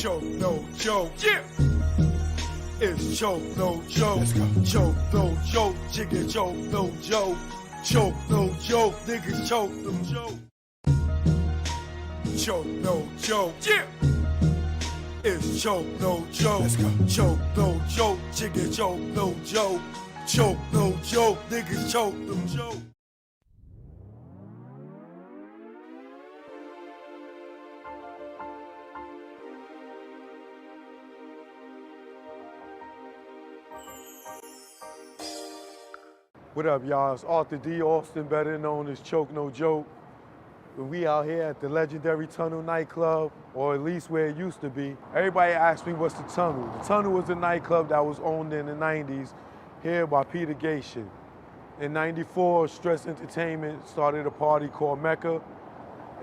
Choke, no joke. Yeah. It's choke, no joke. Let's go. Choke, no joke. Jigga, choke, no joke. Choke, no joke. Niggas choke, no joke. Choke, no joke. Yeah. It's choke, no joke. Let's go. Choke, no joke. Jigga, choke, no joke. Choke, no joke. Niggas choke, no joke. What up, y'all? It's Arthur D. Austin, better known as Choke No Joke. We out here at the legendary Tunnel nightclub, or at least where it used to be. Everybody asks me what's the Tunnel. The Tunnel was a nightclub that was owned in the 90s here by Peter Gatien. In 94, Stress Entertainment started a party called Mecca.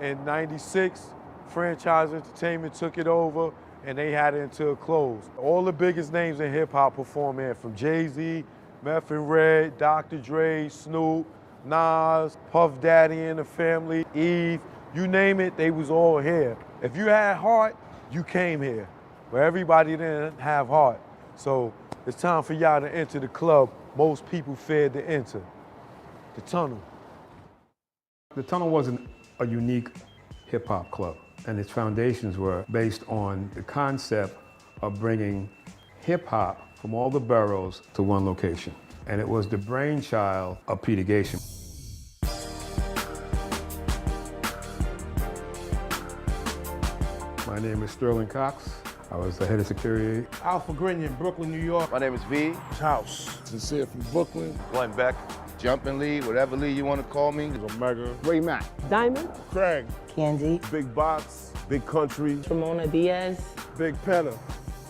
In 96, Franchise Entertainment took it over and they had it until it closed. All the biggest names in hip hop perform here, from Jay-Z, Meth and Red, Dr. Dre, Snoop, Nas, Puff Daddy and the Family, Eve, you name it, they was all here. If you had heart, you came here. But everybody didn't have heart. So it's time for y'all to enter the club most people feared to enter, the Tunnel. The Tunnel wasn't a unique hip hop club, and its foundations were based on the concept of bringing hip hop from all the boroughs to one location. And it was the brainchild of Peter Gatien. My name is Sterling Cox. I was the head of security. Alpha Grinion, Brooklyn, New York. My name is V. House. Sincere from Brooklyn. Glenn Beck. Jumping Lee, whatever Lee you want to call me. Omega. Ray Mack. Diamond. Craig. Candy. Big Box. Big Country. Ramona Diaz. Big Penna.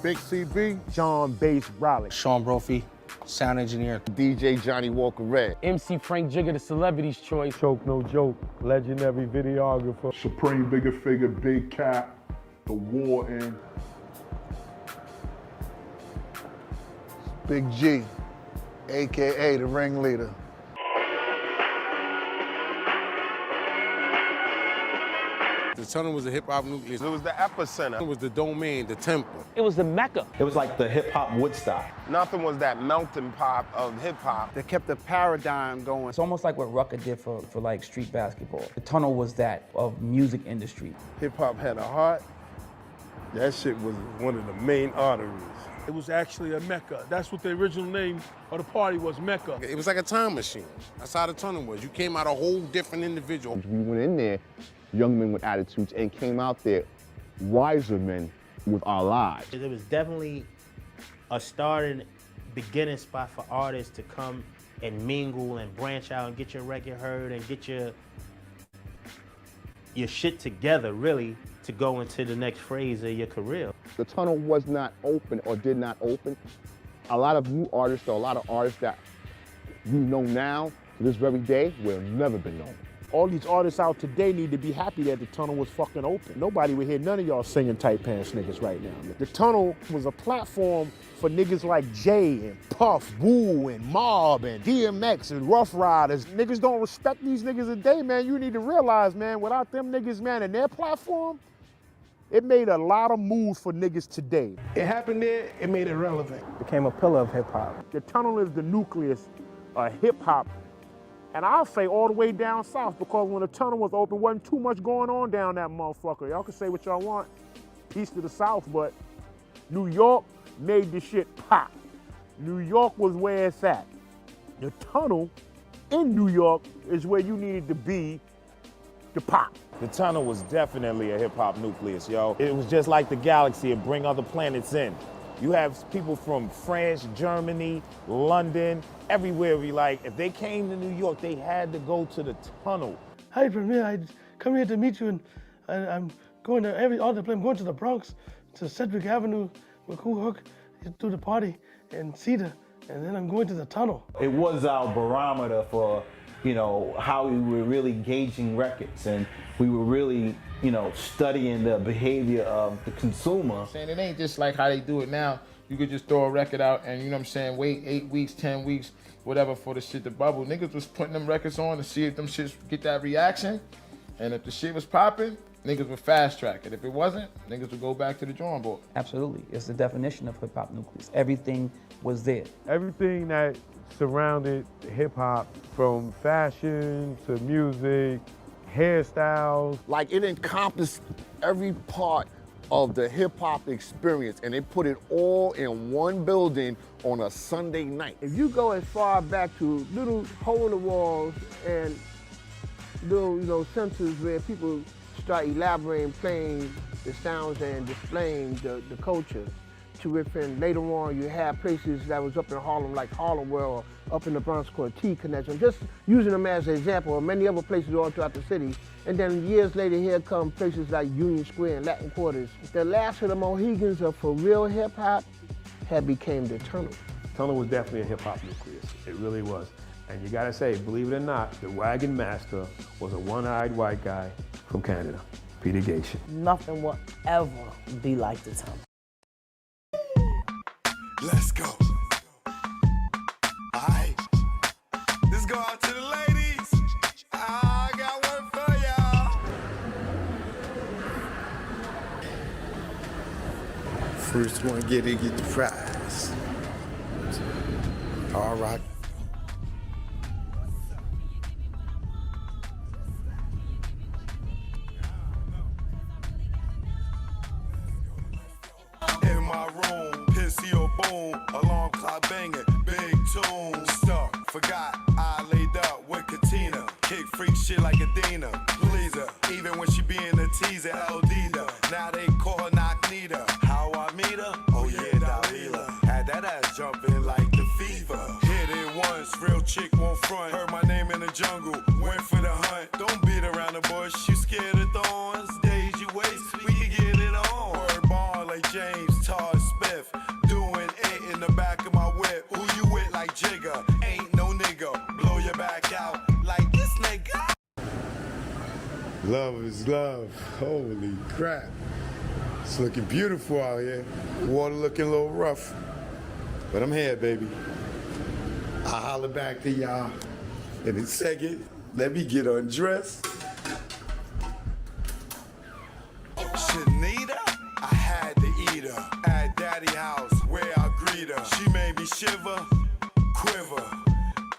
Big CB. John Bass Raleigh. Sean Brophy, sound engineer. DJ Johnny Walker Red. MC Frank Jigger, the celebrity's choice. Choke No Joke, legendary videographer. Supreme Bigger Figure, Big Cap, The Warden. Big G, AKA the ringleader. The Tunnel was a hip-hop nucleus. It was the epicenter. It was the domain, the temple. It was the Mecca. It was like the hip-hop Woodstock. Nothing was that melting pot of hip-hop. They kept the paradigm going. It's almost like what Rucker did for like street basketball. The Tunnel was that of music industry. Hip-hop had a heart. That shit was one of the main arteries. It was actually a Mecca. That's what the original name of the party was, Mecca. It was like a time machine. That's how the Tunnel was. You came out a whole different individual. We went in there, young men with attitudes, and came out there wiser men with our lives. It was definitely a starting, beginning spot for artists to come and mingle and branch out and get your record heard and get your shit together, really, to go into the next phase of your career. The Tunnel was not open or did not open. A lot of new artists, or a lot of artists that we know now, to this very day, will have never been known. All these artists out today need to be happy that the Tunnel was fucking open. Nobody would hear none of y'all singing tight pants niggas right now. The Tunnel was a platform for niggas like Jay and Puff, Wu and Mob and DMX and Rough Riders. Niggas don't respect these niggas today, man. You need to realize, man, without them niggas, man, and their platform, it made a lot of moves for niggas today. It happened there, it made it relevant. Became a pillar of hip hop. The Tunnel is the nucleus of hip hop. And I'll say all the way down south, because when the Tunnel was open, wasn't too much going on down that motherfucker. Y'all can say what y'all want, east of the south, but New York made the shit pop. New York was where it's at. The Tunnel in New York is where you needed to be to pop. The Tunnel was definitely a hip-hop nucleus, yo. It was just like the galaxy, and bring other planets in. You have people from France, Germany, London, everywhere. If they came to New York, they had to go to the Tunnel. Hi, from here, I come here to meet you, and I'm going to every other place. I'm going to the Bronx, to Sedgwick Avenue, with Cool Hook, to the party, and Cedar, and then I'm going to the Tunnel. It was our barometer for, how we were really gauging records, and we were really, studying the behavior of the consumer. Saying it ain't just like how they do it now. You could just throw a record out and, wait 8 weeks, 10 weeks, whatever for the shit to bubble. Niggas was putting them records on to see if them shits get that reaction. And if the shit was popping, niggas would fast track it. If it wasn't, niggas would go back to the drawing board. Absolutely. It's the definition of hip hop nucleus. Everything was there. Everything that surrounded hip hop, from fashion to music, hairstyles. Like it encompassed every part of the hip hop experience, and they put it all in one building on a Sunday night. If you go as far back to little hole in the walls and little, centers where people start elaborating, playing the sounds and displaying the culture, to within later on you have places that was up in Harlem like Harlem World, or up in the Bronx called T Connection, just using them as an example, or many other places all throughout the city. And then years later here come places like Union Square and Latin Quarters. The last of the Mohegans of for real hip hop had became the Tunnel. Tunnel was definitely a hip hop nucleus. It really was. And you gotta say, believe it or not, the wagon master was a one-eyed white guy from Canada, Peter Gation. Nothing will ever be like the Tunnel. Let's go. Alright. Let's go out to the ladies. I got one for y'all. First one get the prize. All right. In my room, pissy or boom, alarm clock banging, big tune. Stuck, forgot, I laid up with Katina. Kick freak shit like Adina, please her. Even when she being a teaser, Eldita. Now they call her Knock-Nita. How I meet her? Oh yeah, Dalila. Had that ass jumping like the fever. Hit it once, real chick won't front. Heard my name in the jungle, went for the hunt. Don't beat around the bush, you scared of thorns. Days you waste, we can get it on. Word ball like James Todd Smith. Doing it in the back of my whip. Who you with like Jigga? Ain't no nigga. Blow your back out like this nigga. Love is love. Holy crap. It's looking beautiful out here. Water looking a little rough. But I'm here, baby. I'll holler back to y'all in a second. Let me get undressed. Shanita, I had to eat her at daddy house where I greet her. She made me shiver, quiver.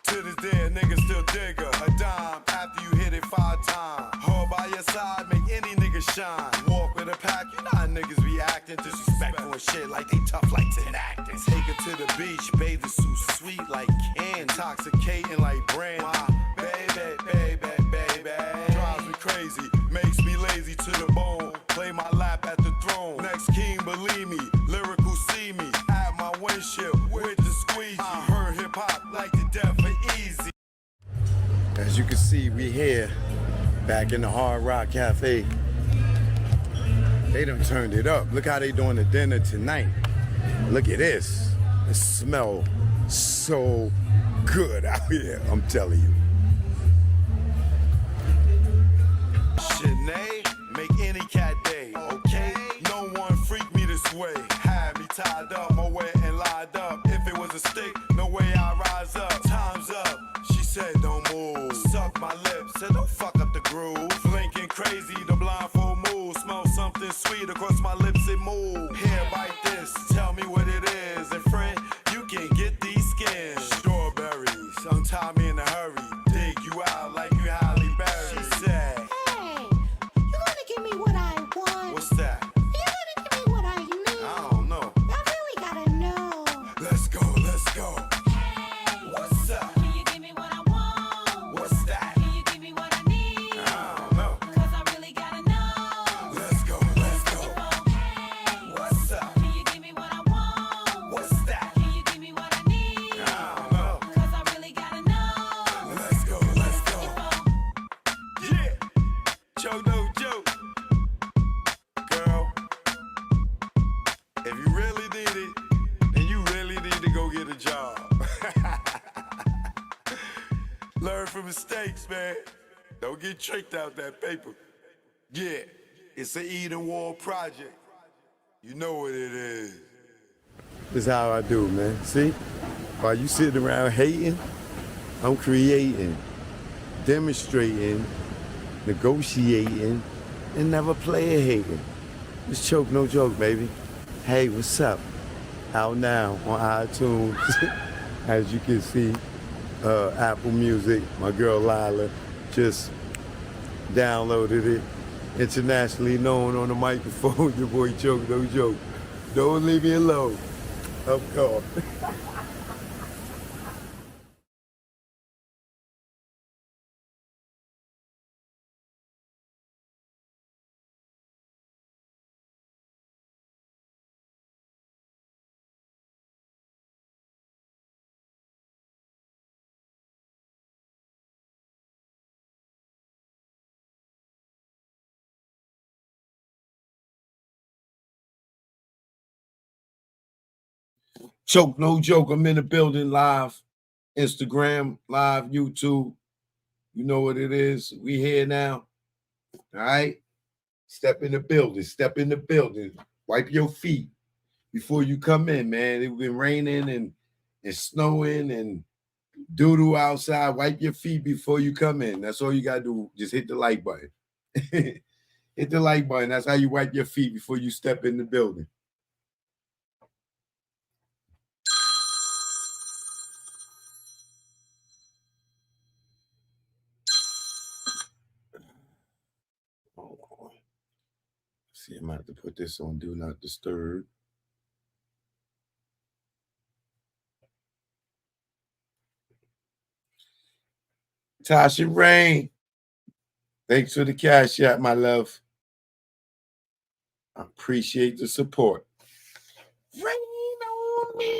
To this day, a nigga still dig her. A dime after you hit it 5 times. Her by your side, make any nigga shine. Walk with a pack, you know how niggas be acting disrespectful and shit like they tough like 10 acting. Take her to the beach, bathing suit sweet like candy. Intoxicating like brand. My baby, baby, baby. Drives me crazy, makes me lazy to the bone. Play my lap at the throne. Next king, believe me, lyrical see me. At my windshield with the squeegee. I heard hip hop like the death for easy. As you can see, we here, back in the Hard Rock Cafe. They done turned it up. Look how they doing the dinner tonight. Look at this. It smells so good out here, I'm telling you. Shanae, make any cat day, okay? No one freak me this way. Had me tied up, my way and lied up. If it was a stick, no way I rise up. Time's up, she said don't move. Suck my lips, said don't fuck up the groove. Blinking crazy, the blindfold move. Smell something sweet across my lips, it move. Here, bite this, tell me what it is. And friend, you can get these skins. Strawberries, untie me in a hurry. Dig you out like you Halle Berry. She said, Give me what I want. what's that? You're gonna give me what I need. I don't know. I really gotta know. Let's go, let's go. What's up? Can you give me what I want? What's that? Can you give me what I need? I don't know. Cause I really gotta know. Let's go, let's go. What's up? Can you give me what I want? What's that? Can you give me what I need? I don't know. Cause I really gotta know. Let's go, let's go. Yeah. Joke, no joke. Girl, if you really need it, then you really need to go get a job. Learn from mistakes, man. Don't get tricked out that paper. Yeah, it's an Eden Wall project. You know what it is. This is how I do, man. See? While you sitting around hating, I'm creating, demonstrating, negotiating, and never play a hating. It's Choke No Joke, baby. Hey, what's up? Out now on iTunes. As you can see, Apple Music, my girl Lila just downloaded it. Internationally known on the microphone, your boy Choke No Joke. Don't leave me alone. Of course. Choke No Joke. I'm in the building live. Instagram, live, YouTube. You know what it is. We here now. All right. Step in the building. Step in the building. Wipe your feet before you come in, man. It's been raining and snowing and doo-doo outside. Wipe your feet before you come in. That's all you gotta do. Just hit the like button. Hit the like button. That's how you wipe your feet before you step in the building. Hold on. See, I'm gonna have to put this on Do Not Disturb. Tasha Rain. Thanks for the cash app, my love. I appreciate the support. Rain on me.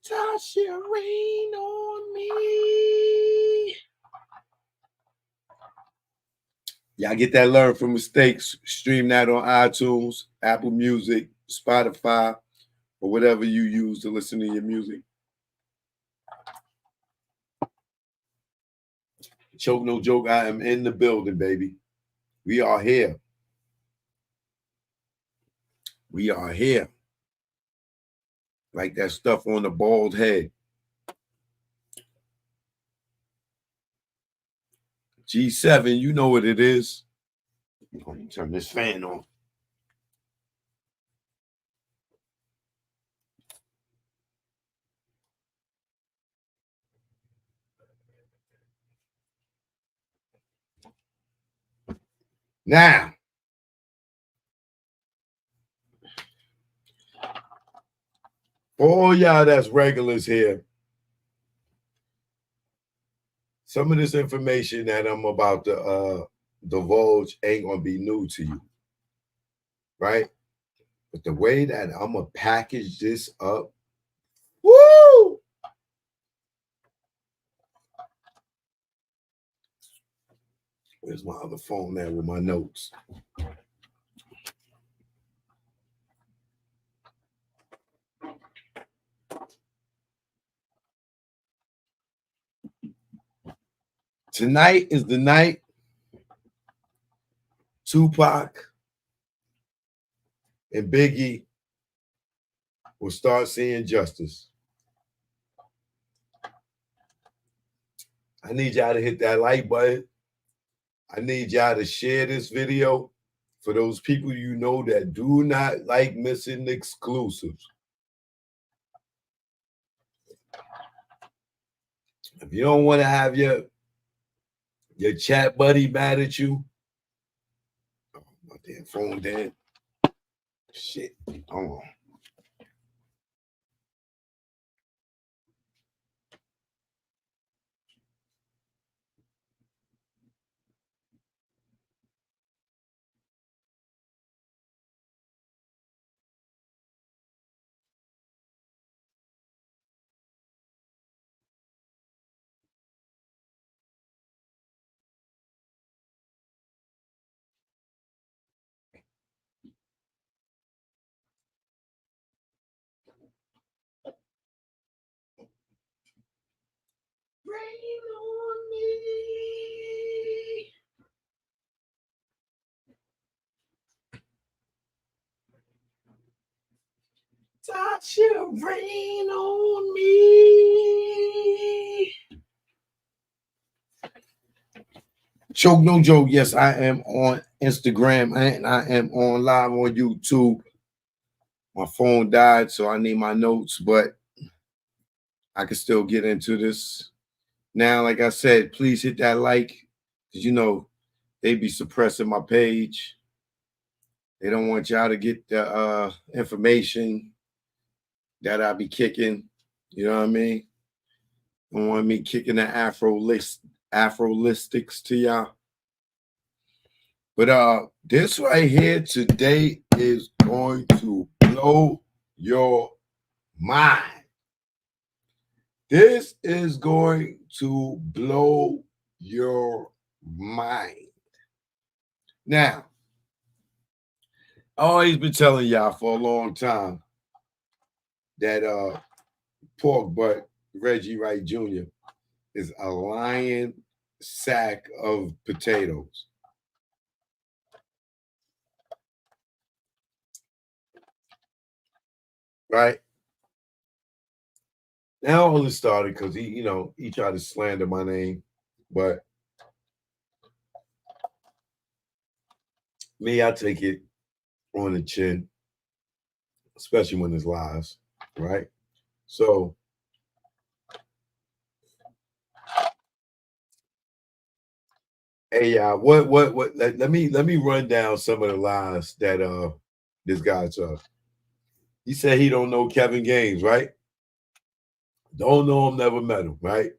Tasha, rain on me. Y'all get that learn from mistakes. Stream that on iTunes, Apple Music, Spotify, or whatever you use to listen to your music. Choke No Joke, I am in the building, baby. We are here. We are here. Like that stuff on the bald head. G7, you know what it is. I'm going to turn this fan on. Now, all y'all that's regulars here, some of this information that I'm about to divulge ain't gonna be new to you, right? But the way that I'm gonna package this up, woo! Where's my other phone there with my notes? Tonight is the night Tupac and Biggie will start seeing justice. I need y'all to hit that like button. I need y'all to share this video for those people you know that do not like missing exclusives. If you don't want to have your chat buddy mad at you, oh, my damn phone dead. Shit, hold on. Rain on me. Tasha, rain on me. Choke No Joke. Yes, I am on Instagram and I am on live on YouTube. My phone died, so I need my notes, but I can still get into this. Now, like I said, please hit that like, because you know they be suppressing my page. They don't want y'all to get the information that I be kicking. You know what I mean? Don't want me kicking the Afro-listics to y'all. But this right here today is going to blow your mind. This is going to blow your mind. Now, I've always been telling y'all for a long time that Porkbutt Reggie Wright Jr. is a lion sack of potatoes. Right? Now all this started because he tried to slander my name, but me, I take it on the chin, especially when there's lies, right? So hey, what let me run down some of the lies that this guy told. He said he don't know Kevin Gaines, right? Don't know him, never met him, right?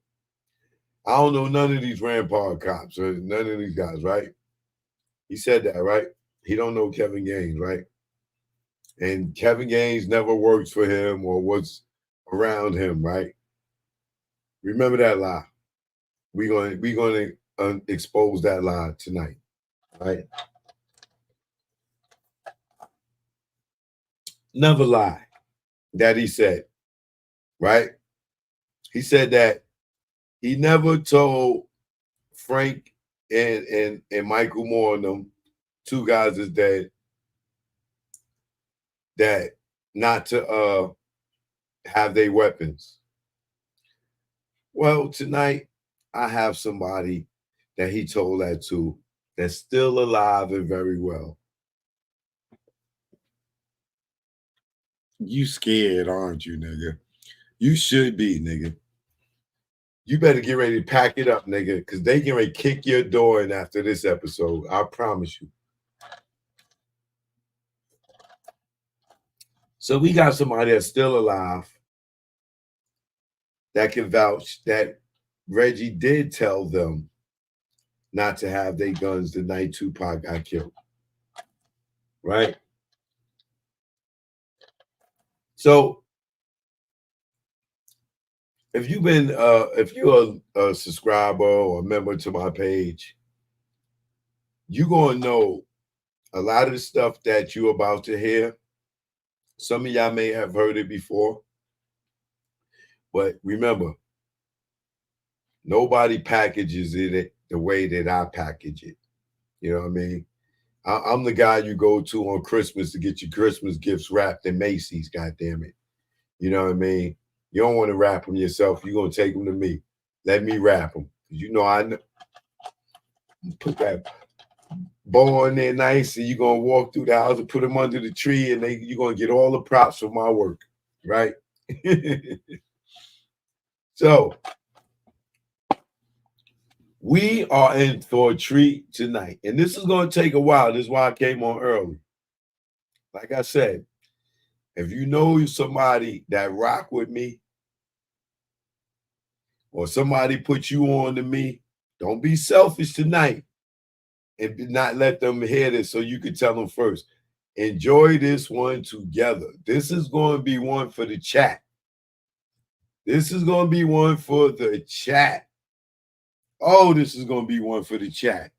I don't know none of these Rampart cops or none of these guys, right? He said that, right? He don't know Kevin Gaines, right? And Kevin Gaines never worked for him or was around him, right? Remember that lie. We're gonna expose that lie tonight, right? Another lie that he said, right? He said that he never told Frank and Michael Moore and them, two guys is dead, that not to have their weapons. Well, tonight I have somebody that he told that to that's still alive and very well. You scared, aren't you, nigga? You should be, nigga. You better get ready to pack it up, nigga, because they get ready to kick your door in after this episode. I promise you. So we got somebody that's still alive that can vouch that Reggie did tell them not to have their guns the night Tupac got killed. Right? So if you're a subscriber or a member to my page, you're gonna know a lot of the stuff that you're about to hear. Some of y'all may have heard it before, but remember, nobody packages it the way that I package it. You know what I mean? I'm the guy you go to on Christmas to get your Christmas gifts wrapped in Macy's, goddamn it. You know what I mean? You don't want to wrap them yourself. You're going to take them to me. Let me wrap them. You know, I know. Put that bow in there nice, and you're going to walk through the house and put them under the tree, and you're going to get all the props for my work, right? So, we are in for a treat tonight, and this is going to take a while. This is why I came on early. Like I said, if you know somebody that rock with me, or somebody put you on to me, don't be selfish tonight and not let them hear this so you can tell them first. Enjoy this one together. This is going to be one for the chat. This is going to be one for the chat. Oh, this is going to be one for the chat.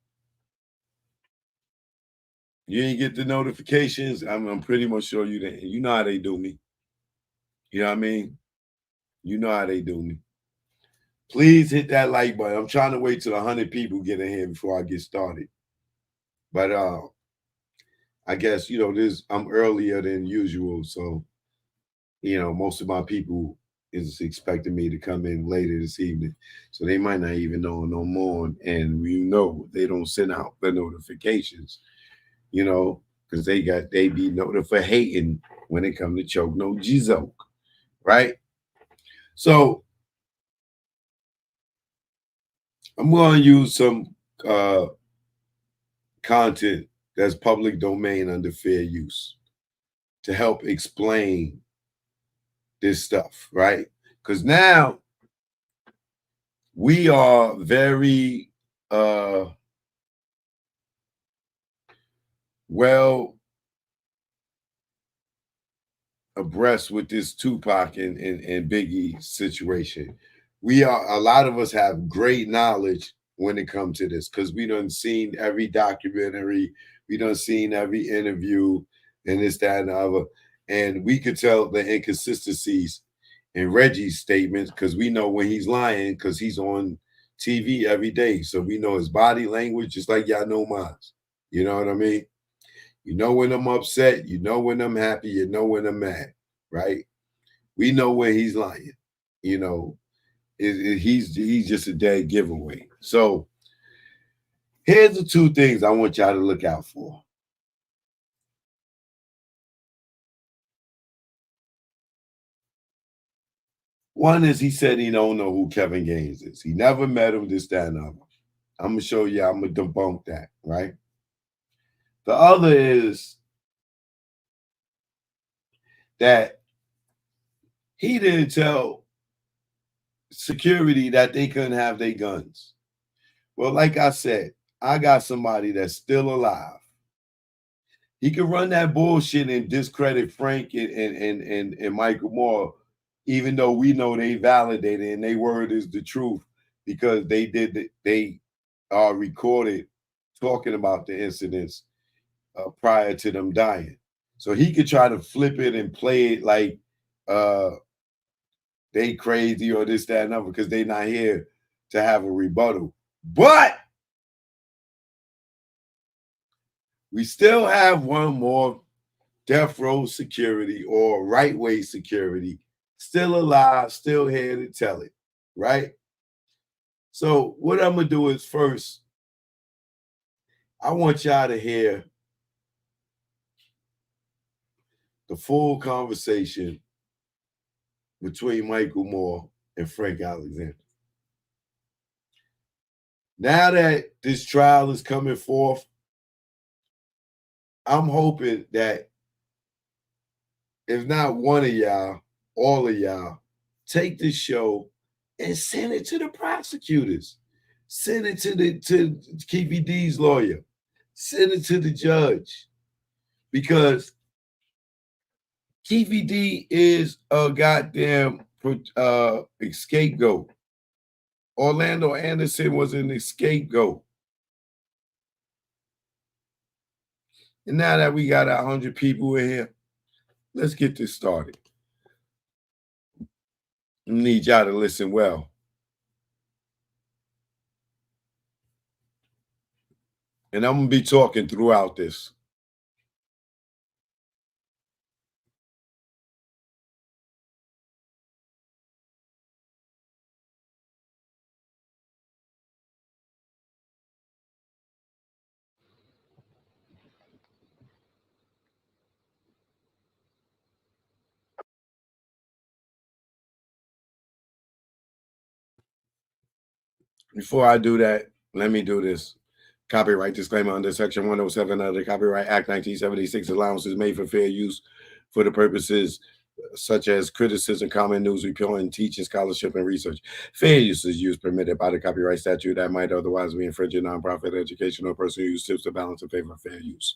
You ain't get the notifications? I'm pretty much sure you didn't. You know how they do me. You know what I mean? You know how they do me. Please hit that like button. I'm trying to wait till 100 people get in here before I get started. But I guess, I'm earlier than usual. So, most of my people, is expecting me to come in later this evening. So they might not even know no more. And we know they don't send out the notifications, because they be notificating when it come to choke no jizoke, right? So I'm going to use some content that's public domain under fair use to help explain this stuff, right? Because now we are very well abreast with this Tupac and Biggie situation. A lot of us have great knowledge when it comes to this because we done seen every documentary, we done seen every interview, and this, that, and the other. And we could tell the inconsistencies in Reggie's statements because we know when he's lying because he's on TV every day. So we know his body language, just like y'all know mine. You know what I mean? You know when I'm upset, you know when I'm happy, you know when I'm mad, right? We know when he's lying. He's just a dead giveaway. So here's the two things I want y'all to look out for. One is he said he don't know who Kevin Gaines is. He never met him, this, that, and other. I'm going to show you, I'm going to debunk that, right? The other is that he didn't tell security that they couldn't have their guns. Well, like I said, I got somebody that's still alive. He could run that bullshit and discredit Frank and Michael Moore, even though we know they validated and their word is the truth because they are recorded talking about the incidents prior to them dying. So he could try to flip it and play it like they crazy or this, that, and other because they not here to have a rebuttal. But we still have one more death row security or right way security still alive, still here to tell it, right? So what I'm going to do is first, I want y'all to hear the full conversation between Michael Moore and Frank Alexander. Now that this trial is coming forth, I'm hoping that if not one of y'all, all of y'all, take this show and send it to the prosecutors. Send it to Keefe D's lawyer. Send it to the judge. Because Keefe D is a goddamn scapegoat. Orlando Anderson was an scapegoat. And now that we got 100 people in here, let's get this started. I need y'all to listen well. And I'm going to be talking throughout this. Before I do that, let me do this. Copyright disclaimer under Section 107 of the Copyright Act 1976. Allowance is made for fair use for the purposes such as criticism, comment, news, reporting, teaching, scholarship, and research. Fair use is used permitted by the copyright statute that might otherwise be infringing nonprofit, educational, or personal use tips to balance in favor of fair use.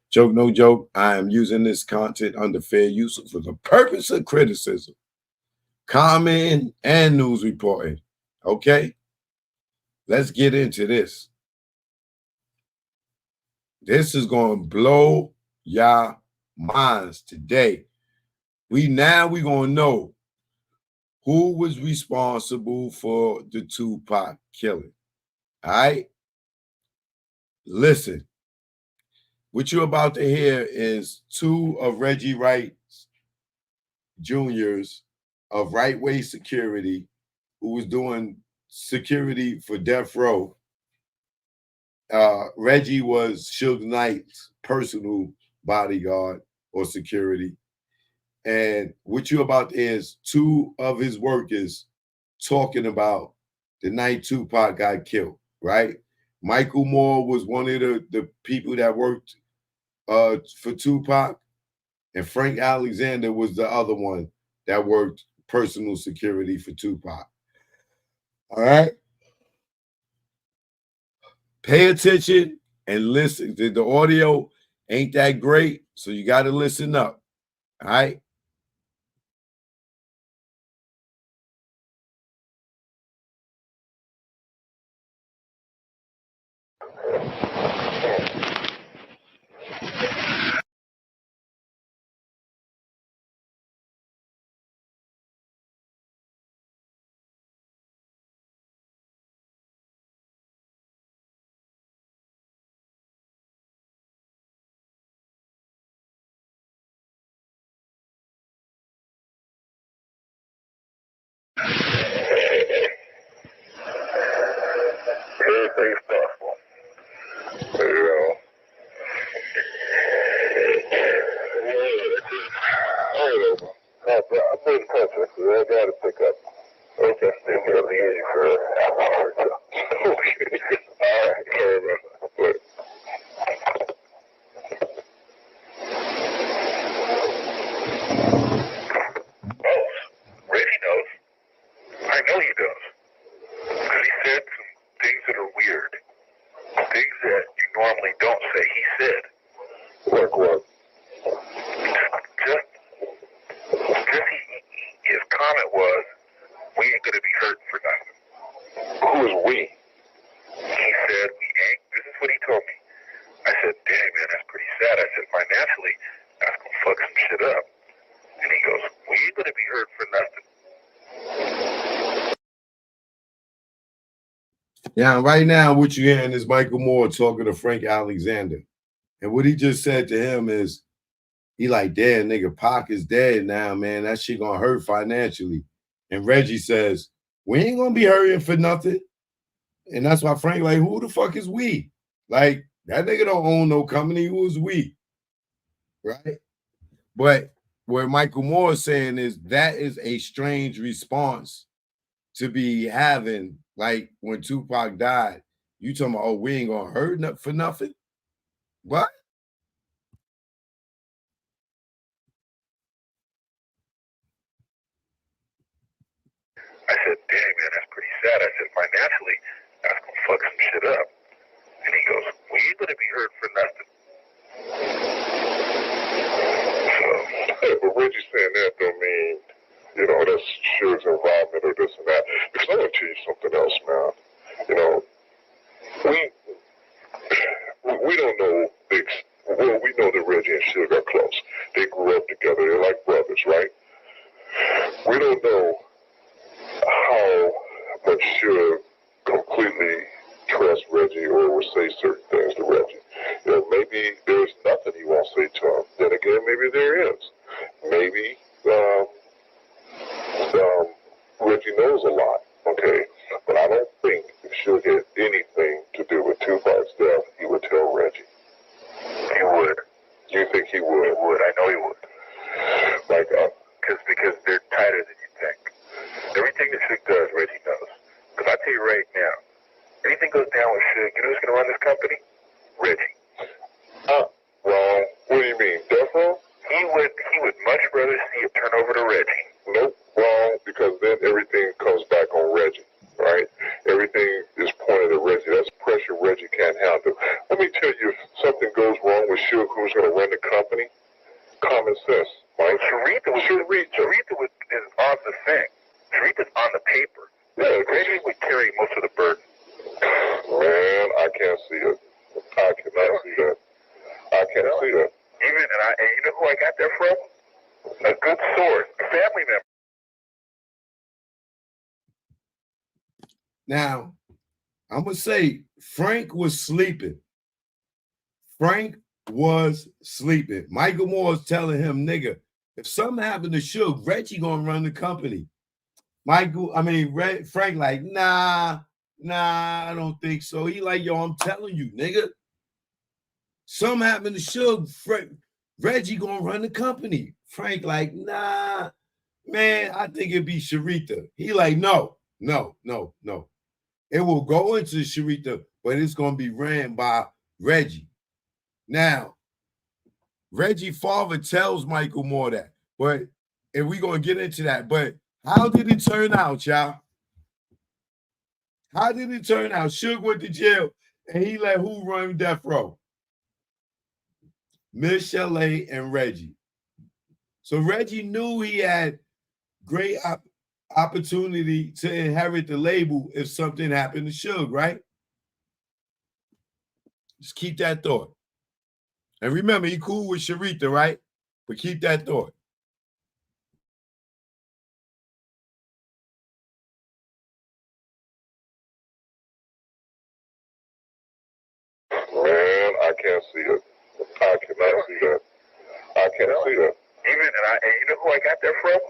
Joke, no joke. I am using this content under fair use for the purpose of criticism, comment, and news reporting. Okay? Let's get into this. This is going to blow y'all minds today. We're going to know who was responsible for the Tupac killing. All right? Listen. What you're about to hear is two of Reggie Wright Jr.'s of Right Way Security, who was doing security for Death Row. Reggie was Suge Knight's personal bodyguard or security. And what you about is two of his workers talking about the night Tupac got killed, right? Michael Moore was one of the people that worked for Tupac, and Frank Alexander was the other one that worked personal security for Tupac. All right? Pay attention and listen. The audio ain't that great, so you got to listen up. All right? Everything's possible. I'll put in contact with you. I got to pick up. Okay. It's going to be easy for an hour or so. Okay. All right. Sorry about that. But Reggie knows. I know he does. Because he said some things that are weird. Things that you normally don't say. He said. Like what? His comment was, we ain't going to be hurting for nothing. Who is we? He said, we ain't. This is what he told me. I said, dang, man, that's pretty sad. I said, financially, that's going to fuck some shit up. And he goes, we ain't going to be hurting for nothing. Now, right now, what you're hearing is Michael Moore talking to Frank Alexander. And what he just said to him is, he like, damn, nigga, Pac is dead now, man. That shit gonna hurt financially. And Reggie says, we ain't gonna be hurting for nothing. And that's why Frank like, who the fuck is we? Like, that nigga don't own no company. Who is we? Right? But what Michael Moore is saying is that is a strange response to be having, like when Tupac died. You talking about, oh, we ain't gonna hurt for nothing? What? I said, dang, man, that's pretty sad. I said, financially, that's going to fuck some shit up. And he goes, we ain't going to be hurt for nothing. So, yeah, but Reggie saying that don't mean, you know, that's Suge's involvement or this and that. Because I'm going to tell you something else, man. You know, we don't know, well, we know that Reggie and Suge are close. They grew up together. They're like brothers, right? We don't know how much Suge completely trust Reggie or will say certain things to Reggie. You know, maybe there's nothing he won't say to him. Then again, maybe there is. Maybe Reggie knows a lot, okay? But I don't think if Suge had anything to do with Tupac's death, he would tell Reggie. He would. You think he would? He would. I know he would. Like, because they're tighter than you think. Everything that Suge does, Reggie knows. Because I tell you right now, anything goes down with Suge, you know who's going to run this company? Reggie. Wrong. What do you mean, Death Row? He would much rather see it turn over to Reggie. Nope, wrong, because then everything comes back on Reggie, right? Everything is pointed at Reggie. That's pressure Reggie can't handle. Let me tell you, if something goes wrong with Suge, who's going to run the company? Common sense, right? Sharitha is on the thing. Sharitha's on the paper. Yeah, Reggie would carry most of the burden. Man, I can't see it. I cannot see that. I can't see that. And you know who I got that from? A good source, a family member. Now, I'm going to say Frank was sleeping. Frank was sleeping. Michael Moore is telling him, nigga, If something happened to Suge, Reggie gonna run the company. Frank like, nah, I don't think so. He like, yo, I'm telling you, nigga. Something happened to Suge, Reggie gonna run the company. Frank like, nah, man, I think it'd be Sharita. He like, no. It will go into Sharita, but it's gonna be ran by Reggie. Now, Reggie's father tells Michael Moore that, but if we're gonna get into that, but how did it turn out, y'all? How did it turn out? Suge went to jail and he let who run death row? Miss Chalet and Reggie. So Reggie knew he had great opportunity to inherit the label if something happened to Suge, right? Just keep that thought. And remember, he cool with Sharita, right? But keep that thought. Man, I can't see it. I cannot see that. I can't see that. Even and you know who I got that from?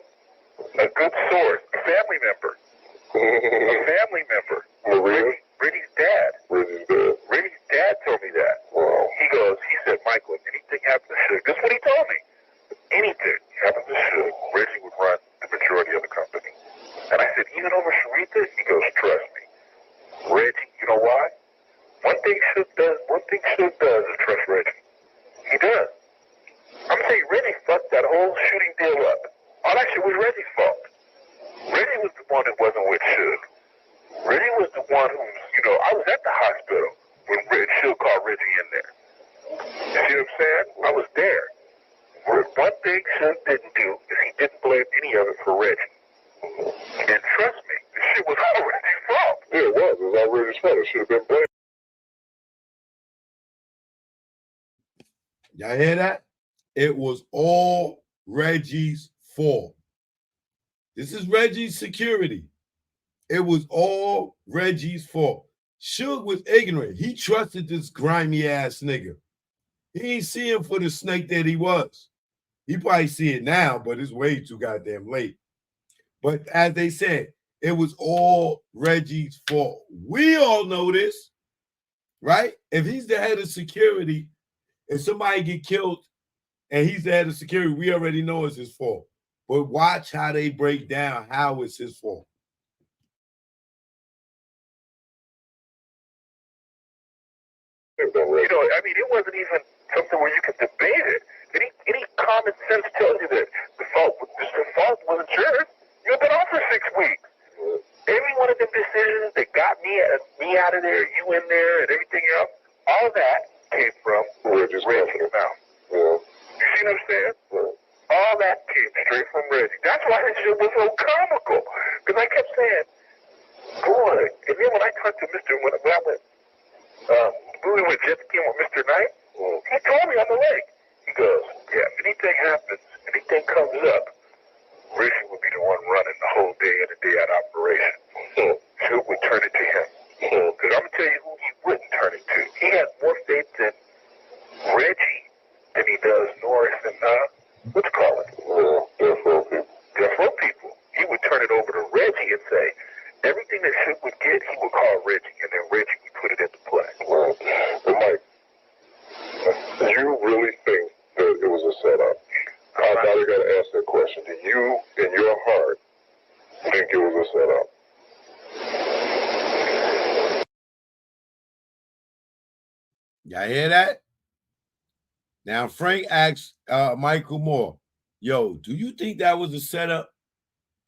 A good source, a family member. A family member. Reggie's dad. Reggie's dad told me that. Wow. He said, Michael, if anything happens to Suge, this is what he told me. Anything happens to Suge, Reggie would run the majority of the company. And I said, even over Sharita? He goes, trust me. Reggie, you know why? One thing Suge does is trust Reggie. He does. I'm saying Reggie fucked that whole shooting deal up. All that shit was Reggie's fault. Reggie was the one that wasn't with Suge. Reggie was the one who, I was at the hospital when Suge called Reggie in there. You see what I'm saying? I was there. One thing Suge didn't do is he didn't blame any of it for Reggie. And trust me, this shit was all Reggie's fault. Yeah, it was. It was all Reggie's fault. It should have been blamed. Y'all hear that? It was all Reggie's fault. This is Reggie's security. It was all Reggie's fault. Suge was ignorant. He trusted this grimy ass nigga. He ain't see him for the snake that he was. He probably see it now, but it's way too goddamn late. But as they said, it was all Reggie's fault. We all know this, right? If he's the head of security, if somebody get killed and he's the head of security, we already know it's his fault. But watch how they break down how it's his fault. It wasn't even something where you could debate it. Any common sense tells you that the fault wasn't yours. You've been off for 6 weeks. Every one of the decisions that got me out of there, you in there, and everything else, all that came from Reggie's mouth. Yeah. You see what I'm saying? Yeah. All that came straight from Reggie. That's why this shit was so comical. Because I kept saying, boy, and then when I talked to when I went, we went jet skiing with Mr. Knight, he told me on the lake. He goes, yeah, if anything happens, anything comes up, Reggie would be the one running the whole day in a day-out operation. Suge would turn it to him. Because I'm going to tell you who he wouldn't turn it to. He has more faith in Reggie than he does Norris and, what you call it? Death Row people. He would turn it over to Reggie and say, everything that Suge would get, he would call Reggie, and then Reggie would put it into play. Well, but Mike, do you really think that it was a setup? I now you got to ask that question. Do you, in your heart, think it was a setup? Y'all hear that? Now Frank asked Michael Moore, yo, do you think that was a setup,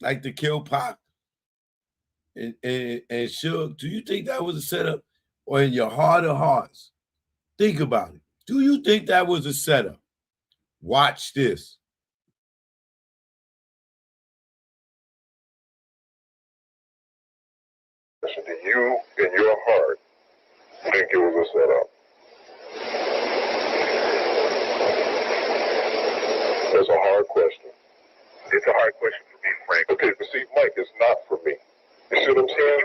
like to kill Pac and Suge? Do you think that was a setup? Or in your heart of hearts, think about it. Do you think that was a setup? Watch this. Do you, in your heart, think it was a setup? That's a hard question. It's a hard question for me, Frank. Okay, but see, Mike, it's not for me. You see what I'm saying?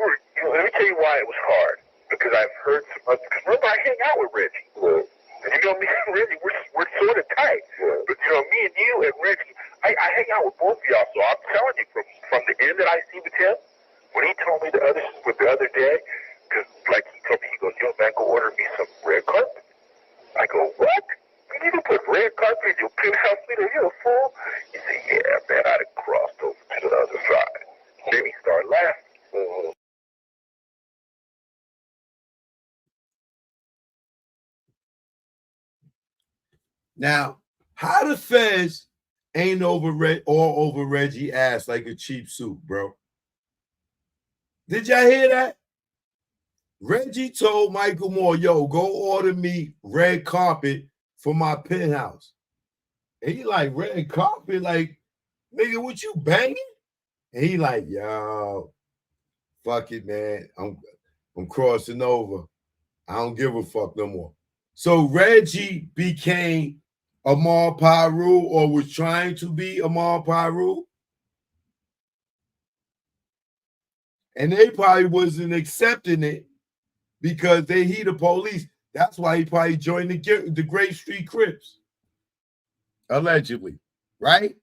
Let me tell you why it was hard. Because I've heard some other, because remember I hang out with Reggie. Right. And me and Reggie, we're sort of tight. Right. But me and you and Reggie, I hang out with both of y'all, so I'm telling you, from the end that I see with him, when he told me the other day, because like he told me, he goes, yo, man, go order me some red carpet. I go, what? You need to put red carpet in your penthouse suite? Are you a fool? He said, yeah, man, I'd have crossed over to the other side. Then he started laughing. Now, how the feds ain't all over Reggie ass like a cheap suit, bro? Did y'all hear that? Reggie told Michael Moore, yo, go order me red carpet for my penthouse. And he like, red carpet? Like, nigga, what you banging? And he like, yo, fuck it, man. I'm crossing over. I don't give a fuck no more. So Reggie became Amar Pyru, or was trying to be Amar Pyru. And they probably wasn't accepting it because he the police. That's why he probably joined the Great Street Crips. Allegedly, right?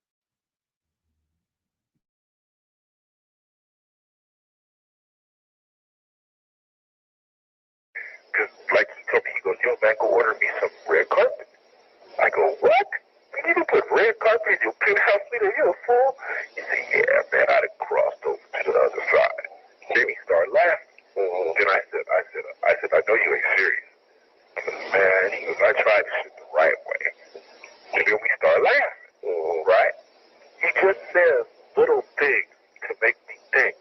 Because like he told me, he goes, yo, man, go order me some red carpet. I go, what? You need to put red carpet in your penthouse suite? Are you a fool? He said, yeah, man, I'd have crossed over to the other side. Then he started laughing. Then I said, I know you ain't serious. Man, he goes, I tried this shit the right way. And then we start laughing, right? He just says little things to make me think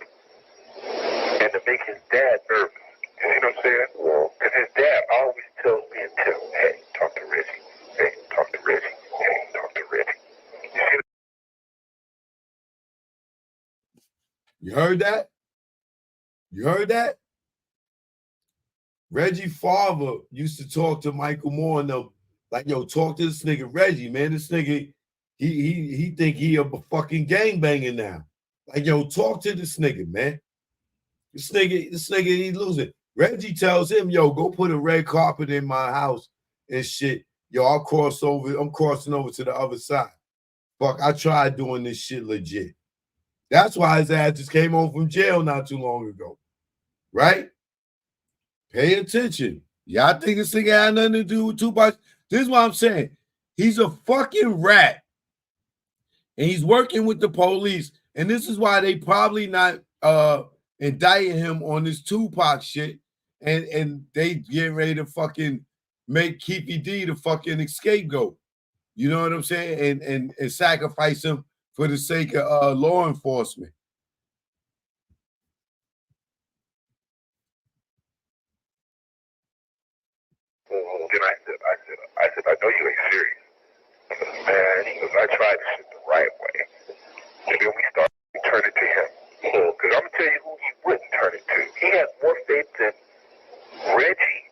and to make his dad nervous. You see what I'm saying? Because his dad always tells me and tells me, hey, talk to Reggie. Hey, talk to Reggie. Hey, talk to Reggie. You see? You heard that? You heard that? Reggie father used to talk to Michael Moore and them, like, yo, talk to this nigga Reggie, man. This nigga, he think he a fucking gangbanger now. Like, yo, talk to this nigga, man. This nigga, he losing. Reggie tells him, yo, go put a red carpet in my house and shit. Yo, I'm crossing over to the other side. Fuck, I tried doing this shit legit. That's why his ass just came home from jail not too long ago. Right? Pay attention. Y'all think this nigga had nothing to do with Tupac? This is what I'm saying. He's a fucking rat. And he's working with the police. And this is why they probably not indicting him on this Tupac shit. And they getting ready to fucking make Keefy D the fucking scapegoat. You know what I'm saying? And sacrifice him for the sake of law enforcement. Then I said, I know you ain't serious. Man, he goes, I tried this shit the right way. And then we started to turn it to him. Because I'm going to tell you who he wouldn't turn it to. He has more faith in Reggie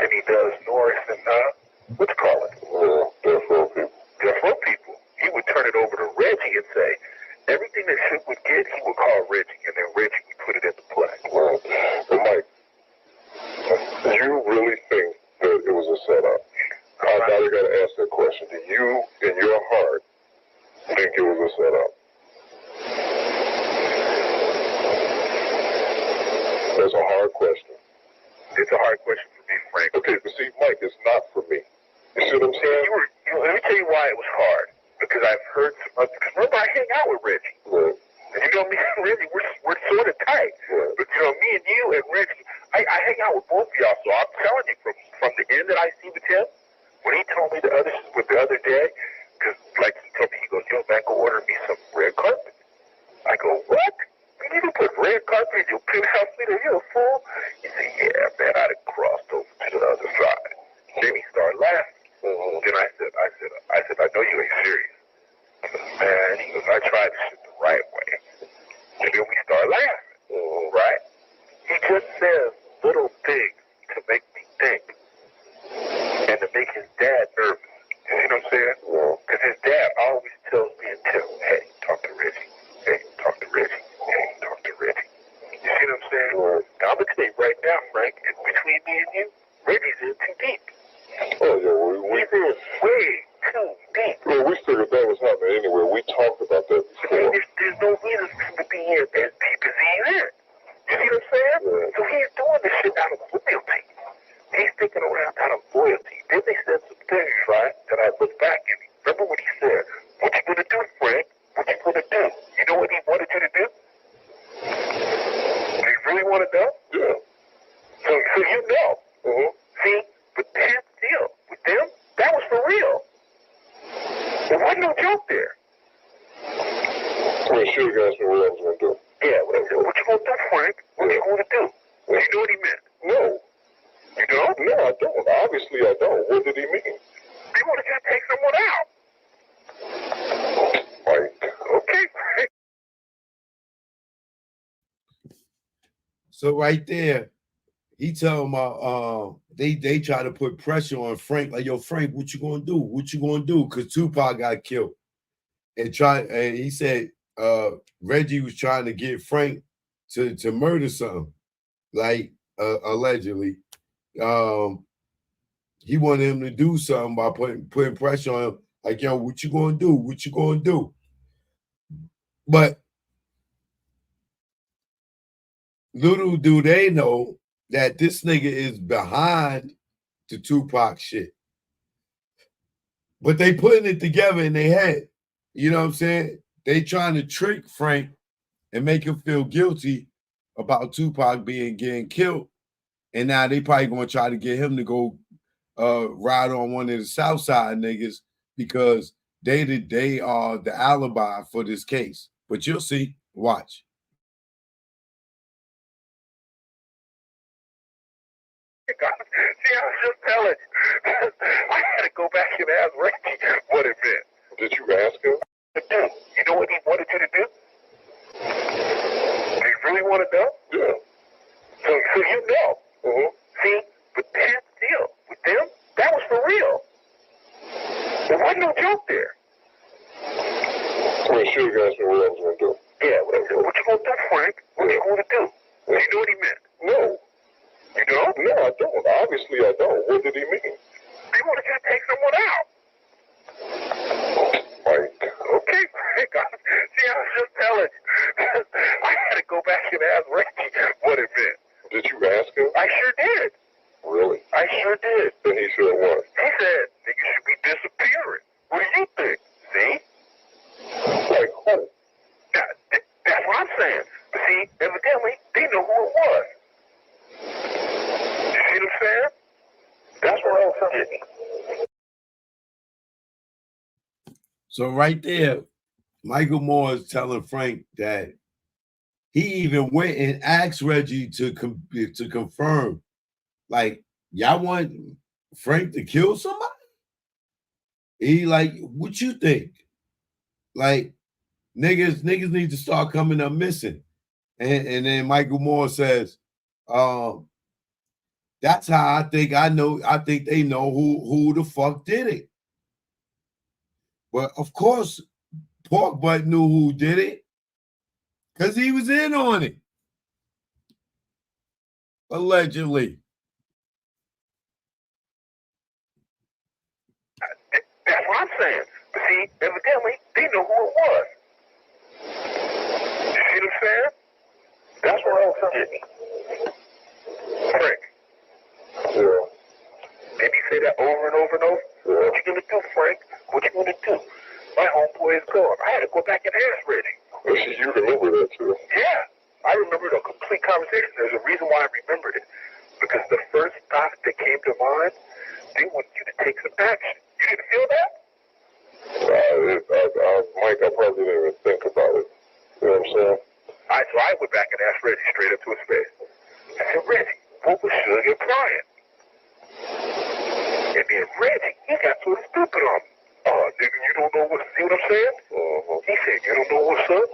than he does Norris and, what you call it? Death Row people. Death Row people. He would turn it over to Reggie and say, everything that shit would get, he would call Reggie. And then Reggie would put it into play. And Mike, do you really think that it was a setup? Now we got to ask that question. Do you, in your heart, think it was a setup? That's a hard question. It's a hard question for me, Frank. Okay, but see, Mike, it's not for me. You see what I'm saying? Let me tell you why it was hard. Because I've heard some other, because remember I hang out with Reggie. Right. And you know me and Reggie, we're sort of tight. Right. But you know, me and you and Reggie, I hang out with both of y'all. So I'm telling you, from the end that I see with him, when he told me the other day, because like he told me, he goes, yo, man, go order me some red carpet. I go, what? You need to put red carpet in your penthouse suite? Are you a fool? He said, yeah, man, I'd have crossed over to the other side. Then he started laughing. Then I said, I know you ain't serious. Man, he goes, I tried this shit the right way. And then we started laughing, right? He just says little things to make me think and to make his dad nervous. You see what I'm saying? Because his dad always tells me and tells me, hey, talk to Reggie. Hey, talk to Reggie. Hey, talk to Reggie. You see what I'm saying? Now, I'm going to tell you right now, Frank, between me and you, Reggie's in too deep. Oh, yeah, he's in way too deep. Well, we figured that was happening anyway. We talked about that before. There's no reason for him to be here as deep as he is. You see what I'm saying? Yeah. So he's doing this shit out of loyalty. He's sticking around out of loyalty. Then they said some things, right, that I look back and remember what he said. What you gonna do, Frank? What you gonna do? You know what he wanted you to do? Do you really want to know? Yeah. So you know. Mm-hmm. See, but that's deal. With them, that was for real. There wasn't no joke there. Well, sure, guys, knew what I was going to do. Yeah, what you going to do, Frank? What you going to do? Well, you know what he meant? No. You don't? No, I don't. Obviously, I don't. What did he mean? He wanted you to take someone out. Like, okay, Frank. So right there, he tell him they try to put pressure on Frank, like, yo, Frank, what you gonna do? What you gonna do? Because Tupac got killed. And he said Reggie was trying to get Frank to murder something, like allegedly. He wanted him to do something by putting pressure on him, like, yo, what you gonna do? What you gonna do? But little do they know that this nigga is behind the Tupac shit. But they putting it together in their head. You know what I'm saying? They trying to trick Frank and make him feel guilty about Tupac getting killed. And now they probably gonna try to get him to go ride on one of the South Side niggas because they are the alibi for this case. But you'll see. Watch. See, I was just telling you. I had to go back and ask Reggie what it meant. Did you ask him? You know what he wanted you to do? Do you really want to know? Yeah. So you know. Mm-hmm. See, but that's the deal. With them, that was for real. There wasn't no joke there. Well, sure, guys, knew what I was going to do. Yeah, what you going to do, Frank? What you going to do? Do you know what he meant? No. You don't? No, I don't. Obviously, I don't. What did he mean? He wanted you to take someone out. Like, okay, Frank. See, I was just telling you. I had to go back and ask Reggie what it meant. Did you ask him? I sure did. Really? I sure did. And he said what? He said, niggas should be disappearing. What do you think? See? Like who? That's what I'm saying. But see, evidently, they know who it was. You see what I'm saying? That's what I was saying. So right there, Michael Moore is telling Frank that he even went and asked Reggie to confirm, like, y'all want Frank to kill somebody? He like, what you think? Like, niggas need to start coming up missing. And then Michael Moore says, that's how I think they know who the fuck did it. But of course, Porkbutt knew who did it because he was in on it. Allegedly. That's what I'm saying. But see, evidently, they know who it was. You see what I'm saying? That's what I was saying. Frank. Yeah. Did he say that over and over and over? Yeah. What you gonna do, Frank? What you gonna do? My homeboy is gone. I had to go back and ask Reggie. Well, see, you remember that too? Yeah. I remembered a complete conversation. There's a reason why I remembered it. Because the first thought that came to mind, they want you to take some action. You didn't feel that? Mike, I probably didn't even think about it. You know what I'm saying? So I went back and asked Reggie straight up to his face. I said, Reggie, what was Suge implying? And then Reggie, he got sort of stupid on me. Oh, nigga, you don't know what, see what I'm saying? He said, you don't know what's up?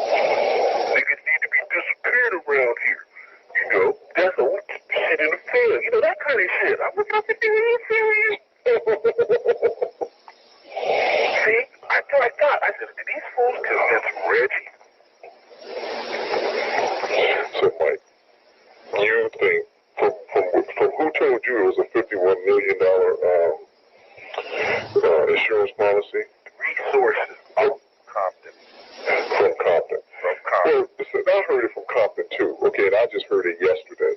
Niggas need to be disappeared around here. You know, that's all shit in the field. You know, that kind of shit. I was talking to you, serious? See, I thought, I said, did these fools convince Reggie? So, Mike, you think, from who told you it was a $51 million Jersey? Resources. Oh, Compton. From Compton. From Compton. Well, listen, I heard it from Compton too. Okay, and I just heard it yesterday.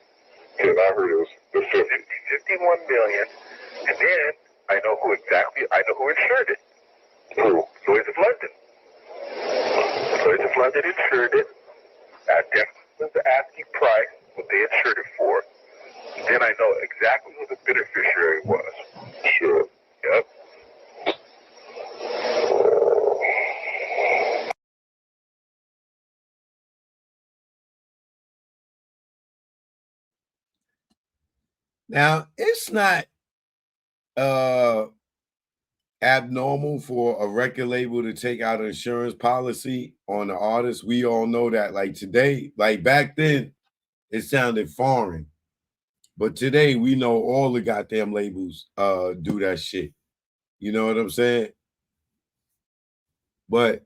Okay, and I heard it was the 51 million. And then I know who insured it. Who? Lloyd's of London. Lloyd's of London insured it. Definitely was the asking price, what they insured it for. Then I know exactly who the beneficiary was. Sure. Yep. Now, it's not abnormal for a record label to take out an insurance policy on the artist. We all know that. Like today, like back then, it sounded foreign. But today, we know all the goddamn labels do that shit. You know what I'm saying? But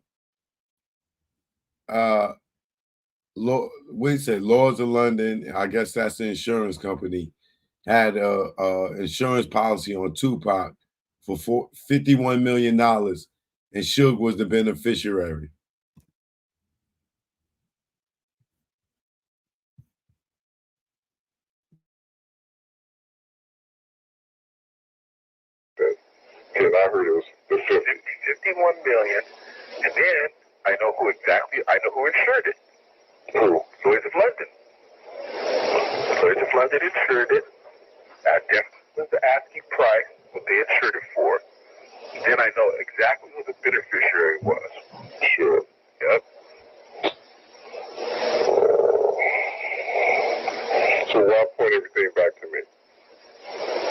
we say Lords of London, I guess that's the insurance company, had a insurance policy on Tupac for $51 million, and Suge was the beneficiary. And I heard it was the 51 million. And then I know who insured it. Who? Lloyd's of London. Lloyd's of London insured it. Definitely was the asking price, what they insured it for. Then I know exactly who the beneficiary was. Sure. Yep. So why point everything back to me?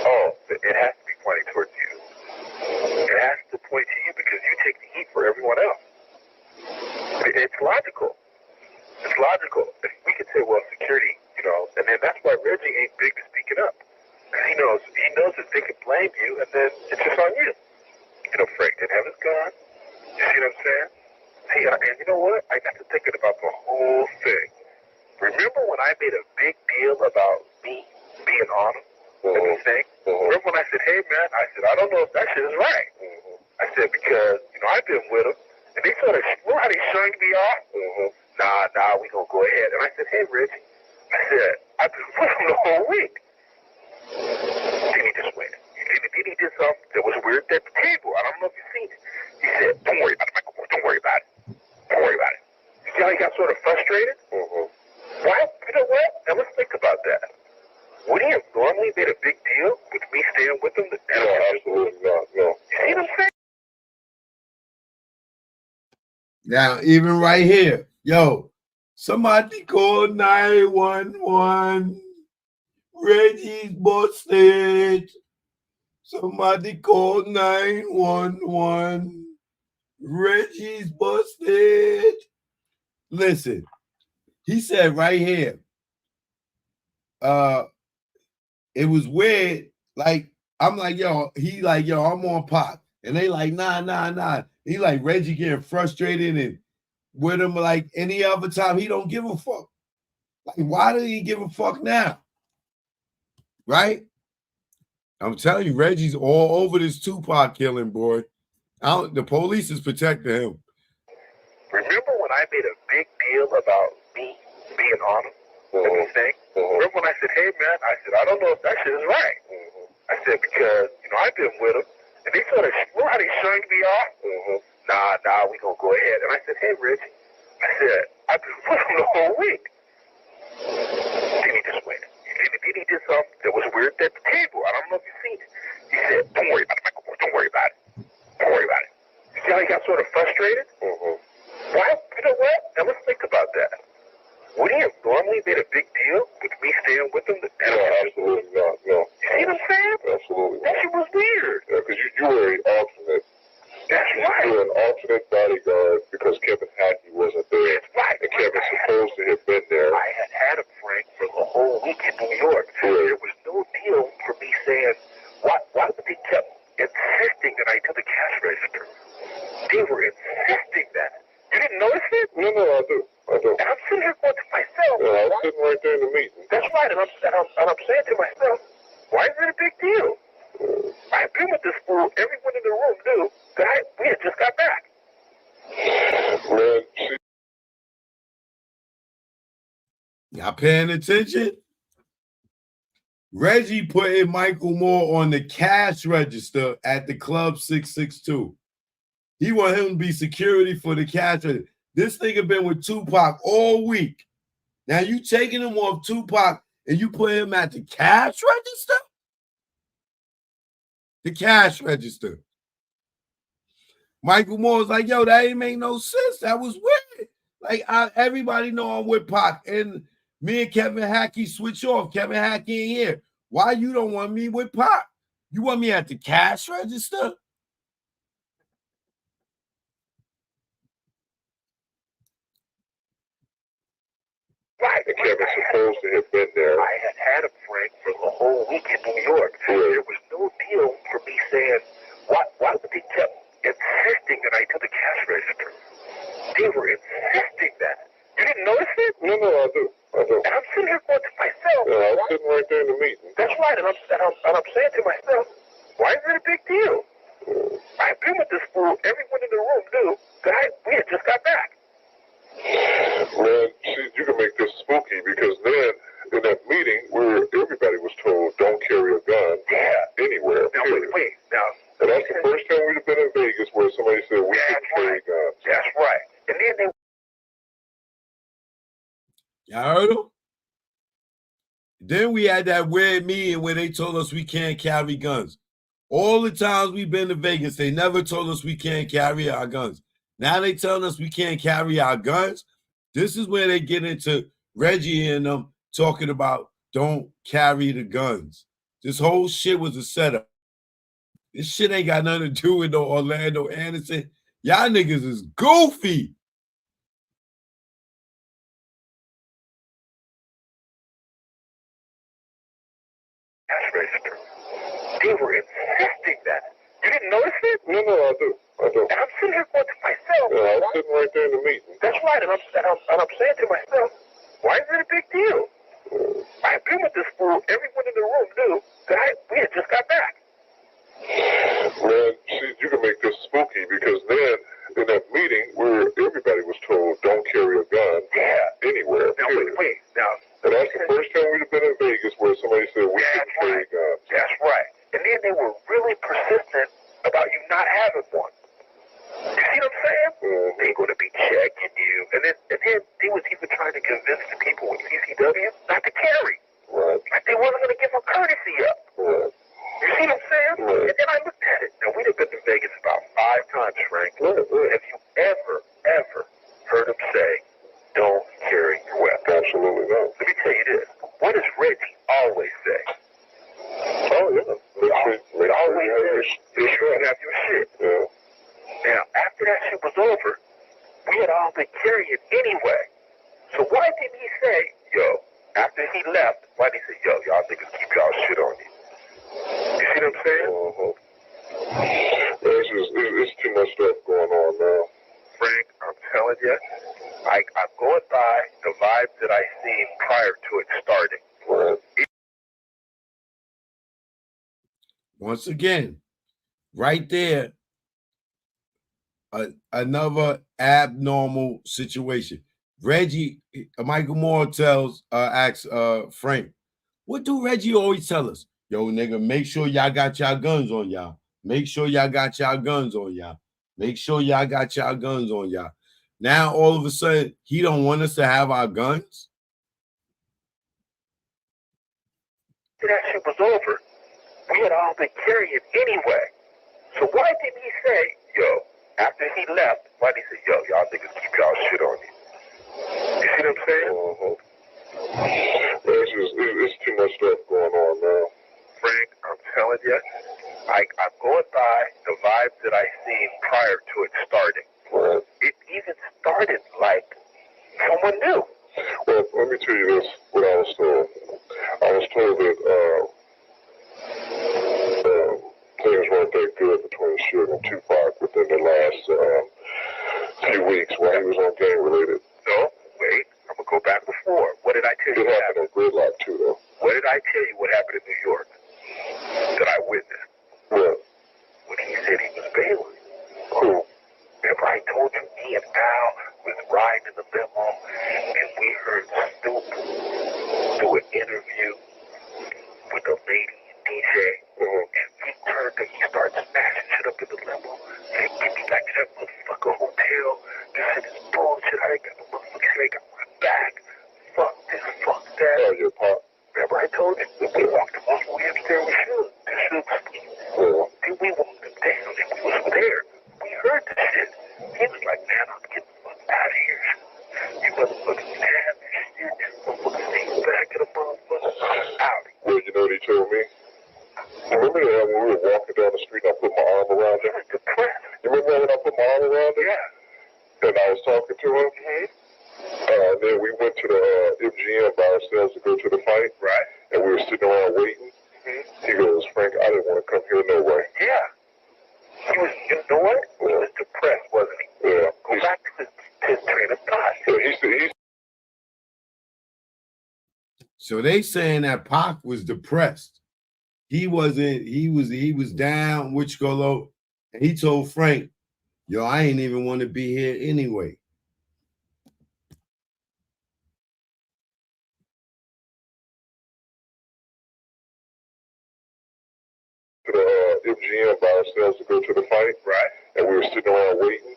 Oh, it has to be pointing towards you. It has to point to you because you take the heat for everyone else. It's logical. It's logical. We could say, well, security, and then that's why Reggie ain't big to speaking up. He knows that they could blame you, and then it's just on you. Frank didn't have his gun. You see what I'm saying? Hey, and you know what? I got to thinking about the whole thing. Remember when I made a big deal about me being on him? And the thing? Remember when I said, hey, man, I don't know if that shit is right. I said, because, I've been with him, and they sort of, how they shunned me off? Nah, we gonna go ahead. And I said, hey, Reggie, I said, I've been with him the whole week. Then he just went. Then he did something that was weird at the table. I don't know if you've seen it. He said, don't worry about it, Michael. Don't worry about it. Don't worry about it. You see how he got sort of frustrated? Why? You know what? Now let's think about that. Would he have normally made a big deal with me staying with him? No, absolutely not. No. You see what I'm saying? Now, even right here, yo, somebody call 911. Reggie's busted. Somebody call 911. Reggie's busted. Listen, he said right here, it was weird. Like, I'm like, yo, I'm on pop. And they like, nah. He like Reggie getting frustrated and with him like any other time, he don't give a fuck. Like, why does he give a fuck now? Right? I'm telling you, Reggie's all over this Tupac killing, boy. The police is protecting him. Remember when I made a big deal about me being on him? And the thing? Remember when I said, hey, man, I don't know if that shit is right. I said, because, I've been with him, and they sort of, how they shunned me off? Nah, we gonna go ahead. And I said, hey, Reggie, I said, I've been with him the whole week. Then he just went. Then he did something that was weird at the table. I don't know if you've seen it. He said, don't worry about it, Michael. Don't worry about it. Don't worry about it. You see how he got sort of frustrated? Why? You know what? Now let's think about that. Would he have normally made a big deal with me staying with him? No, absolutely not. No. You see what I'm saying? Absolutely. That shit was weird. Yeah, because you were an alternate. That's right. You were an alternate bodyguard because Kevin Hackey wasn't there. That's right. And Kevin's supposed to have been there. I had a Frank for the whole week in New York. Right. There was no deal for me saying, why would they keep insisting that I do the cash register? They were insisting that. You didn't notice it? No, I do. And I'm sitting here going to myself. Yeah, I was sitting right there in the meeting. That's right. And I'm saying to myself, why is it a big deal? I've been with this fool. Everyone in the room knew that I we had just got back. Man, Y'all paying attention? Reggie putting Michael Moore on the cash register at the Club 662. He want him to be security for the cash register. This nigga been with Tupac all week. Now you taking him off Tupac and you put him at the cash register? The cash register. Michael Moore's like, yo, that ain't make no sense. That was weird. Like, everybody know I'm with Pac. And me and Kevin Hackey switch off. Kevin Hackey ain't here. Why you don't want me with Pac? You want me at the cash register? Right. And Kevin's supposed to have been there. I had him, Frank, for the whole week in New York. There was no deal for me saying, why would they keep insisting that I do the cash register? They were insisting that. You didn't notice it? No, I do. And I'm sitting here going to myself. Yeah, I was sitting right there in the meeting. That's right. And I'm saying to myself, why is it a big deal? I've been with this fool. Everyone in the room knew that we had just got back. Man, see, you can make this spooky because then in that meeting where everybody was told don't carry a gun anywhere. Now, wait. Now, and that's the first time we'd have been in Vegas where somebody said we should carry guns. That's right. And then they... Y'all heard him? Then we had that weird meeting where they told us we can't carry guns. All the times we've been to Vegas, they never told us we can't carry our guns. Now they telling us we can't carry our guns. This is where they get into Reggie and them talking about don't carry the guns. This whole shit was a setup. This shit ain't got nothing to do with no Orlando Anderson. Y'all niggas is goofy. Cash register. They were insisting that. You didn't notice it? No, I do. And I'm sitting here going to myself. Yeah, I was sitting right there in the meeting. That's right. And I'm saying to myself, why is it a big deal? I've been with this fool. Everyone in the room knew that we had just got back. Man, see, you can make this spooky because then in that meeting where everybody was told don't carry a gun anywhere. Now, wait. Now, and that's the first time we'd have been in Vegas where somebody said we should carry guns. That's right. And then they were really persistent about you not having one. You see what I'm saying? They're going to be checking you. And then they was even trying to convince the people in CCW not to carry. Right. Like they wasn't going to give them courtesy up. Right. You see what I'm saying? Right. And then I looked at it. Now, we'd have been to Vegas about 5 times, Frank. Right. Have you ever heard him say, don't carry your weapon? Absolutely not. Let me tell you this. What does Reggie always say? Oh, yeah. They always say, make sure you have your shit. Yeah. Now, after that shit was over, we had all been carrying anyway. So why didn't he say, yo, after he left, why did he say, yo, y'all niggas keep y'all shit on you? You see what I'm saying? There's too much stuff going on now. Frank, I'm telling you, I'm going by the vibes that I seen prior to it starting. Right. Once again, right there, another abnormal situation. Reggie, Michael Moore asks Frank, what do Reggie always tell us? Yo, nigga, make sure y'all got y'all guns on y'all. Make sure y'all got y'all guns on y'all. Make sure y'all got y'all guns on y'all. Now, all of a sudden, he don't want us to have our guns? That shit was over. We had all been carrying anyway. So why didn't he say, yo, after he left, why did he say, yo, y'all niggas keep y'all shit on you? You see what I'm saying? There's too much stuff going on now. Frank, I'm telling you, I'm going by the vibes that I seen prior to it starting. Right. It even started like someone new. Well, let me tell you this, what I was told. I was told that things weren't that good between Suge and Tupac within the last few weeks while he was on gang-related. No, wait, I'm going to go back before. What did I tell you? It happened on Gridlock, too, though. What did I tell you what happened in New York that I witnessed? What? When he said he was bailing. Who? in the limo, and we heard Snoop do an interview with a lady DJ, and we heard that he started smashing shit up in the limo. And get me back to that motherfucker hotel. This shit is bullshit. I ain't got no motherfucker shit. I ain't got my back. Fuck this, fuck that. Oh, your pop. Remember I told you, if we walked him off, we upstairs, we should. This shit then we walked him down, and we was there. We heard the shit. He was like, man, I'm getting the fuck out of here. You motherfuckers have this shit. Motherfuckers take back in the motherfucker. I'm out. Well, you know what he told me? Remember that when we were walking down the street and I put my arm around him? You remember when I put my arm around him? Yeah. And I was talking to him? Then we went to the MGM by ourselves to go to the fight. Right. And we were sitting around waiting. He goes, Frank, I didn't want to come here no way. Yeah. He was, you know what? He was depressed, wasn't he? Yeah. Go back to his train of thought. Yeah, he said, So they saying that Pac was depressed. He wasn't, he was down, which go low. And he told Frank, yo, I ain't even want to be here anyway. to the MGM by ourselves to go to the fight. Right. And we were sitting around waiting.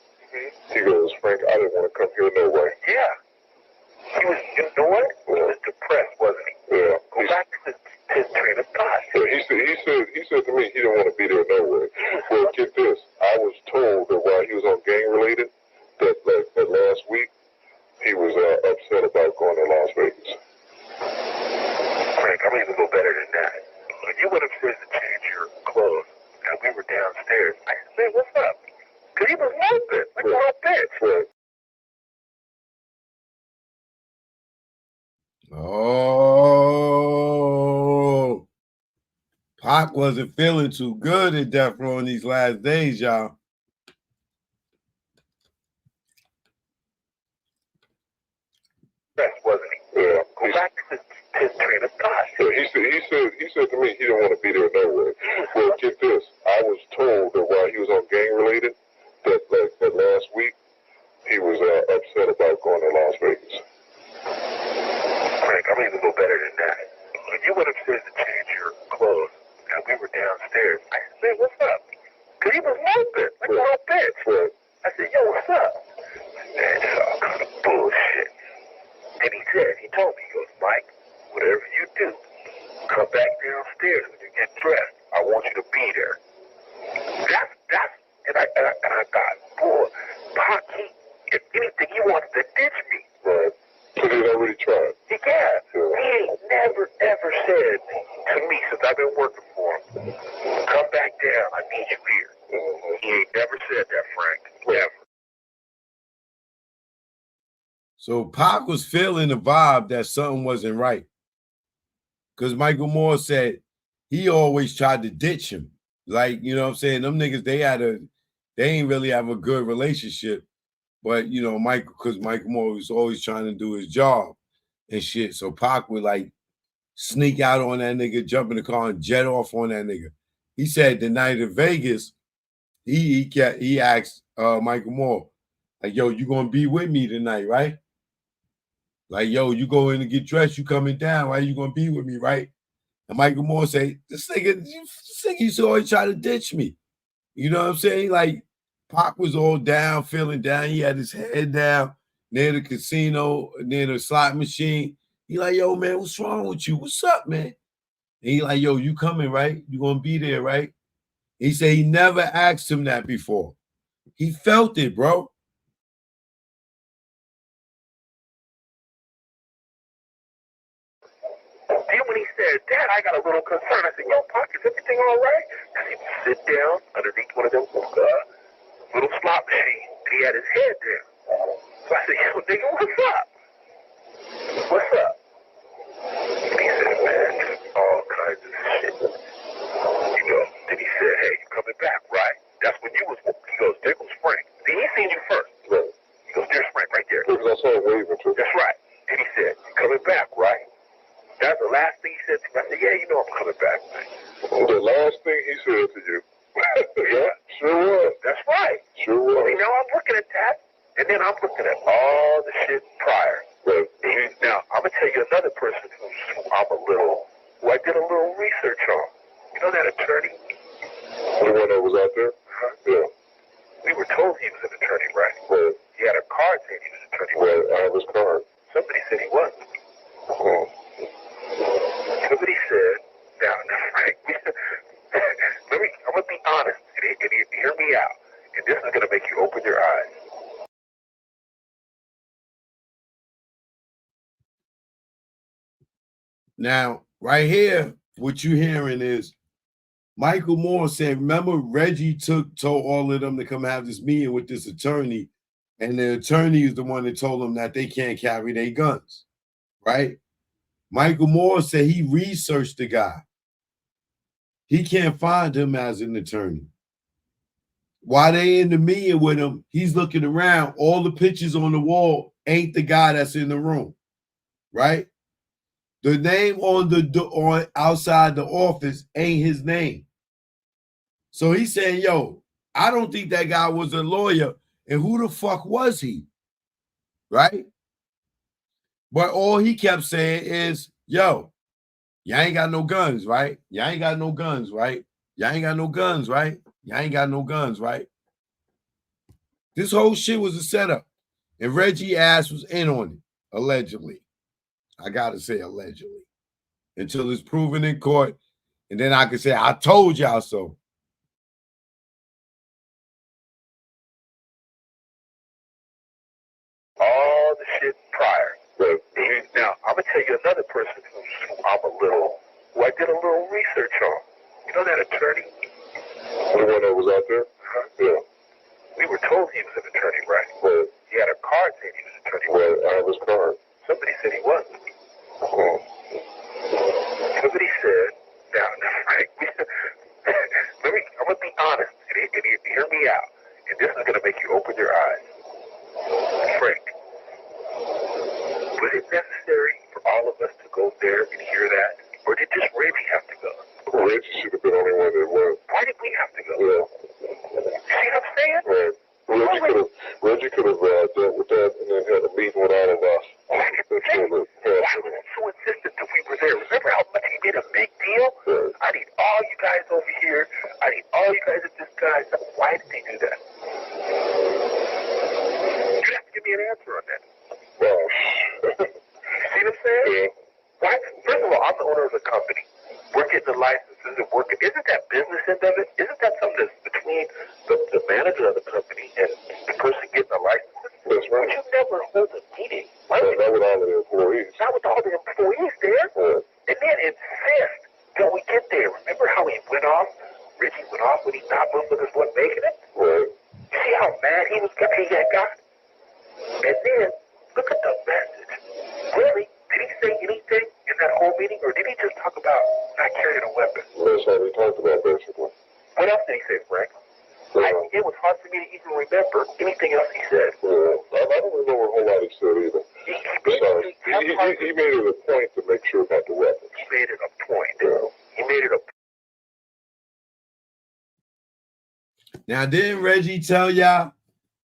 He goes, Frank, I didn't want to come here no way. Yeah. He was, you know what? He was depressed, wasn't he? Yeah. Go back to his train of thought. Yeah, he said to me he didn't want to be there no way. Well, get this. I was told that while he was on gang related, that last week he was upset about going to Las Vegas. Frank, I'm even go better than that. When you went upstairs to change your clothes, and we were downstairs, I said, man, what's up? Because he was moving. Like a little bitch. Right. Oh, Pac wasn't feeling too good at Death Row in these last days, y'all. Wasn't he? Yeah. Go back to his train of thought. Yeah, he said to me he didn't want to be there no way. Well, get this. I was told that while he was on gang related, that last week he was upset about going to Las Vegas. Frank, I'm even go better than that. When you went upstairs to change your clothes, and we were downstairs, I said, man, what's up? Because he was moving like a little bitch. Right. I said, yo, what's up? Man, it's all kind of bullshit. And he told me, he goes, Mike, whatever you do, come back downstairs when you get dressed. I want you to be there. And I thought, boy, Pac, if anything, he wants to ditch me. Right. So he had already tried. He ain't never, ever said to me since I've been working for him, come back down, I need you here. He ain't never said that, Frank. Never. So Pac was feeling the vibe that something wasn't right. Because Michael Moore said he always tried to ditch him. Like, you know what I'm saying? Them niggas, they ain't really have a good relationship. But, you know, because Michael Moore was always trying to do his job and shit. So Pac would like sneak out on that nigga, jump in the car and jet off on that nigga. He said the night of Vegas, he asked Michael Moore, like, yo, you gonna be with me tonight, right? Like, yo, you go in and get dressed, you coming down, right? You gonna be with me, right? And Michael Moore say, this nigga used to always try to ditch me. You know what I'm saying? Like, Pac was all down, feeling down. He had his head down near the casino, near the slot machine. He like, yo, man, what's wrong with you? What's up, man? And he like, yo, you coming, right? You gonna be there, right? He said he never asked him that before. He felt it, bro. Then when he said, Dad, I got a little concern, I said, yo, Pac, is everything all right? Because he would sit down underneath one of them little slot machines, and he had his head down. So I said, yo, nigga, what's up? What's up? And he said, man, all kinds of shit. You know, then he said, hey, you coming back, right? That's when you was, he goes, there goes Frank. See, he seen you first. Right. He goes, there's Frank right there. Because I saw him waving to him. That's right. Then he said, you coming back, right? That's the last thing he said to me. I said, yeah, you know I'm coming back, man. The last thing he said to you. Yeah, sure was. That's right. Sure was. You know, I'm looking at that, and And then I'm looking at all the shit prior. Right. Now, I'm going to tell you another person who I did a little research on. You know that attorney? The one that was out there? Yeah. We were told he was an attorney, right? Well, he had a card saying he was an attorney. Well, I have his card. Somebody said he wasn't. Oh. Somebody said, now, Frank, I'm going to be honest, and hear me out. And this is going to make you open your eyes. Now, right here, what you're hearing is Michael Moore said, remember Reggie told all of them to come have this meeting with this attorney, and the attorney is the one that told them that they can't carry their guns, right? Michael Moore said he researched the guy. He can't find him as an attorney. While they in the meeting with him, he's looking around. All the pictures on the wall ain't the guy that's in the room, right? The name on outside the office ain't his name. So he's saying, yo, I don't think that guy was a lawyer. And who the fuck was he? Right? But all he kept saying is, yo, y'all ain't got no guns, right? Y'all ain't got no guns, right? Y'all ain't got no guns, right? Y'all ain't got no guns, right? This whole shit was a setup. And Reggie ass was in on it, allegedly. I gotta say allegedly. Until it's proven in court. And then I can say, I told y'all so. All the shit prior. Right. Now, I'm going to tell you another person who I did a little research on. You know that attorney? The one that was out there? Yeah. We were told he was an attorney, right? Well, he had a card saying he was an attorney. Well, I have his card. Somebody said he wasn't. Oh. Somebody said, now, Frank, I'm going to be honest, and hear me out. And this is going to make you open your eyes. Frank, was it necessary for all of us to go there and hear that? Or did just Reggie have to go? Well, Reggie should have been the only one that went. Why did we have to go? Yeah. See what I'm saying? Right. Reggie could have dealt with that and then had a meeting with all of us. Why was he so insistent that we were there? Remember how much he made a big deal? Right. I need all you guys over here. I need all you guys at this guy. Why did they do that? You have to give me an answer on that. Well, see what I'm saying? Yeah. Why? First of all, I'm the owner of the company. We're getting the licenses and working. Isn't that business end of it? Isn't that something that's between the manager of the company and the person getting the licenses? That's right. But you never hold a meeting. Not with all of the employees. Not with all the employees there. Yeah. And then insist that we get there. Remember how he went off? Reggie went off when he thought motherfuckers wasn't making it? Right. You see how mad he got? And then, look at the message. Really? Did he say anything in that whole meeting, or did he just talk about not carrying a weapon? That's how we talked about, basically. What else did he say, Frank? It was hard for me to even remember anything else he said. Yeah, I don't remember a whole lot he said either. He made it a point to make sure about the weapons. He made it a point. Yeah. He made it a point. Now, didn't Reggie tell y'all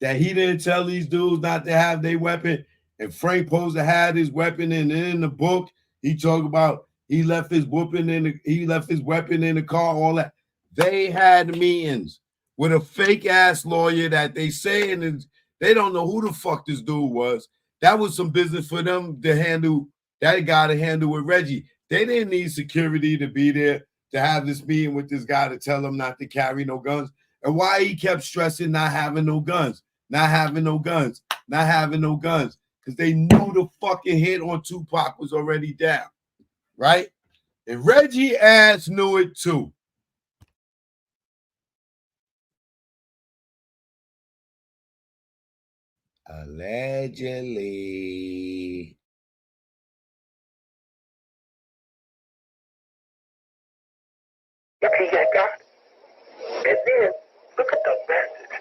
that he didn't tell these dudes not to have their weapon? And Frank supposed to have his weapon, and in the book, he talked about he left his weapon in the car, all that. They had meetings with a fake ass lawyer that they saying is they don't know who the fuck this dude was. That was some business for them to handle. That guy to handle with Reggie. They didn't need security to be there to have this meeting with this guy to tell him not to carry no guns. And why he kept stressing not having no guns, not having no guns, not having no guns. Because they knew the fucking hit on Tupac was already down, right? And Reggie ass knew it too. Allegedly. He got. And then, look at the message.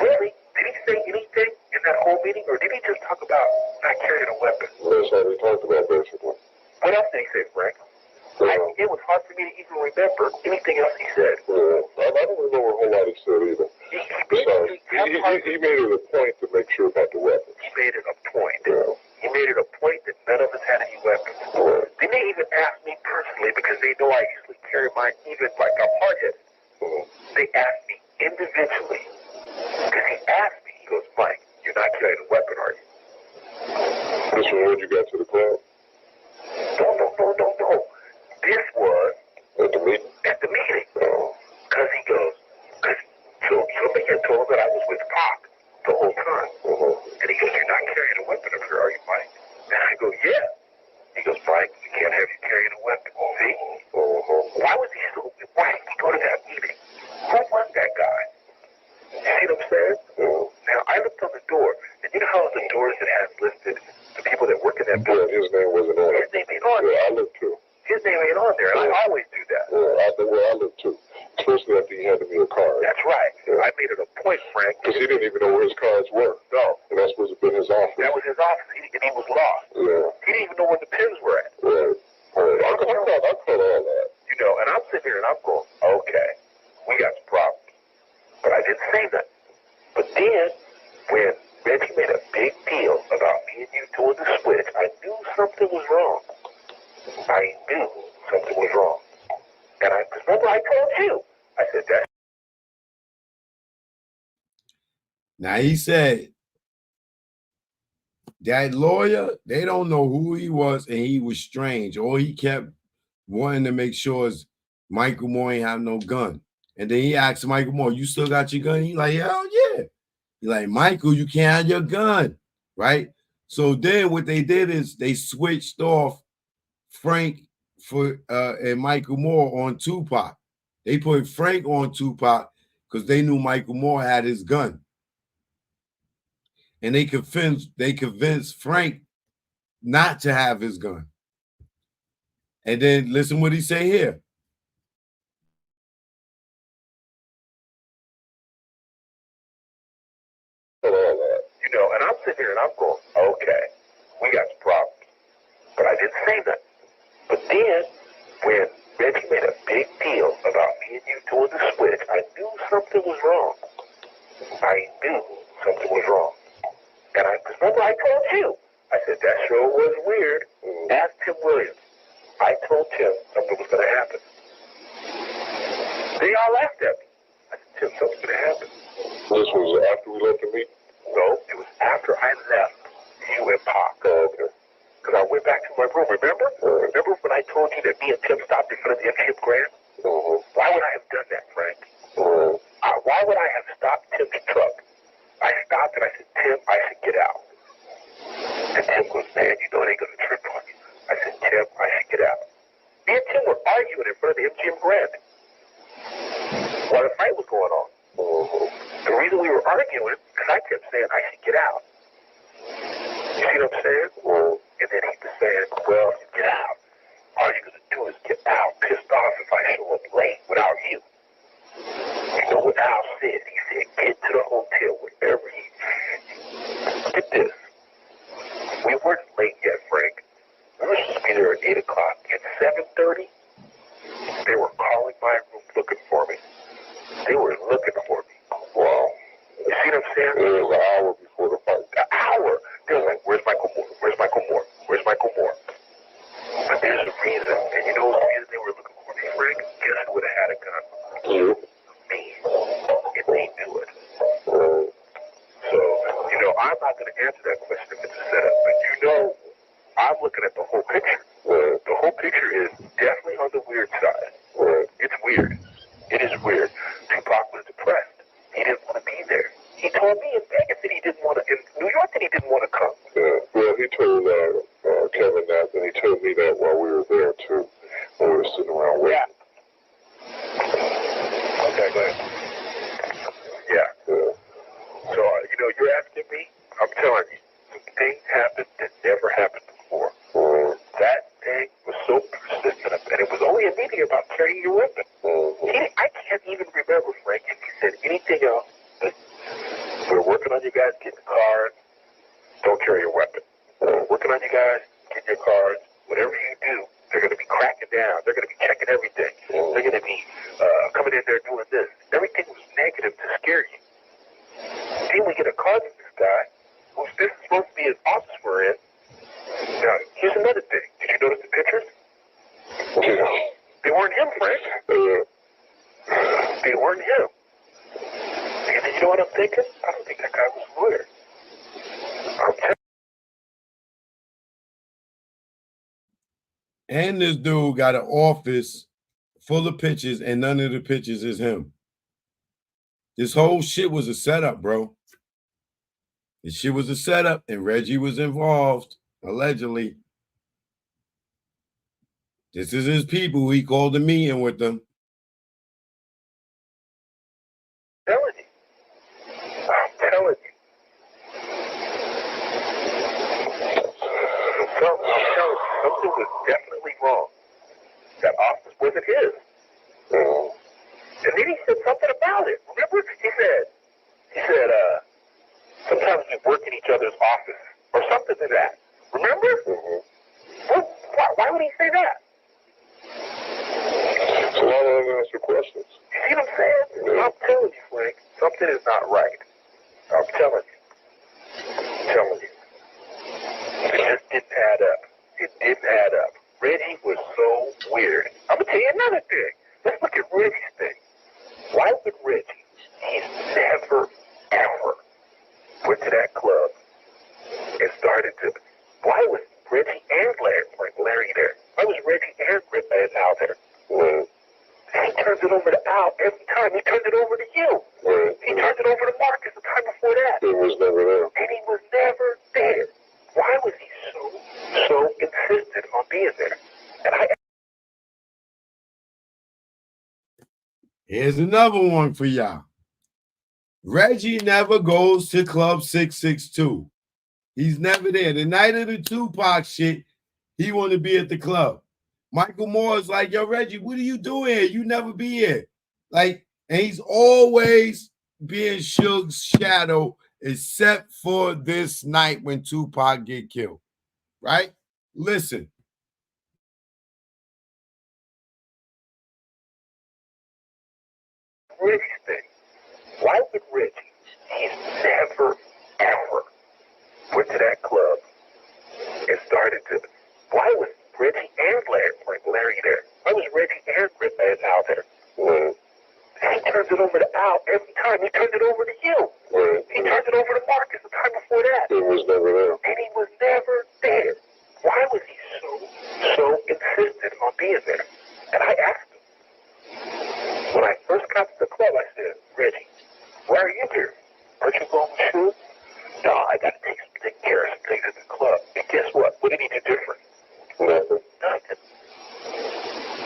Really? Did he say anything in that whole meeting, or did he just talk about not carrying a weapon? That's how we talked about, basically. What else did he say, Frank? It was hard for me to even remember anything else he said. Yeah, I don't remember a whole lot he said either. He He made it a point to make sure about the weapons. He made it a point. He made it a point that none of us had any weapons. They may even ask me personally because they know I usually carry mine even like I'm hard-headed. They asked me individually because he asked me, he goes, Mike, you're not carrying a weapon, are you? This was when you got to the club? No. This was at the meeting. Because he goes, somebody had told him that I was with Pac the whole time. And he goes, you're not carrying a weapon up here, are you, Mike? And I go, yeah. He goes, Mike, we can't have you carrying a weapon. See? Why did he go to that meeting? Who was that guy? You see what I'm saying? Now, I looked on the door, and you know how the doors that have listed the people that work in that building? His name wasn't on it. His name ain't on there. Yeah, I looked too. His name ain't on there, and I always do that. I looked too. Especially after he handed me a card. That's right. I made it a point, Frank. Because he didn't even know where his cards were. No. And that's supposed to be his office. That was his office, and he was lost. Yeah. He didn't even know where the pins were at. Right. I caught all that. You know, and I'm sitting here and I'm going, okay, we got some problems. But I didn't say nothing. But then, when Reggie made a big deal about me and you doing the switch, I knew something was wrong. I knew something was wrong. And remember I told you, I said that. Now he said that lawyer, they don't know who he was, and he was strange. All he kept wanting to make sure is Michael Moore ain't have no gun. And then he asked Michael Moore, you still got your gun? He like, hell yeah. He like, Michael, you can't have your gun, right? So then what they did is they switched off Frank and Michael Moore on Tupac. They put Frank on Tupac because they knew Michael Moore had his gun. And they convinced Frank not to have his gun. And then listen what he say here. You know, and I'm sitting here and I'm going, okay, we got some problems. But I didn't say nothing. But then, when Reggie made a big deal about me and you doing the switch, I knew something was wrong. I knew something was wrong. And remember I told you, I said, that sure was weird. Ask Tim Williams. I told Tim something was going to happen. They all laughed at me. I said, Tim, something's going to happen. This was after we left the meeting? No, it was after I left you and Pac. Okay. Because I went back to my room, remember? Remember when I told you that me and Tim stopped in front of the MGM Grand? Why would I have done that, Frank? Why would I have stopped Tim's truck? I stopped and I said, Tim, I should get out. And Tim goes, man, you know they going to trip on you. I said, Tim, I should get out. Me and Tim were arguing in front of the MGM Grand while the fight was going on. The reason we were arguing is because I kept saying I should get out. You see what I'm saying? And then he was saying, well, if you get out, all you're going to do is get out pissed off if I show up late without you. You know what Al said? He said, get to the hotel wherever he... Get this. We weren't late yet, Frank. We were supposed to be there at 8 o'clock. At 7:30, they were calling my room looking for me. They were looking for me. Wow. You see what I'm saying? It was an hour before the fight. An hour? They were like, where's Michael Moore? Where's Michael Moore? Where's Michael Moore? But there's a reason. And you know the reason they were looking for me, Frank? Guess who would have had a gun? You? Me. And they knew it. So, you know, I'm not going to answer that question if it's a setup. But you know, I'm looking at the whole picture. The whole picture is definitely on the weird side. It's weird. It is weird. Tupac was depressed. He didn't want to be there. He told me in Vegas that he didn't want to, in New York that he didn't want to come. Well, he told Kevin that, and he told me that while we were there, too, when we were sitting around waiting. Okay, go ahead. Yeah. So, you know, you're asking me, I'm telling you, some things happened that never happened before. That thing was so persistent, and it was only a meeting about carrying your weapon. I can't even remember, Frank, if he said anything else. But we're working on you guys getting cards. Don't carry your weapon. We're working on you guys getting your cards. Whatever you do, they're going to be cracking down. They're going to be checking everything. They're going to be coming in there doing this. Everything was negative to scare you. know what I'm thinking? I don't think that guy was weird. And this dude got an office full of pictures, and none of the pictures is him. This whole shit was a setup, bro. This shit was a setup, and Reggie was involved, allegedly. This is his people. He called a meeting with them. I'm telling you. Something was definitely wrong. That office wasn't his. And then he said something about it. Remember? He said, sometimes we work in each other's office or something to that. Remember? Why would he say that? So why don't I answer questions? You see what I'm saying? I'm telling you, Frank, something is not right. I'm telling you. It just didn't add up. It didn't add up. Reggie was so weird. I'm going to tell you another thing. Let's look at Reggie's thing. Why would Reggie, he's never, ever went to that club and started to, why was Reggie and Larry there? Why was Reggie and Al there? He turns it over to Al every time. He turned it over to you. He turned it over to Marcus the time before that. He was never there. And he was never there. Why was he so insistent on being there? And Here's another one for y'all. Reggie never goes to Club 662. He's never there. The night of the Tupac shit, he want to be at the club. Michael Moore is like, yo, Reggie, what are you doing here? You never be here. Like, and he's always being Suge's shadow, except for this night when Tupac get killed. Right? Listen. Reggie's thing. Why would Reggie, he's never, ever went to that club and started to, why was Reggie and Larry there? Why was Reggie and Al there? He turns it over to Al every time. He turned it over to you. He turned it over to Marcus the time before that. He was never there. And he was never there. Why was he so insistent on being there? And I asked him, when I first got to the club, I said, Reggie, why are you here? Aren't you going to shoot? No, I got to take care of some things at the club. And guess what? What did he do different? Nothing.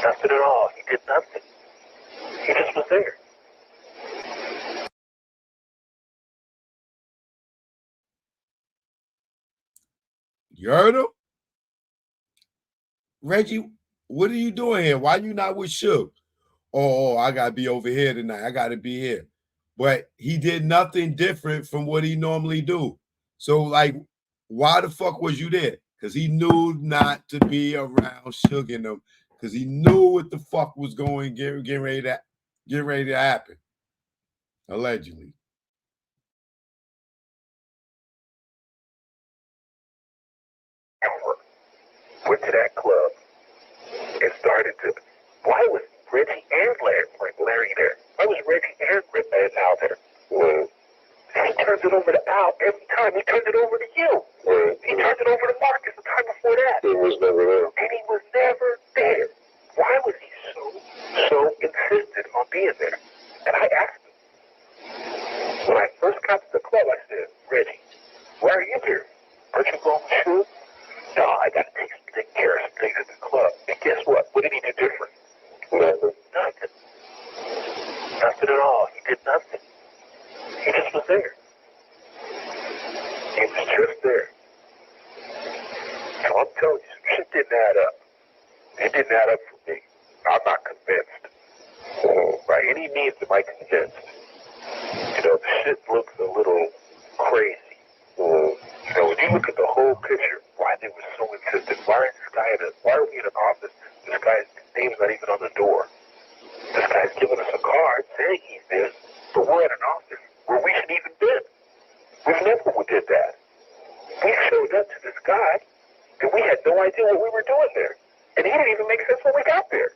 Nothing at all. He did nothing. He just was there. You heard him? Reggie, what are you doing here? Why you not with Suge? Oh, I got to be over here tonight. I got to be here. But he did nothing different from what he normally do. So, like, why the fuck was you there? Because he knew not to be around Suge and them. Because he knew what the fuck was going, getting ready to happen. Allegedly. Went to that club and started to, why was Reggie and Larry there? Why was Reggie and Al there? He turns it over to Al every time. He turned it over to you. He turned it over to Marcus the time before that. He was never there. And he was never there. Why was he so insistent on being there? And I asked him, when I first got to the club, I said, Reggie, why are you here? Aren't you going to shoot? No, I got to take care of some things at the club. And guess what? What did he do different? Nothing. Nothing at all. He did nothing. He just was there. He was just there. So I'm telling you, some shit didn't add up. It didn't add up for me. I'm not convinced. By any means am I convinced. You know, the shit looks a little crazy. You know, when you look at the whole picture, why they were so insistent. Why are we in an office? This guy's name's not even on the door. This guy's giving us a card saying he's this, but we're at an office where we should even been. We've never did that. We showed up to this guy, and we had no idea what we were doing there. And he didn't even make sense when we got there.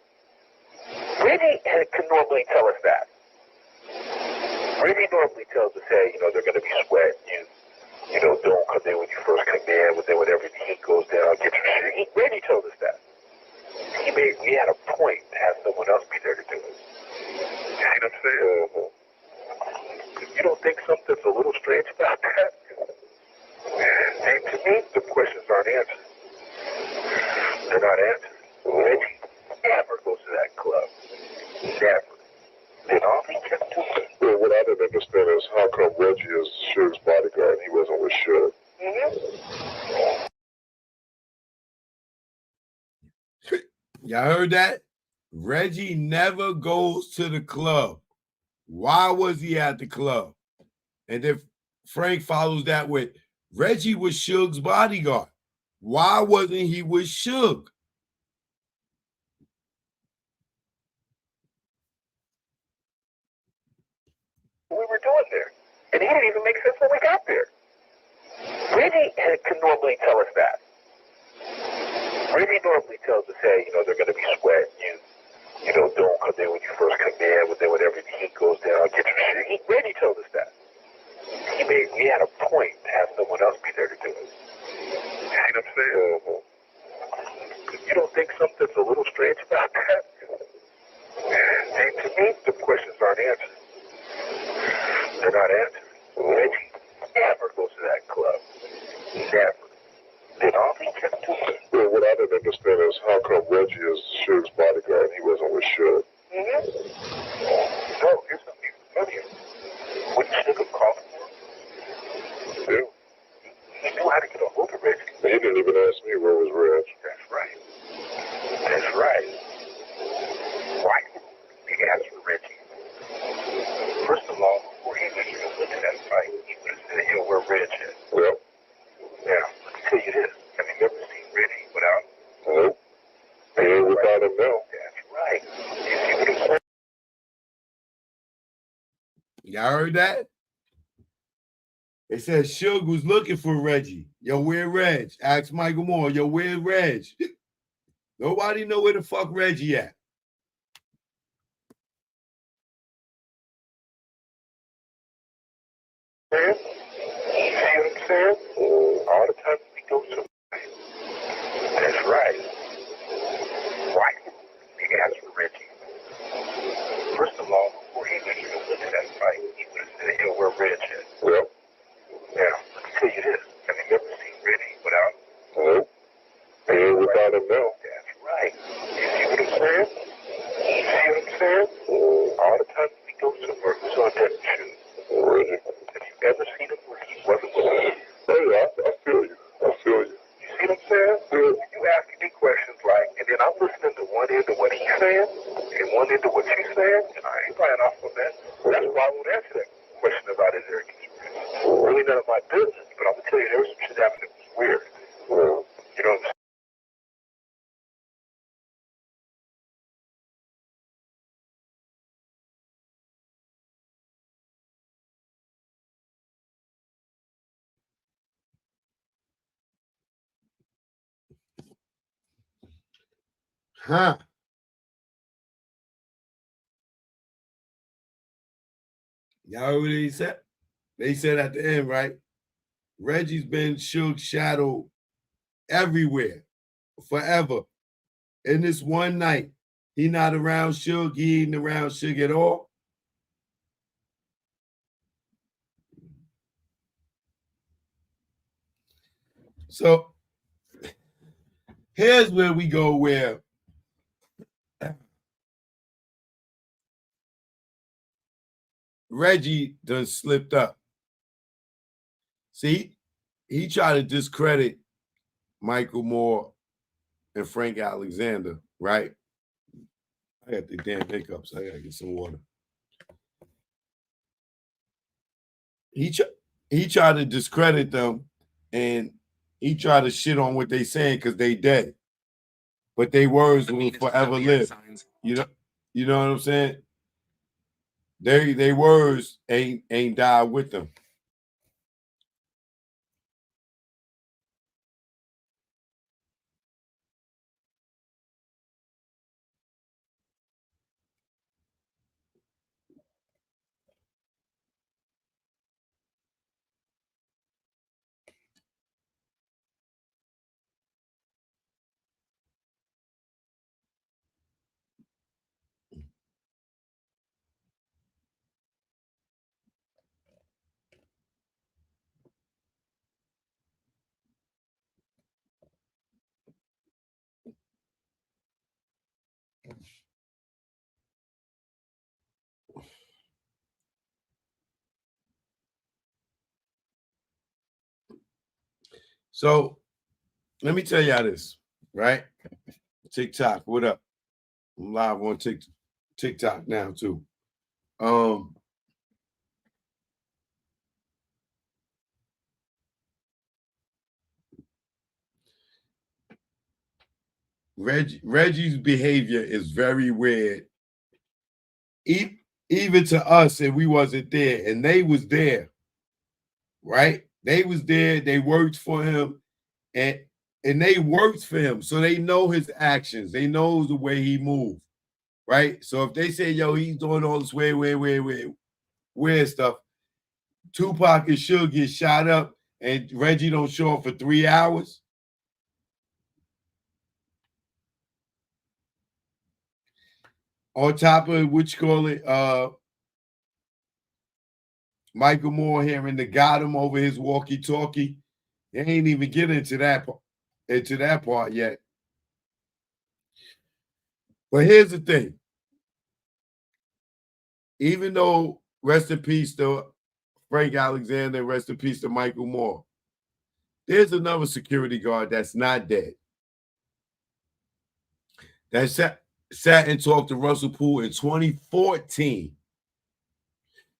Reggie can normally tell us that. Reggie normally tells us, hey, they're going to be sweating you, don't come in when you first come in, but then whenever the heat goes down, get your shit. Reggie told us that. We had a point to have someone else be there to do it. You see what I'm saying? You don't think something's a little strange about that? See, to me, the questions aren't answered. They're not answered. Reggie never goes to that club. Never. Then all he kept doing. Well, what I didn't understand is how come Reggie is Suge's bodyguard and he wasn't with Suge? Y'all heard that? Reggie never goes to the club. Why was he at the club? And then Frank follows that with Reggie was Suge's bodyguard. Why wasn't he with Suge? We were doing there. And he didn't even make sense when we got there. Reggie can normally tell us that. Reggie normally tells us, hey, they're going to be sweating don't come in when you first come in, but then whenever the heat goes down, get your shit. Reggie told us that. We had a point to have someone else be there to do it. You see what I'm saying? You don't think something's a little strange about that? See, to me, the questions aren't answered. They're not answered. Reggie never goes to that club. Never. Then all he kept doing. Well, what I didn't understand is how come Reggie is Suge's bodyguard and he wasn't with Suge? No, here's something familiar. When Suge called for him, he knew how to get a hold of Reggie. He didn't even ask me where was Reg. That's right. That's right. Why did he ask for Reggie? First of all, before he even looked at that fight, he would have said, where Reg is. Well. Now, let me tell you this. Have you ever seen Reggie without? Nope. He ain't without him now. That's right. You see what I'm saying? Y'all heard that? It says Suge was looking for Reggie. Yo, where Reg? Ask Michael Moore. Yo, where's Reg? Nobody know where the fuck Reggie at. You see what I'm saying? All the time we go to. That's right. Why did he ask for Reggie? First of all, before he even looked at that fight, he would have said, where Reg is. Well. Now, let me tell you this. Have you ever seen Reggie without? Nope. He ain't without him now. That's right. You see what I'm saying? You see what I'm saying? All the time we go somewhere, who's on that shoe? Reggie. Have you ever seen him where he wasn't with us? Oh, yeah, I feel you. I feel you. You see what I'm saying? You asking me questions like, and then I'm listening to one end of what he's saying, and one end of what she's saying, and I ain't buying off on that. That's why I won't answer that question about his arrogance. Really none of my business, but I'm gonna tell you there was some shit happening that was weird. You know what I'm saying? Huh? Y'all heard what they said? They said at the end, right? Reggie's been Suge's shadow everywhere, forever. In this one night, he not around Suge, he ain't around Suge at all. So here's where we go where Reggie done slipped up. See, he tried to discredit Michael Moore and Frank Alexander, right? I got the damn hiccups. I gotta get some water. He tried to discredit them, and he tried to shit on what they saying because they dead. But they words will forever live. You know what I'm saying? They words ain't died with them. So let me tell y'all this, right? TikTok, what up? I'm live on TikTok now too. Reggie's behavior is very weird. Even to us, and we wasn't there, and they was there, right? They was there, they worked for him, and they worked for him, so they know his actions, they know the way he moved, right? So if they say, yo, he's doing all this weird stuff, Tupac and Suge get shot up, and Reggie don't show up for 3 hours. On top of what you call it, Michael Moore hearing the got him over his walkie-talkie. They ain't even get into that part yet. But here's the thing. Even though rest in peace to Frank Alexander, rest in peace to Michael Moore, there's another security guard that's not dead. That sat and talked to Russell Poole in 2014,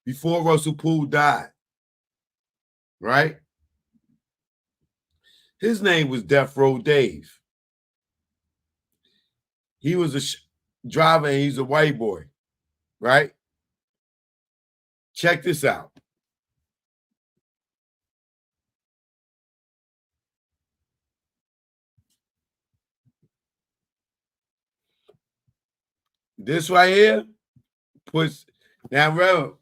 before Russell Poole died, right? His name was Death Row Dave. He was a driver and he's a white boy, right? Check this out. This right here puts, now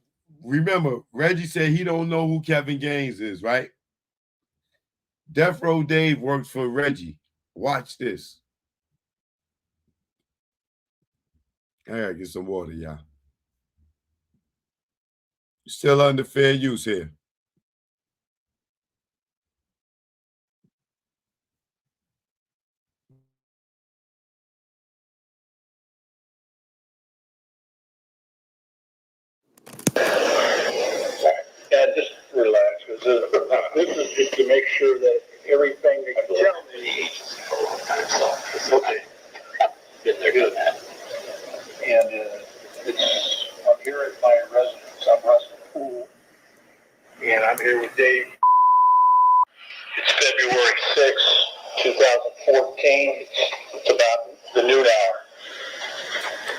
remember, Reggie said he don't know who Kevin Gaines is, right? Death Row Dave works for Reggie. Watch this. I gotta get some water, y'all. Still under fair use here. Yeah, just relax. This is just to make sure that everything that you tell me. Okay. They're good. And I'm here at my residence. I'm Russell Poole. And I'm here with Dave. It's February 6th, 2014. It's about the noon hour.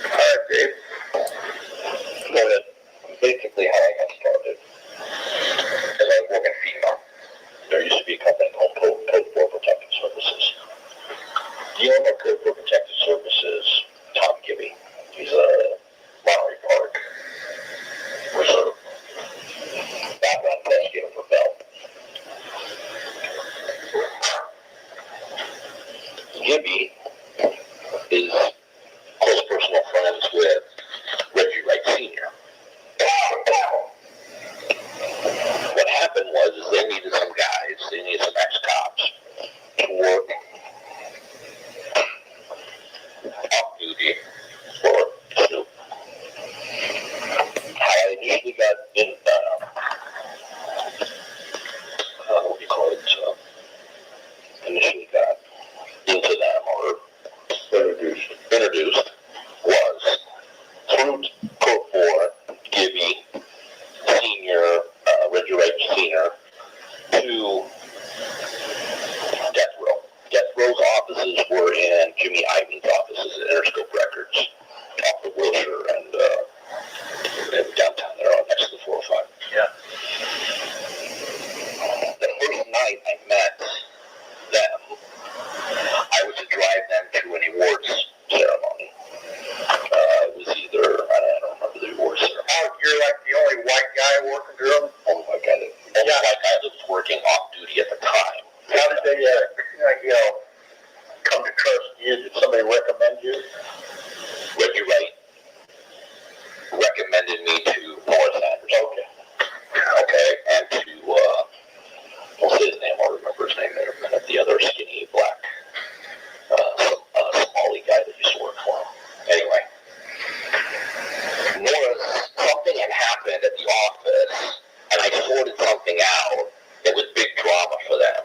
All right, Dave. Go ahead. Basically how I got started. As I was working FEMA, there used to be a company called Porkbutt Protective Services. Do you know about Porkbutt Protective Services? Tom Gibby. He's a Monterey Park Reserve background investigator for Bell. Gibby is close personal friends with Reggie Wright Sr. What happened was they needed some guys, they needed some ex-cops to work off duty for Snoop. How I initially got in, what do you call it, initially got into them or introduced was through Code 4, Gibby Sr., Reggie Wright Sr., to Death Row. Death Row's offices were in Jimmy Ivan's offices at Interscope Records, off the Wilshire and downtown there, next to the 405. Yeah. The first night I met them, I was to drive them to an awards ceremony. It was either, I don't remember the awards ceremony. Oh, you're like the only white guy working there? Only white guy that was working off duty at the time. How did they, come to trust you? Did somebody recommend you? Reggie Wright recommended me to Morris Sanders. Okay, and to, what's his name? I'll remember his name in a minute. The other skinny black Somali guy that used to work for him. Anyway, Morris, something had happened at the office, and I sorted something out that was big drama for them.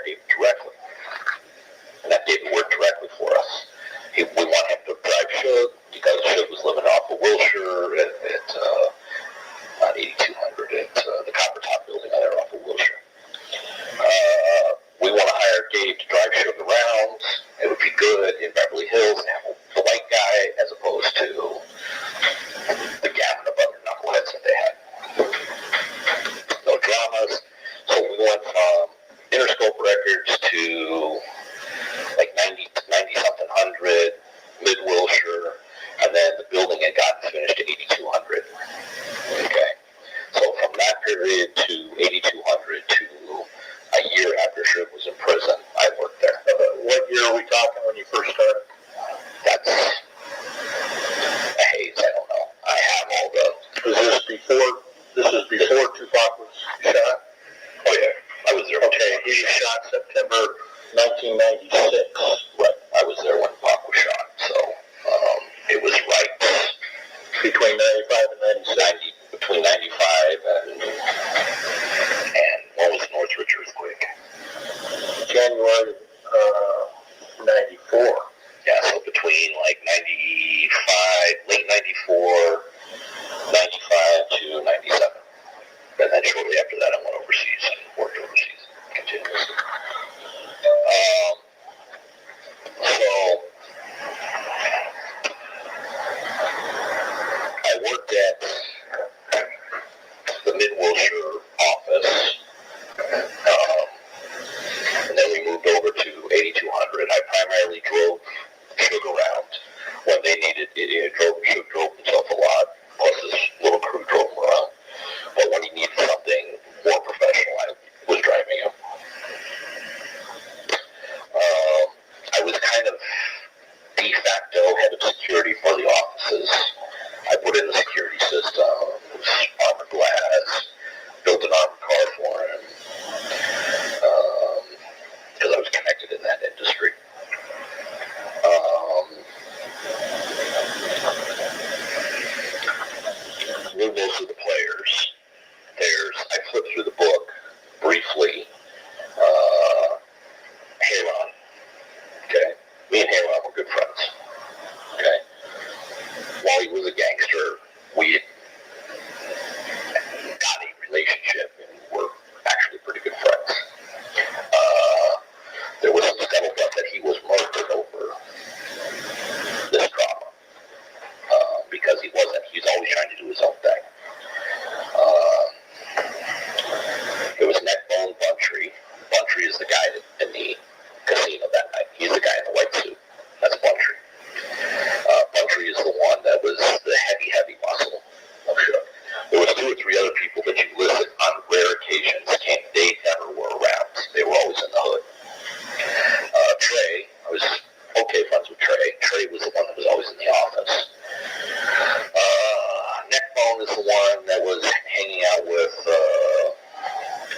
David directly. And that David worked directly for us. We want him to drive Suge because Suge was living off of Wilshire at not 8200 at the Copper Top building there off of Wilshire. We want to hire Dave to drive Suge around. It would be good in Beverly Hills and have the white guy as opposed to the gammon of other knuckleheads that they had. No dramas. So we went from Interscope Records to like 90-something hundred, mid-Wilshire, and then the building had gotten finished at 8200. Okay. So from that period to 8200 to a year after Suge was in prison, I worked there. What year are we talking when you first started? That's a haze, I don't know. I have all the... This is before Tupac was shot? Oh yeah, I was there. Okay, he was shot September 1996. Right, I was there when Pac was shot, so it was right between 95 and 97. Between 95 and what was the Northridge earthquake? January 94. Yeah, so between like 95, late 94, 95 to 97. And then shortly after that I went overseas and worked overseas continuously. So I worked at the Mid-Wilshire office, and then we moved over to 8200. I primarily drove Suge around when they needed it. Suge drove himself a lot, plus his little crew drove him around. But when he needed something more professional, I was driving him. I was kind of de facto head of security for the offices. I put in the security system, armored glass, built an armored car for him, because I was connected in that industry. Knew most of the players. I flipped through the book briefly. Hayron. Okay? Me and Hayron were good friends. Okay? While he was a gangster, we had got a relationship and were actually pretty good friends. There was some scuttlebutt that he was murdered over this drama. Because he was always trying to do his own thing. There was Neckbone Buntry. Buntry is the guy in the casino that night. He's the guy in the white suit. That's Buntry. Buntry is the one that was the heavy muscle of Suge. There was 2 or 3 other people that you listed on rare occasions. They never were around. They were always in the hood. Trey, I was okay friends with Trey. Trey was the one that was always in the office. Neckbone is the one that was hanging out with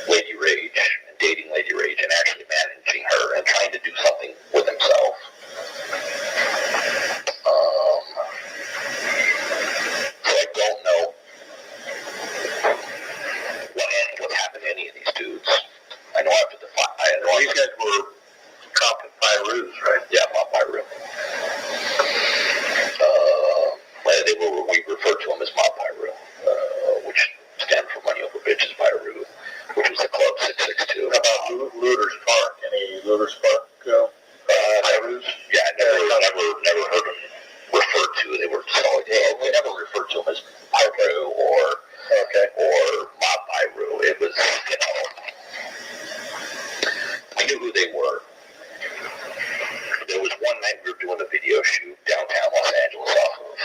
Lady Rage and dating Lady Rage and actually managing her and trying to do something with himself. So I don't know what happened to any of these dudes. I know after the fight, these guys were Cop and Pyroos, right? Yeah, Bob Pyro. We referred to him as Mob Pyro, which stands for Money Over Bitches Pyro, which was the Club 662. How about Looters Park? Any Looters Park Pyros? Yeah, never heard them referred to. They were just always, we never referred to them as Pyro or Mob Pyro. It was, we knew who they were. There was one night we were doing a video shoot downtown Los Angeles off of,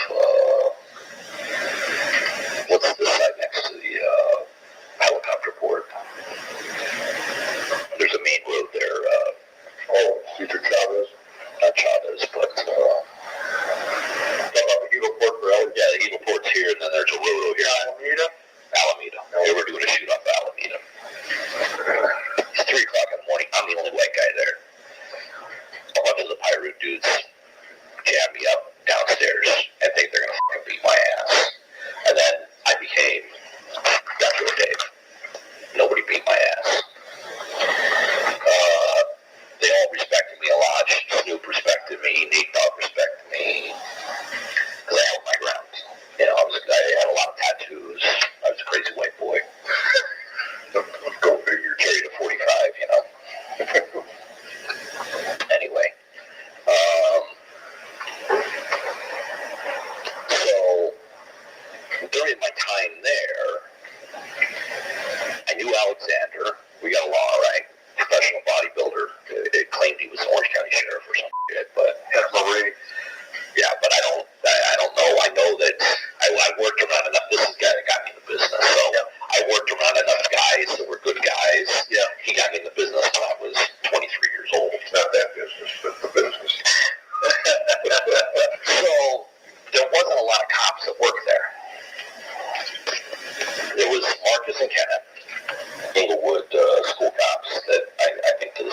what's the site next to the helicopter port? There's a main road there. Future Chavez? Not Chavez, but Eagle Port Road. Yeah, the Eagle Port's here, and then there's a road over here. Alameda. They were doing a shoot off Alameda. It's 3 o'clock in the morning. I'm the only white guy there.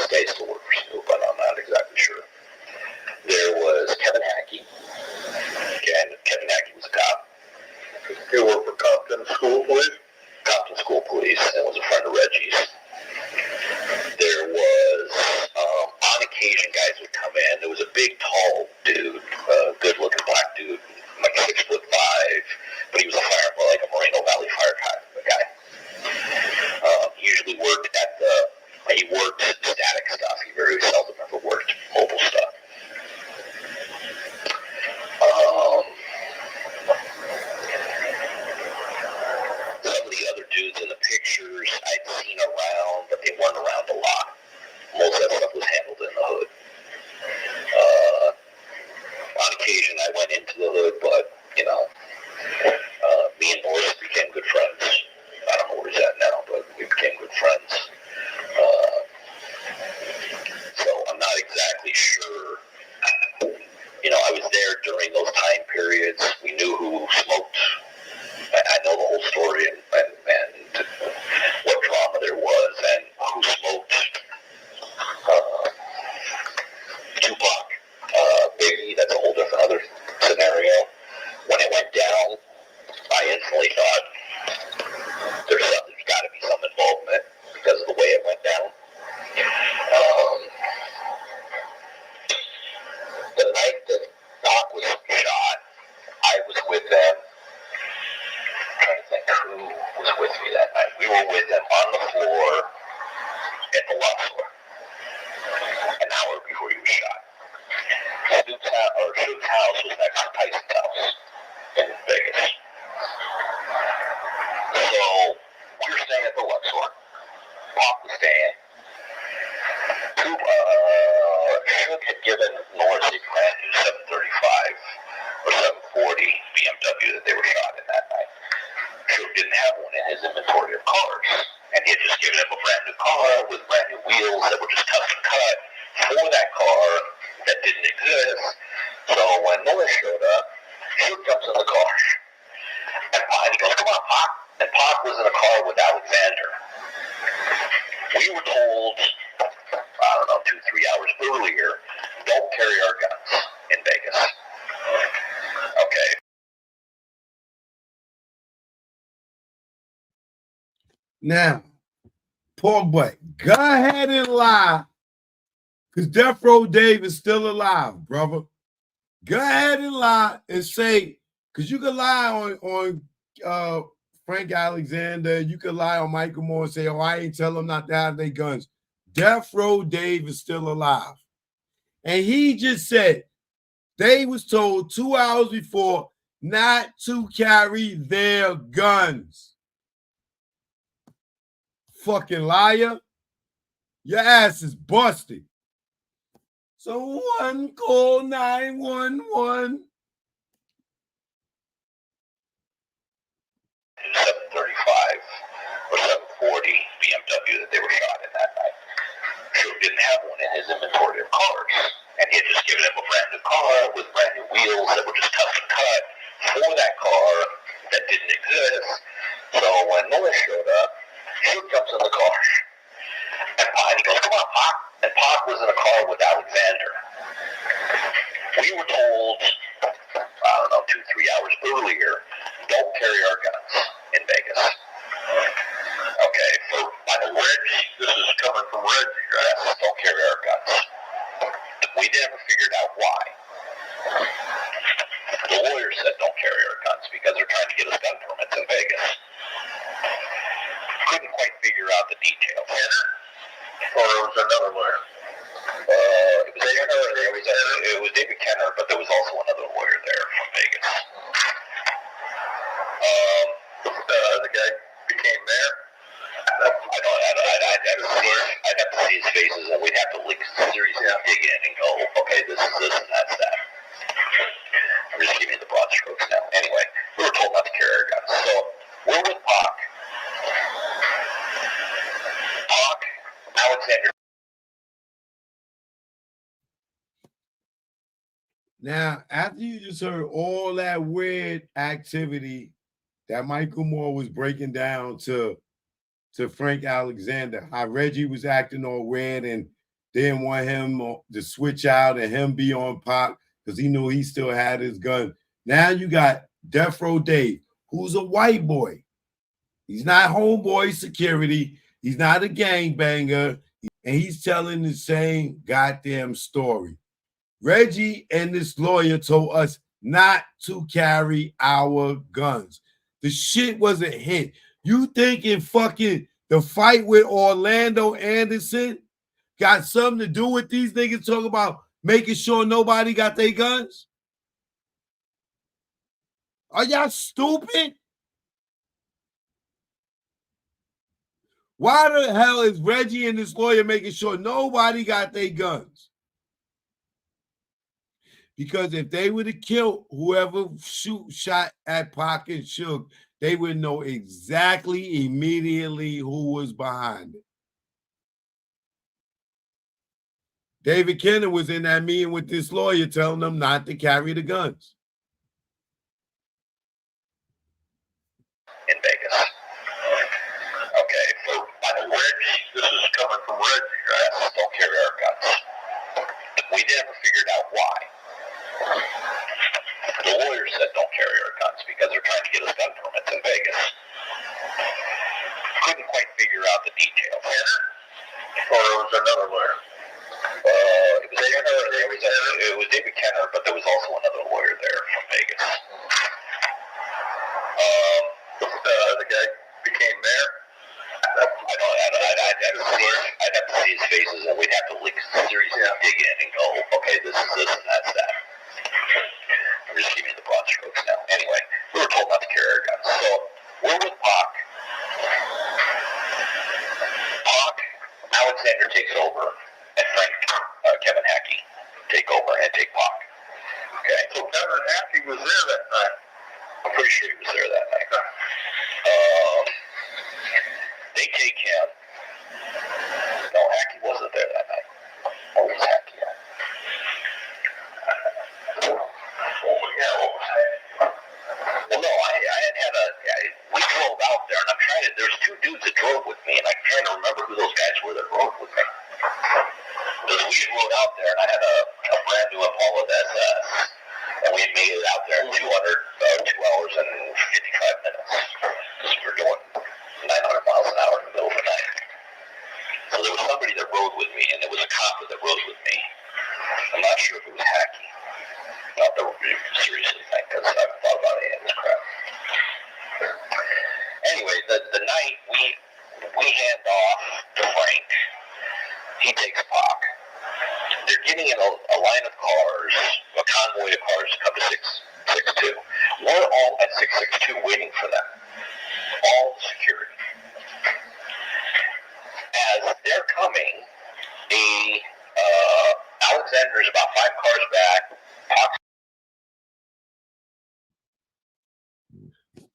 guy still worked for Snoop, but I'm not exactly sure. There was Kevin Hackey. Again, Kevin Hackey was a cop. He worked for Compton School Police. Compton School Police, and was a friend of Reggie's. There was, on occasion, guys would come in. There was a big, tall dude, good-looking black dude, like 6'5", but he was like a Moreno Valley fire guy. He usually worked he worked static stuff. He very seldom ever worked mobile stuff. Some of the other dudes in the pictures I'd seen around, but they weren't around a lot. Most of that stuff was handled in the hood. On occasion, I went into the hood, but, me and Boris became good friends. I don't know where he's at now, but we became good friends. So I'm not exactly sure. I was there during those time periods. We knew who smoked. I know the whole story and what drama there was and who smoked Tupac, Biggie. That's a whole different other scenario. When it went down, I instantly thought there's got to be some involvement because of the way it went down. The night that Pac was shot, I was with them. I'm trying to think who was with me that night. We were with them on the floor at the Luxor an hour before he was shot. Snoop's house was next to Tyson's house in Vegas. So we were staying at the Luxor. Pac was staying. Shook had given Norris a brand new 735 or 740 BMW that they were shot in that night. Shook didn't have one in his inventory of cars, and he had just given him a brand new car with brand new wheels that were just custom cut for that car that didn't exist. So when Norris showed up, Shook jumps in the car, and he goes, "Come on, Pac." And Pac was in a car with Alexander. We were told, I don't know, 2-3 hours earlier, don't carry our guns in Vegas. Okay. Now, Porkbutt, go ahead and lie, because Death Row Dave is still alive, brother. Go ahead and lie and say, because you can lie on Frank Alexander, you can lie on Michael Moore and say, oh, I ain't tell them not to have their guns. Death Row Dave is still alive. And he just said they was told 2 hours before not to carry their guns. Fucking liar. Your ass is busted. So one call 911. 735 or 740 BMW that they were shot in that night. Shook didn't have one in his inventory of cars, and he had just given him a brand new car with brand new wheels that were just custom cut for that car that didn't exist. So when Norris showed up, Shook jumps in the car, and he goes, "Come on, Pac." And Pac was in a car with Alexander. We were told, I don't know, 2-3 hours earlier, don't carry our guns in Vegas. Okay, for Reggie, this is coming from Reggie, right? Don't carry our guns. We never figured out why. The lawyer said don't carry our guns because they're trying to get us gun permits in Vegas. Couldn't quite figure out the details. Or it was another lawyer. It was David Kenner, but there was also another lawyer there from Vegas. The guy became mayor. I'd have to see his faces, and we'd have to seriously dig in and go, okay, this is this and that's that. I'm just giving you the broad strokes now. Anyway, we were told not to carry our guns. So we're with Pac. Alexander. Now, after you just heard all that weird activity that Michael Moore was breaking down to Frank Alexander, how Reggie was acting all weird and They didn't want him to switch out and him be on Pac because he knew he still had his gun. Now you got Death Row Dave, who's a white boy. He's not homeboy security. He's not a gangbanger. And he's telling the same goddamn story. Reggie and this lawyer told us not to carry our guns. The shit was a hit. You thinking fucking the fight with Orlando Anderson got something to do with these niggas talking about making sure nobody got their guns? Are y'all stupid? Why the hell is Reggie and this lawyer making sure nobody got their guns? Because if they would have killed whoever shot at Pac and Suge, they would know exactly immediately who was behind it. David Kenner was in that meeting with this lawyer telling them not to carry the guns. In Vegas. Okay, so Reggie, this is coming from Reggie, right? Don't carry our guns. We never figured out why. The lawyer said don't carry our guns because they're trying to get us gun permits in Vegas. Couldn't quite figure out the details. Or it was another lawyer. It was David Kenner, but there was also another lawyer there from Vegas. The guy became mayor. I'd have to see his faces, and we'd have to seriously dig in and go, okay, this is this and that's that. I'm just giving you the broad strokes now. Anyway, we were told not to carry our guns. So we're with Pac. Alexander takes over, and Frank, Kevin Hackey take over and take Pac. Okay. So Kevin Hackey was there that night. I'm pretty sure he was there that night. They take him. No, Hackey wasn't there that night. Or was Hackey at? Well, no, we drove out there, and I'm trying to, there's two dudes that drove with me, and I'm trying to remember who those guys were that rode with me. Because we rode out there, and I had a brand new Impala SS, and we had made it out there in 2 hours and 55 minutes. Because we were doing 900 miles an hour in the middle of the night. So there was somebody that rode with me, and there was a cop that rode with me. I'm not sure if it was Hackey. Not that we're seriously think, because I haven't thought about any of this crap. Anyway, the night we hand off to Frank, he takes Pac. They're getting in a line of cars, a convoy of cars to come to 662. We're all at 662 waiting for them. All security. As they're coming, Alexander's about 5 cars back. Pac's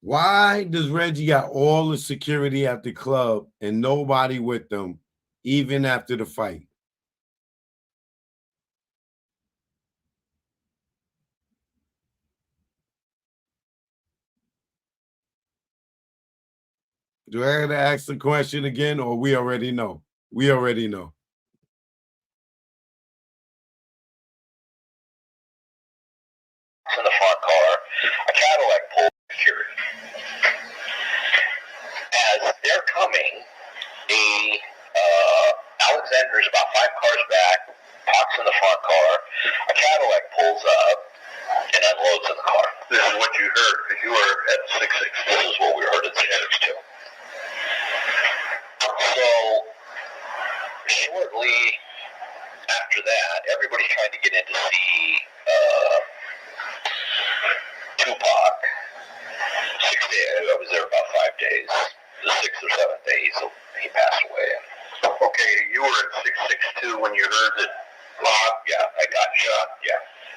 Why does Reggie got all the security at the club and nobody with them, even after the fight? Do I have to ask the question again, or we already know? We already know. in the front car, a Cadillac pulled security. As they're coming, Alexander's about 5 cars back, Pac's in the front car, a Cadillac pulls up and unloads in the car. This is what you heard, because you were at 662. This is what we heard at 662. So, shortly after that, everybody's trying to get in to see Tupac. 6 days. I was there about 5 days. The 6th or 7th day, he passed away. Okay, you were at 662 when you heard that Pac, I got shot,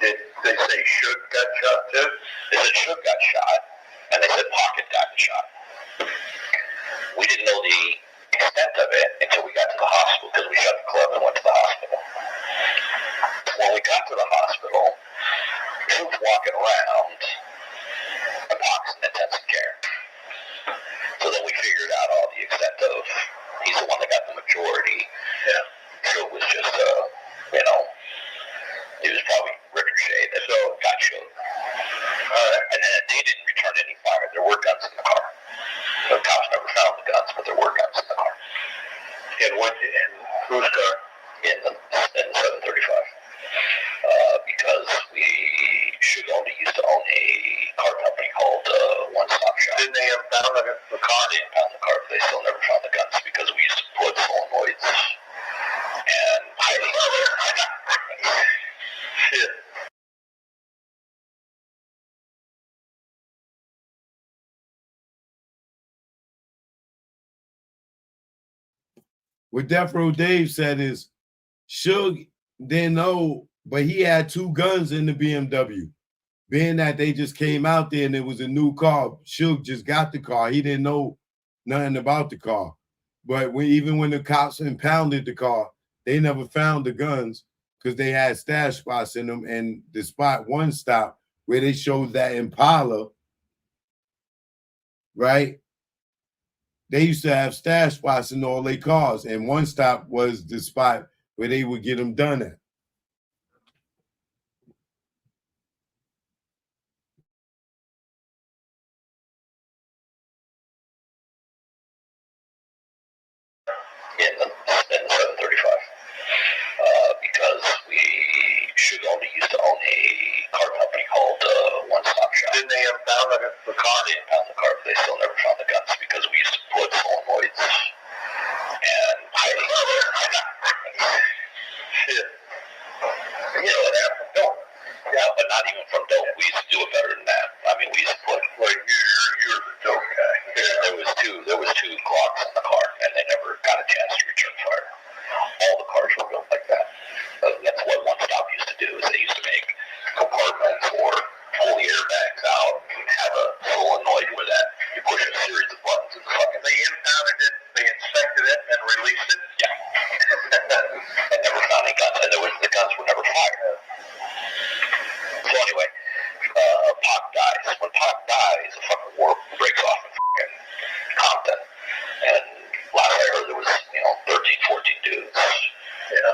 Did they say Suge got shot too? They said Suge got shot, and they said Pac had gotten shot. We didn't know the extent of it until we got to the hospital, because we shut the club and went to the hospital. When we got to the hospital, Suge's walking around, and Pac's in intensive care. So then we figured out all the extent of, he's the one that got the majority. Suge was just a shot Suge. And then they didn't return any fire. There were guns in the car. The cops never found the guns, but there were guns in the car. In whose car? In the 735. Because Suge only used to own a car company called One Stop Shop. Didn't they impound the car? They impound the car, but they still never found the guns because we used to put solenoids and hiding. Shit. What Death Row Dave said is Suge didn't know, but he had 2 guns in the BMW. Being that they just came out there and it was a new car, Suge just got the car. He didn't know nothing about the car. But even when the cops impounded the car, they never found the guns because they had stash spots in them. And the spot One Stop where they showed that Impala, right? They used to have stash spots in all their cars, and One Stop was the spot where they would get them done at. In the 735. Because Suge only used to own a car company called One Stop Shop. Didn't they impound the car? They impound the car, but they still never found the guns because we used to put solenoids and hiding. Shit. You know what happened? Dope. Yeah, but not even from dope. We used to do it better than that. I mean, we used to put like you're the dope guy. There was two Glocks in the car, and they never got a chance to return fire. All the cars were built like that. That's what One Stop used to do. Is they used to make compartments or pull the airbags out and have a solenoid with that. You push a series of buttons and fucking. They impounded it, they inspected it, and released it. Yeah. And never found any guns, and the guns were never fired. So anyway, Pac dies. When Pac dies, a fucking war breaks off in fucking Compton. And last I heard there was, 13, 14 dudes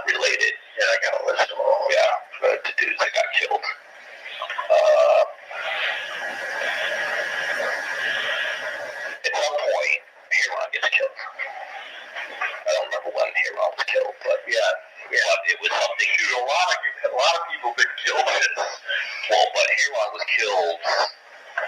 related. Yeah, I got a list of them all. Yeah, the dudes that got killed. At some point, Heron gets killed. I don't remember when Heron was killed, but but it was something. Shoot, a lot of people been killed since. Well, but Heron was killed.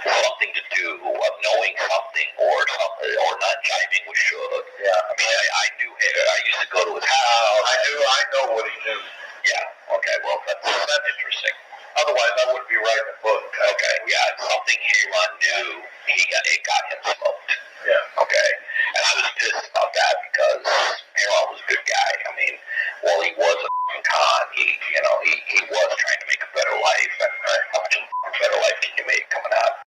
Something to do of knowing something or not jiving with Suge. Yeah, I mean, I knew him. I used to go to his house. I know what he knew. Yeah. Okay. Well, that's interesting. Otherwise, I wouldn't be writing a book. Okay. Yeah, something Heron knew. It got him smoked. Yeah. Okay. And I was pissed about that because Heron was a good guy. I mean, while he was a con, he was trying to make a better life. And how much better life can you make coming out?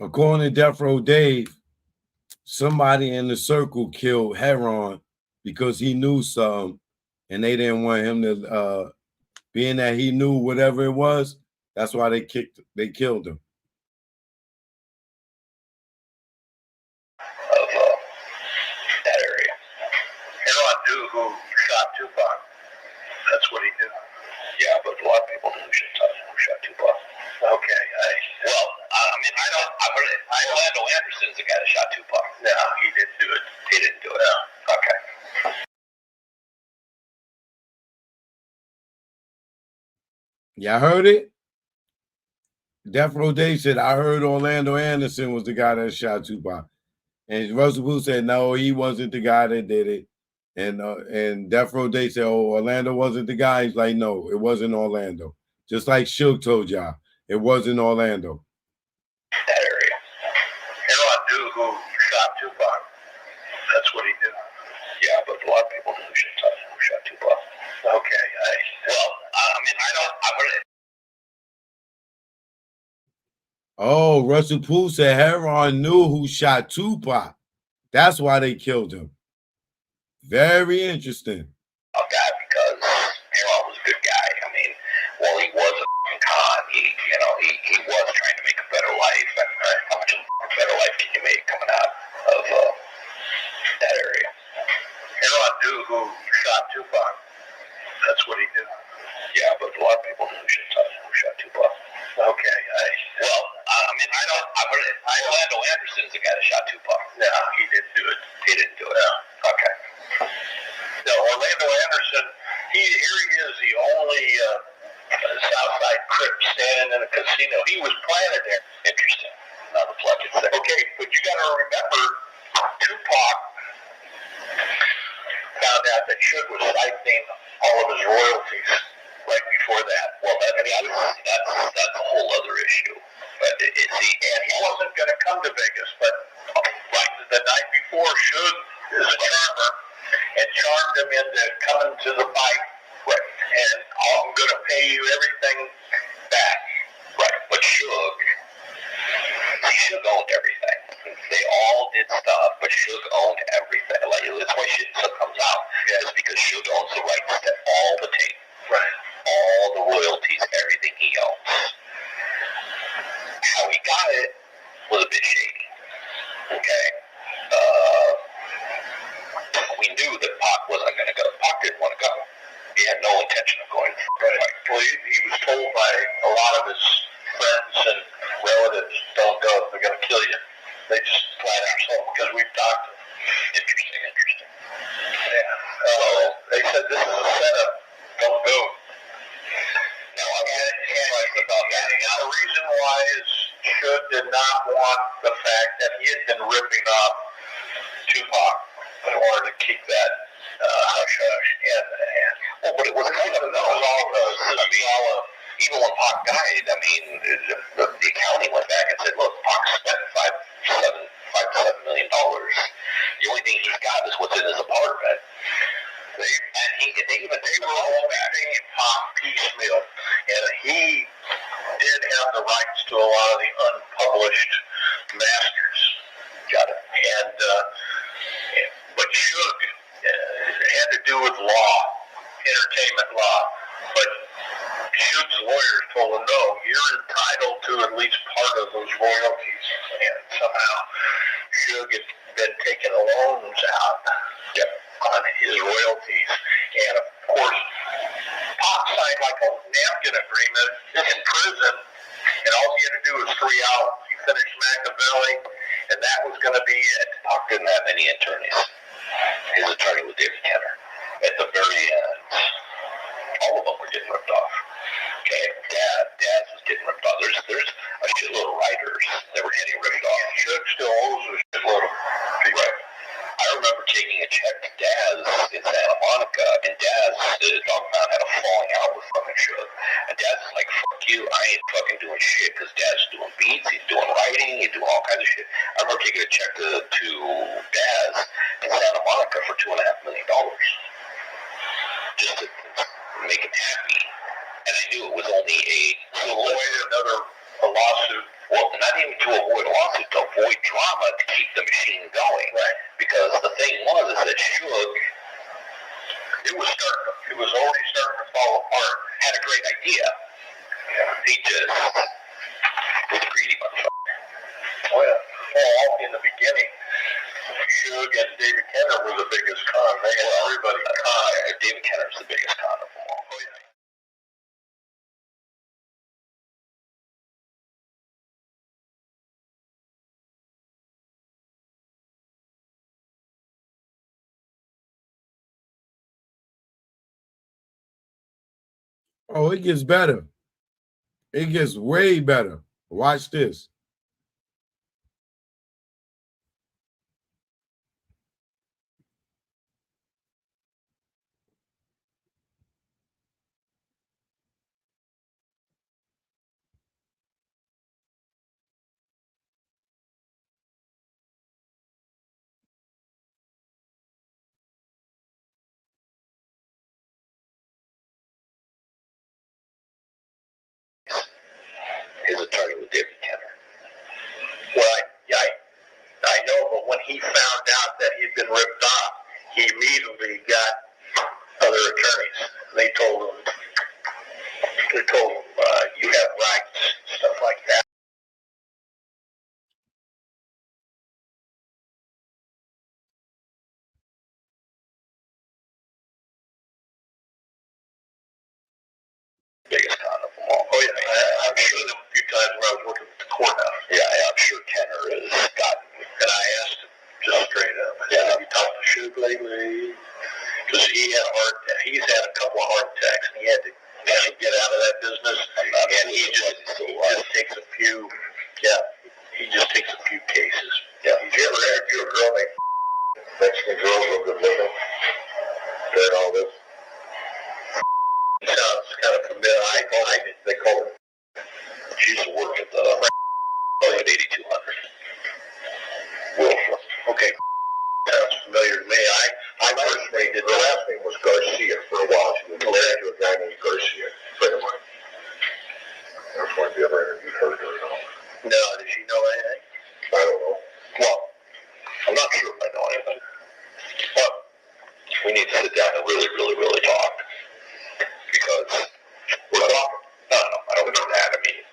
According to Death Row Dave, somebody in the circle killed Heron because he knew something, and they didn't want him to. Being that he knew whatever it was, that's why they killed him. Of that area. Heron knew who shot Tupac. That's what he knew. Yeah, but a lot of people knew who shot Tupac. Okay. Orlando Anderson's the guy that shot Tupac. No, he didn't do it. He didn't do it. No. Okay. Y'all heard it? Death Row Dave said, I heard Orlando Anderson was the guy that shot Tupac. And Russell Boo said, no, he wasn't the guy that did it. And Death Row Dave said, oh, Orlando wasn't the guy. He's like, no, it wasn't Orlando. Just like Suge told y'all, it wasn't Orlando. That area. Heron knew who shot Tupac. That's what he knew. Yeah, but a lot of people knew who shot Tupac. Okay. Oh, Russell Poole said Heron knew who shot Tupac. That's why they killed him. Very interesting. Of that because Heron was a good guy. I mean, while he was a con, he was trying to make a better life. And how much better life can you make coming out of that area? Heron knew who shot Tupac. That's what he knew. Yeah, but a lot of people who shot Tupac. Okay, I mean, Orlando Anderson's the guy that shot Tupac. No, he didn't do it. He didn't do it. No. Okay. No, Orlando Anderson, here he is, the only Southside Crip standing in a casino. He was planted there. Interesting. Now the plug is there. Okay, but you got to remember, Tupac found out that Suge was siphoning all of his royalties right before that. Well, that's a whole other issue. But and he wasn't going to come to Vegas, but right the night before, Suge is a charmer and charmed him into coming to the fight. Right. And I'm going to pay you everything back. Right. But Suge owned everything. They all did stuff, but Suge owned everything. Like, that's why shit still comes out. Yeah. It's because Suge owns the rights to all the tape. Right. All the royalties, everything he owns. How he got it was a bit shady. Okay. We knew that Pac wasn't going to go. Pac didn't want to go. He had no intention of going. Right. Well, he was told by a lot of his friends and relatives, don't go, they're going to kill you. They just flat out told because we've talked to them. Interesting. Yeah. They said this is a setup. Don't go. No, I can't write about that. The reason why is Suge did not want the fact that he had been ripping off Tupac in order to keep that hush-hush in the hand. Well, but it was kind of even when Pac died, I mean, the accounting went back and said, look, Pac spent $5 to $7 million. The only thing he's got is what's in his apartment. They were all paying Pac piecemeal, and he did have the rights to a lot of the unpublished masters. Got it. And but Suge had to do with law, entertainment law. But Suge's lawyers told him, no, you're entitled to at least part of those royalties. And somehow Suge had been taking loans out on his royalties. And of course, Pac signed like a napkin agreement in prison, and all he had to do was 3 hours. He finished Machiavelli, and that was going to be it. Pac didn't have any attorneys. His attorney was David Kenner. At the very end, all of them were getting ripped off. Okay, Dad was getting ripped off. There's a shitload of writers that were getting ripped off. Suge still owes a shitload of people. Right. I remember taking a check to Daz in Santa Monica, and Daz, Dog Pound, had a falling out with fucking Suge. And Daz is like, fuck you, I ain't fucking doing shit, because Daz is doing beats, he's doing writing, he's doing all kinds of shit. I remember taking a check to Daz in Santa Monica for $2.5 million. Just to make him happy. And I knew it was only to avoid a lawsuit. Well, not even to avoid a lawsuit, to avoid drama, to keep the machine going. Right. Because the thing was that Suge, it was already starting to fall apart. Had a great idea. Yeah. He just was a greedy motherfucker. Well, in the beginning, Suge and David Kenner were the biggest con. They had everybody con. David Kenner's the biggest con of them all. Oh, yeah. Oh, it gets better. It gets way better. Watch this. His attorney was David Kenner. Well, I know, but when he found out that he'd been ripped off, he immediately got other attorneys. They told him, you have rights, stuff like that. I've seen him a few times when I was working at the courthouse. Yeah, I'm sure Kenner has gotten. And I asked him just straight up. Have you talked to Suge lately? Because he's had a couple of heart attacks, and he had to get out of that business. And he just takes a few. Yeah, he just takes a few cases. Yeah. Did you ever interview a girl named Mexican girl real good looking? During all this. Sounds kind of familiar. They call her. She used to work at the at 8200. Wilshire. Okay. Sounds familiar to me. I personally did. Her last name was Garcia for a while. She was married to a guy named Garcia, a friend of mine. I was wondering if you ever interviewed her or not. No, did she know anything? I don't know. Well, I'm not sure if I know anything. But we need to sit down and really, really, really talk. Because we're talking. No, I don't mean that. I mean,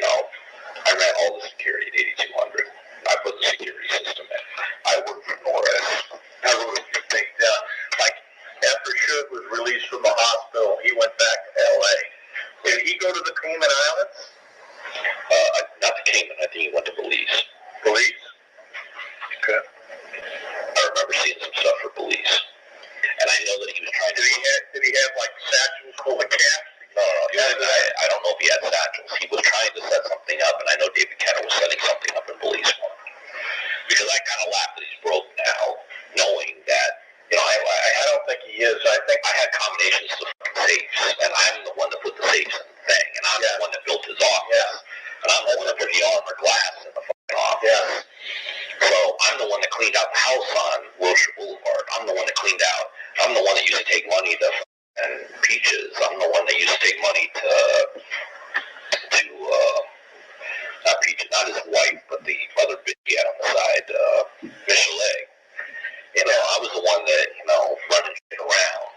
I ran all the security at 8200. I put the security system in. I worked for Norris. I wrote a few things down. Like, after Suge was released from the hospital, he went back to L.A. Did he go to the Cayman Islands? Not the Cayman. I think he went to Belize. Belize? Okay. I remember seeing some stuff for Belize. And I know that he was trying to... Did he have like, satchels full of cash? No. I don't know if he had satchels. He was trying to set something up, and I know David Kenner was setting something up in Belize for him. Because I kind of laughed that he's broke now, knowing that, I don't think he is. I think I had combinations to safes, and I'm the one that put the safes in the thing, and I'm the one that built his office, and I'm the one that put the armor glass in the fucking office. Yeah. So I'm the one that cleaned out the house on Wilshire Boulevard. I'm the one that cleaned out. I'm the one that used to take money to and Peaches. I'm the one that used to take money to not Peaches, not his wife, but the other bitch he had on the side, Michelet. I was the one that, running shit around.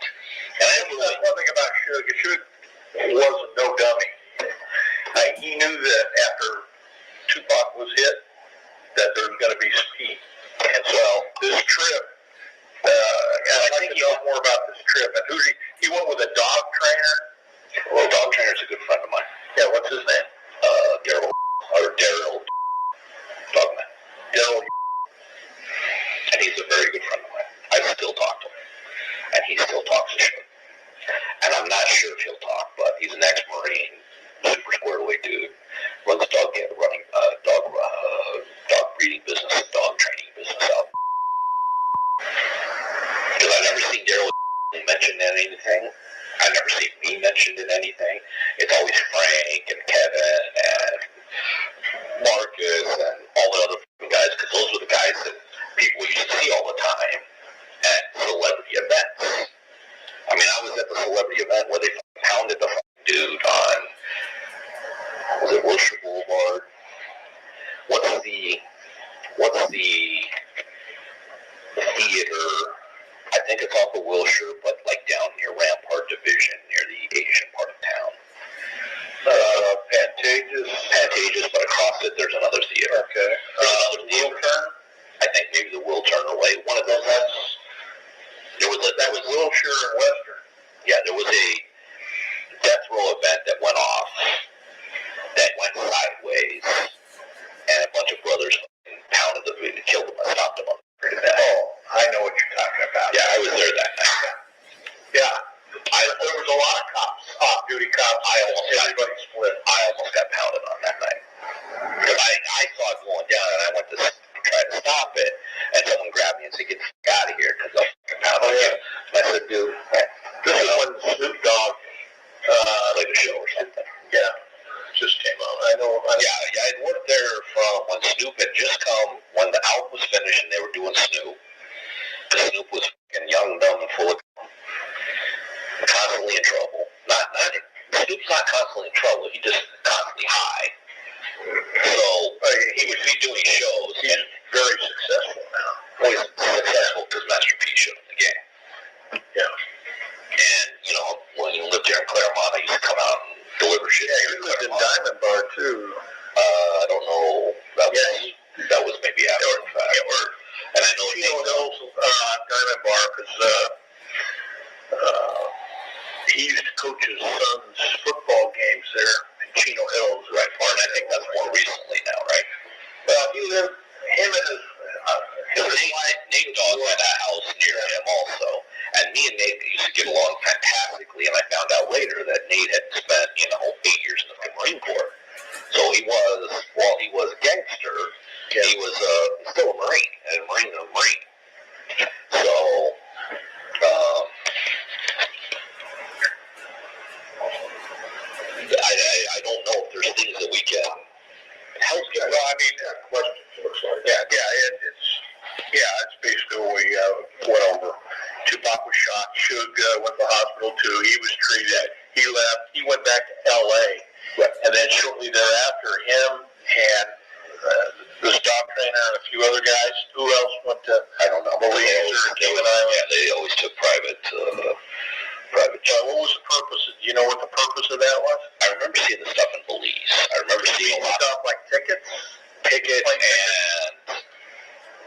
And I think that's one thing about Suge. Suge was no dummy. He knew that after Tupac was hit, that there was going to be speed. And so this trip, I'd like to know more about this trip. And he went with a dog trainer. Well, dog trainer's a good friend of mine. Yeah, what's his name? Daryl Dogman. Daryl. And he's a very good friend of mine. I still talk to him. And he still talks to shit. And I'm not sure if he'll talk, but he's an ex-Marine, super squared away dude. Runs a dog breeding business, dog training business out. Because I've never seen Daryl mentioned in anything. I've never seen me mentioned in anything. It's always Frank and Kevin and Marcus and all the other guys, because those were the guys that people used to see all the time at celebrity events. I mean, I was at the celebrity event where they pounded the dude on, was it Wilshire Boulevard? What's the theater? I think it's off of Wilshire, but like down near Rampart Division, near the Asian part of town. Pantages, but across it there's another theater. Okay. There's another theater. Turn? I think maybe the Will Turner Way. One of those. That was Wilshire and Western. Yeah, there was a death row event that went off, that went sideways, and a bunch of brothers pounded the food and killed them and stopped them on the street. Oh, I know what you're talking about. Yeah, I was there that night. Yeah. There was a lot of cops, off-duty cops. Everybody split. I almost got pounded on that night. Because I saw it going down, and I went to try to stop it, and someone grabbed me and said, "Get the fuck out of here," because I'll fucking pound on you. And I said, "Dude, this is when Snoop Dogg played a show or something." Yeah. Just came out. I know. Yeah, I'd worked there from when Snoop had just come, when the album was finished and they were doing Snoop. Because Snoop was fucking young, dumb, and full of constantly in trouble. Snoop's not constantly in trouble. He just constantly high. So he would be doing shows. He's very successful now. Well, he's successful because Master P showed him the game. Yeah. And when you lived here in Claremont, I used to come out and deliver shit. Yeah, you lived in Diamond Bar too. I don't know. That was maybe after the fact. Yeah, and I know Diamond Bar because he used to coach his son's football games there in Chino Hills. used to get along fantastically, and I found out later that Nate had spent, 8 years in the Marine Corps. So while he was a gangster, he was still a Marine, and a Marine's a Marine. So, I don't know if there's things that we can help you. Well, I mean, question looks like. It's basically what we went over. Tupac was shot. Suge went to the hospital too. He was treated. He left. He went back to L.A. And then shortly thereafter, him and this dog trainer and a few other guys. Who else went to? I don't know. Belize or Cayman Islands. Yeah, they always took private. What was the purpose? Do you know what the purpose of that was? I remember seeing the stuff in Belize. I remember seeing a lot stuff like tickets, and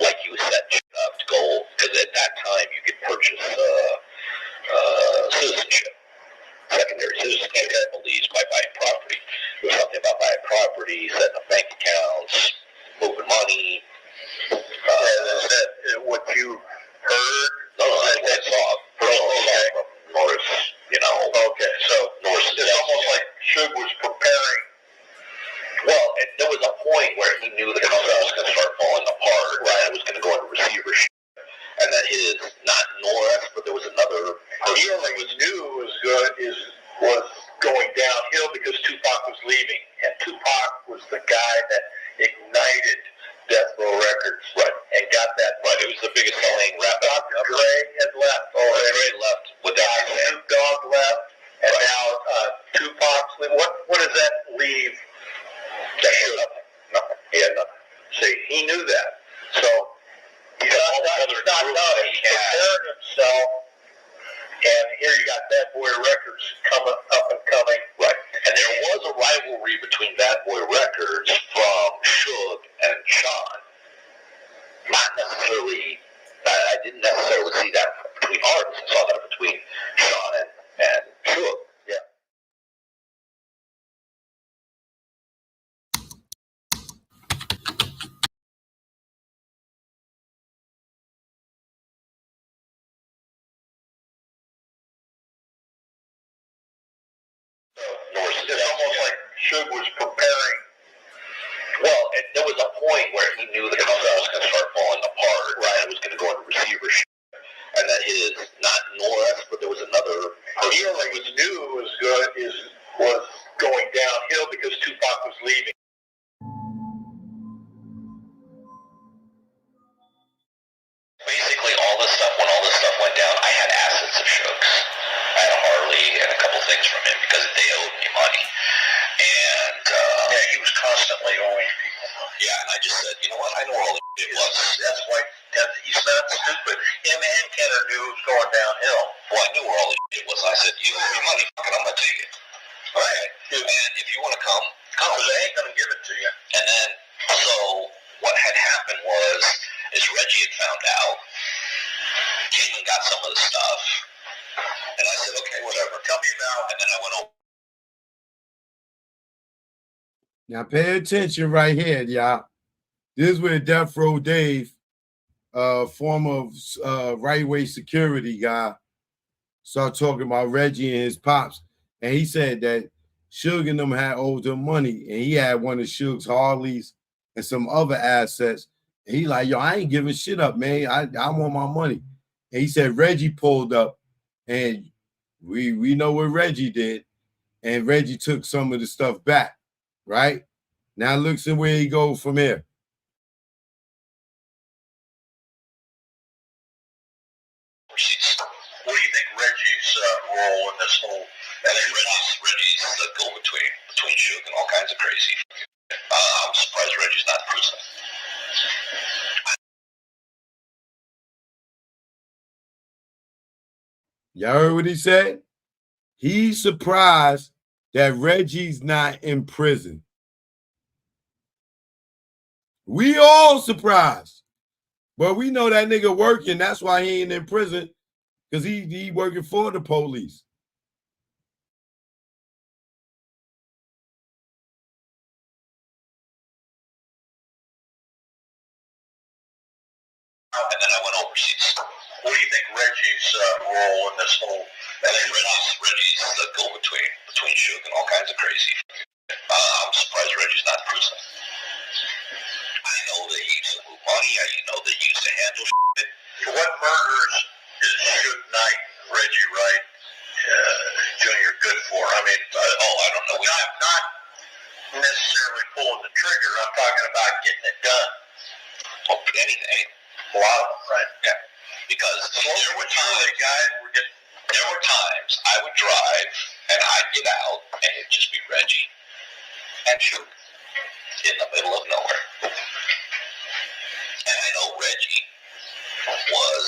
like you set up to go, because at that time you could purchase citizenship, secondary citizenship in Belize by buying property. There was something about buying property, setting up bank accounts, moving money. Is that what you heard? No, that's what I saw. Personally saw from Norris, Okay, so Norris it's almost like Suge was preparing. Well, there was a point where he knew the company was going to start falling apart, right? It was going to go into receivership, and that his, not Norris, but there was another person. He only was going downhill because Tupac was leaving, and Tupac was the guy that ignited Death Row Records, right? And got that. Right, it was the biggest selling rap. Dr. Dre had left already. Dre left with that. Snoop Dogg left, and now Tupac's leaving. What does that leave? That had nothing. He had nothing. See, he knew that. So he's not done. He's prepared himself. And here you got Bad Boy Records coming up and coming. Right. And there was a rivalry between Bad Boy Records from Suge and Sean. Not necessarily, I didn't necessarily see that between artists. I saw that between Sean and Suge. Yeah. It's almost like Suge was preparing. Well, there was a point where he knew the company was going to start falling apart, right? It was going to go into receivership, and that his, not Norris, but there was another person. He only was going downhill because Tupac was leaving. Basically, all this stuff, when all this stuff went down, I had assets of Suge's. I had a Harley and a couple things from him because they owed me money. And, he was constantly owing people money. Yeah, and I just said, you know what, I know all it was. That's why he's not stupid. Him and Kenner knew it was going downhill. Well, I knew where all it was. I said, you owe me money, fucking, I'm going to take it. Right. And if you want to come. Because they ain't going to give it to you. And then, so what had happened is Reggie had found out, came and got some of the stuff, and I said, okay, whatever, tell me about, and then I went over. Now pay attention right here, y'all. This is where Death Row Dave, former right-way security guy, started talking about Reggie and his pops. And he said that Suge and them had owed him money, and he had one of Suge's Harleys and some other assets. And he like, yo, I ain't giving shit up, man. I want my money. And he said Reggie pulled up, and we know what Reggie did, and Reggie took some of the stuff back, right? Now look at where he go from here. What do you think Reggie's role in this whole? I think Reggie's the go-between between Suge and all kinds of crazy. I'm surprised Reggie's not in prison. Y'all heard what he said? He's surprised that Reggie's not in prison. We all surprised. But we know that nigga working. That's why he ain't in prison, because he working for the police. And then I went overseas. What do you think Reggie's role in this whole? I think Reggie's the go-between between Suge and all kinds of crazy. I'm surprised Reggie's not in prison. I know they used to move money. I know they used to handle shit. What murders is Suge Knight and Reggie Wright Jr. good for? I mean, I don't know. Not necessarily pulling the trigger. I'm talking about getting it done. Oh, anything. A lot of them, right? Yeah. Because there were times I would drive and I'd get out and it'd just be Reggie and Suge in the middle of nowhere. And I know Reggie was,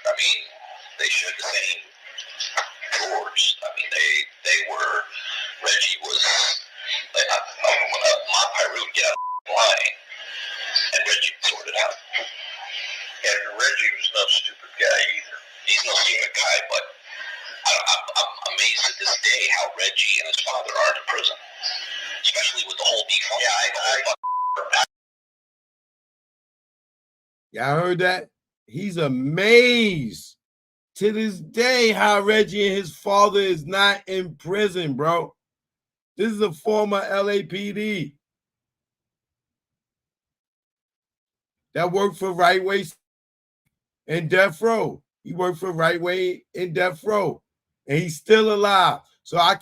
I mean, they shared the same drawers. I mean, they were, Reggie was, when my Pyru would get out of line, and Reggie would sort it out. And Reggie was no stupid guy either. He's no stupid guy, but I'm amazed at this day how Reggie and his father aren't in prison. Especially with the whole defunct. Y'all heard that? He's amazed to this day how Reggie and his father is not in prison, bro. This is a former LAPD that worked for Right Way and Death Row. He worked for Right Way and Death Row, and he's still alive. So I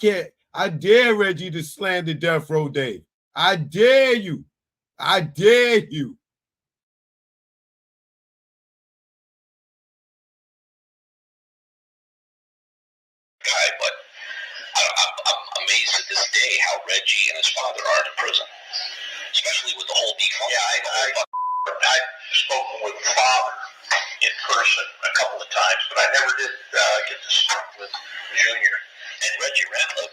dare Reggie to slander Death Row Dave. I dare you. I dare you. Guy, but I'm amazed at this day how Reggie and his father aren't in prison. Especially with the whole defunct. I've spoken with the father in person a couple of times, but I never did get to speak with Junior. And Reggie ran the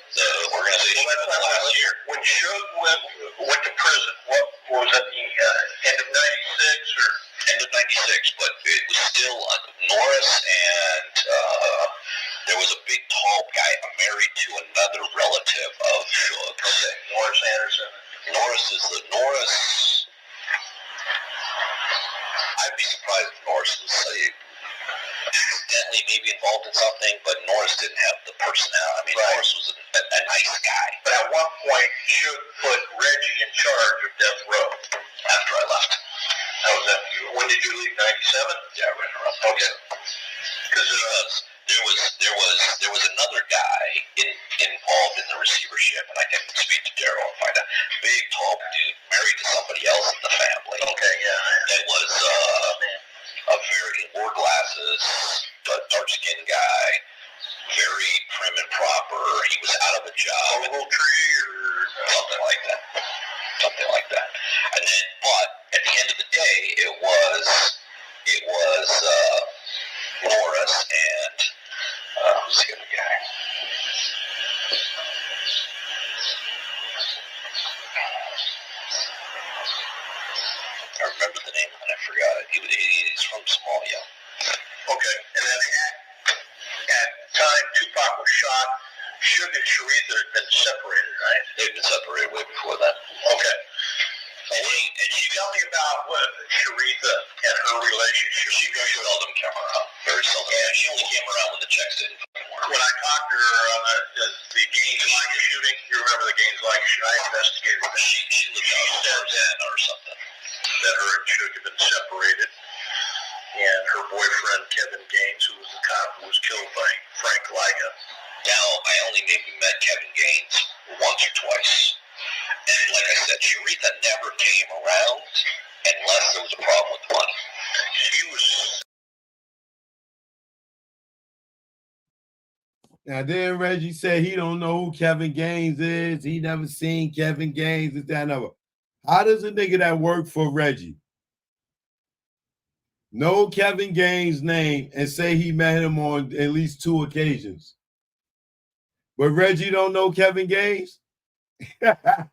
organization for the last year. When Suge went to prison, what was that, the end of 96 or? End of 96, but it was still Norris and there was a big tall guy married to another relative of Suge. Okay, Norris Anderson. Norris. I'd be surprised if Norris was accidentally maybe involved in something, but Norris didn't have the personality. I mean, right. Norris was a nice guy. But at one point, Suge put Reggie in charge of Death Row after I left. How was that for you? When did you leave? 97? Yeah, right around. Okay. Because there was another guy involved in the receivership, and I can speak to Daryl and find out. Big, tall dude, married to somebody else in the family. Okay, yeah. That was a very wore glasses, dark-skinned guy, very prim and proper. He was out of a job. A little tree or something like that. Something like that. And then, but at the end of the day, it was Norris and who's the other guy? I remember the name and I forgot it. He's from Somalia. Okay, and then at the time Tupac was shot, Suge and Sharitha had been separated, right? They'd been separated way before that. Okay. And tell me about what Sharitha and her relationship. She very seldom came around. Very seldom. Yeah, she only came around when the checks didn't work. When I talked to her on the Gaines Line shooting, you remember the Gaines Line shooting? I investigated that. She lived out in Tarzana or something. That her and Suge had been separated. And her boyfriend, Kevin Gaines, who was the cop who was killed by Frank Liga. Now, I only maybe met Kevin Gaines once or twice. And like I said, Sharitha never came around unless there was a problem with the money. She was... Now then Reggie said he don't know who Kevin Gaines is. He never seen Kevin Gaines, this, that, and other. How does a nigga that worked for Reggie know Kevin Gaines' name and say he met him on at least 2 occasions? But Reggie don't know Kevin Gaines? That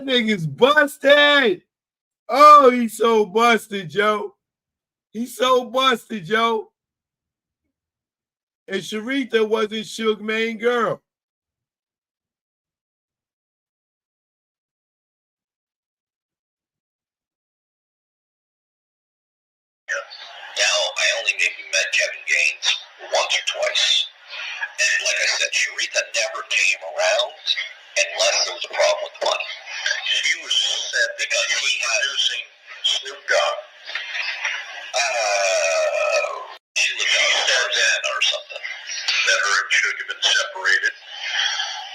nigga's busted. Oh, he's so busted, Joe. He's so busted, Joe. And Sharitha wasn't Suge's main girl. only maybe met Kevin Gaines once or twice. And like I said, Sharitha never came around unless there was a problem with money. She was said because she was producing Snoop Dogg. She said that or something. That her and Suge had been separated.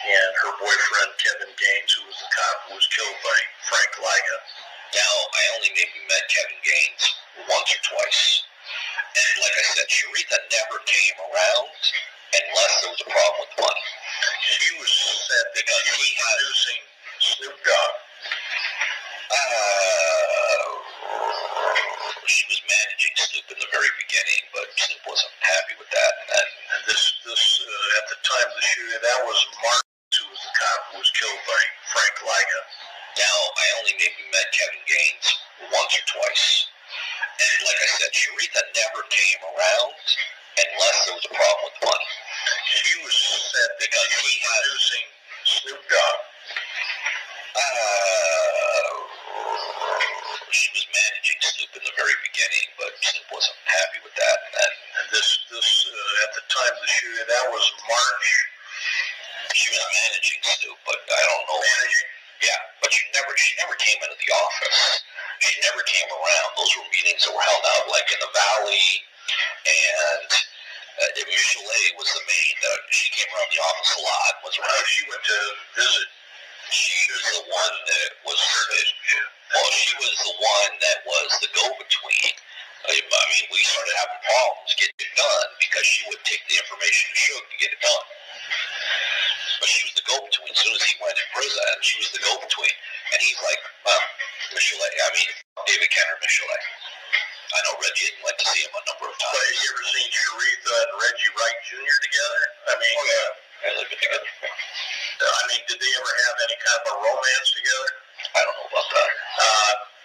And her boyfriend, Kevin Gaines, who was the cop who was killed by Frank Liga. Now, I only maybe met Kevin Gaines once or twice. And like I said, Sharitha never came around unless there was a problem with money. She was said because she was producing Snoop Dogg. She was managing Snoop in the very beginning, but Snoop wasn't happy with that. And this at the time of the shooting, that was Mark, who was the cop who was killed by Frank Liga. Now, I only maybe met Kevin Gaines once or twice. And like I said, Sharitha never came around unless there was a problem with money. She was said because she was producing Snoop Dogg. She was managing Snoop in the very beginning, but Snoop wasn't happy with that. And this at the time of the shooting, that was March. She was managing Snoop, but I don't know. Managing? Yeah, but she never came into the office. She never came around. Those were meetings that were held out like in the Valley, and Michelet was the main. She came around the office a lot. Was around. She went to visit. She was the one that was. Well, she was the one that was the go-between. I mean, we started having problems getting it done because she would take the information to Suge to get it done. But she was the go-between. As soon as he went in prison, she was the go-between. And he's like, well, Michelet, I mean, David Kenner Michelet. I know Reggie went to see him a number of times. But have you ever seen Sharitha and Reggie Wright Jr. together? I mean, they've been together. I mean, did they ever have any kind of a romance together? I don't know about that.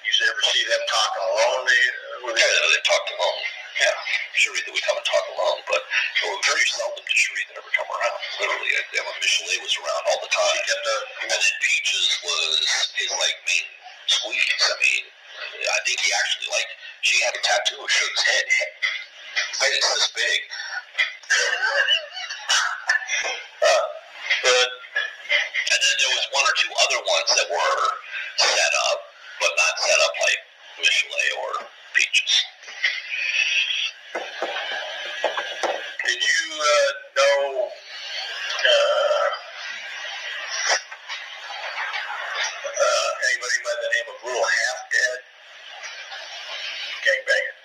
You ever see them talking alone? They talked alone. Yeah, Sharitha would come and talk alone, but it was very seldom did Sharitha ever come around. Literally, Michelet was around all the time. And then Peaches was his like main squeeze. I mean, I think he actually she had a tattoo of Suge's head. Face this big. And then there was one or two other ones that were set up, but not set up like Michelet or Peaches. Did you know anybody by the name of Little Half Dead? Gangbanger.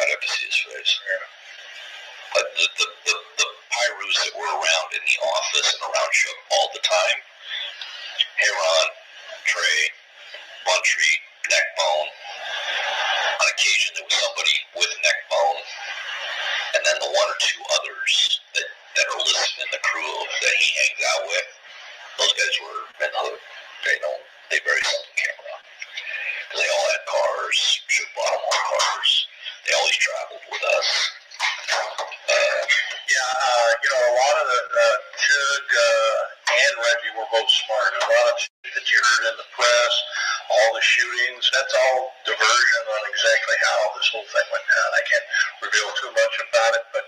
I'd have to see his face. Yeah. But the Pyrus that were around in the office and around Suge all the time, Heron, Trey, Buntry, Neckbone. On occasion there was somebody with Neckbone. And then the one or two others that are listed in the crew that he hangs out with, those guys were in the hood. They very seldom came around. Because they all had cars, Suge bought them all cars. They always traveled with us. A lot of the Suge and Reggie were both smart. A lot of shit that you heard in the press, all the shootings, that's all diversion on exactly how this whole thing went down. I can't reveal too much about it, but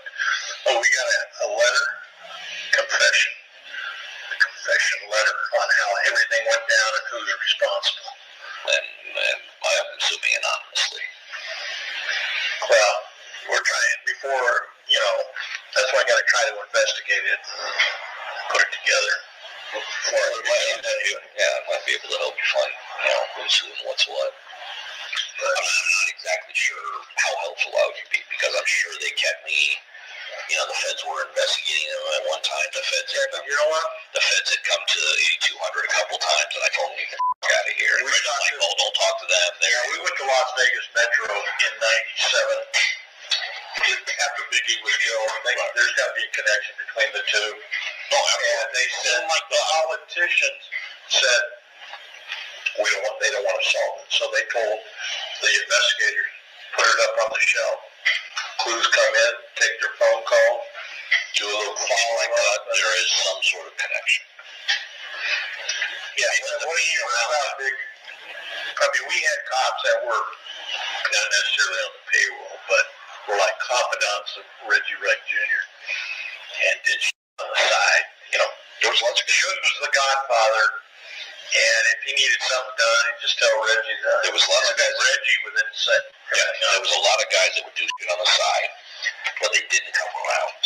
we got a letter, confession. The confession letter on how everything went down and who's responsible. And I'm assuming anonymously. Well, we're trying before, that's why I got to try to investigate it, put it together. I might be able to help you find, who's who and what's what. But I'm not exactly sure how helpful I would be because I'm sure they kept me, the feds were investigating them at one time. The feds had come to 8200 a couple times and I told them, get the f*** out of here. And Reggie was like, oh, don't talk to them. We went to Las Vegas Metro in 97. After Biggie was killed, there's got to be a connection between the two. And they said, the politicians said, they don't want to solve it. So they told the investigators, put it up on the shelf. Clues come in, take their phone call, do a little follow-up. There is some sort of connection. Yeah, what do you know about Biggie? I mean, we had cops that were not necessarily on the payroll, but were like confidants of Reggie Wright Jr. and did shit on the side. You know, there was lots of Suge was the Godfather, and if he needed something done, he'd just tell Reggie that. There was lots of guys. Reggie within a set. Yeah, there was a lot of guys that would do shit on the side, but they didn't come around.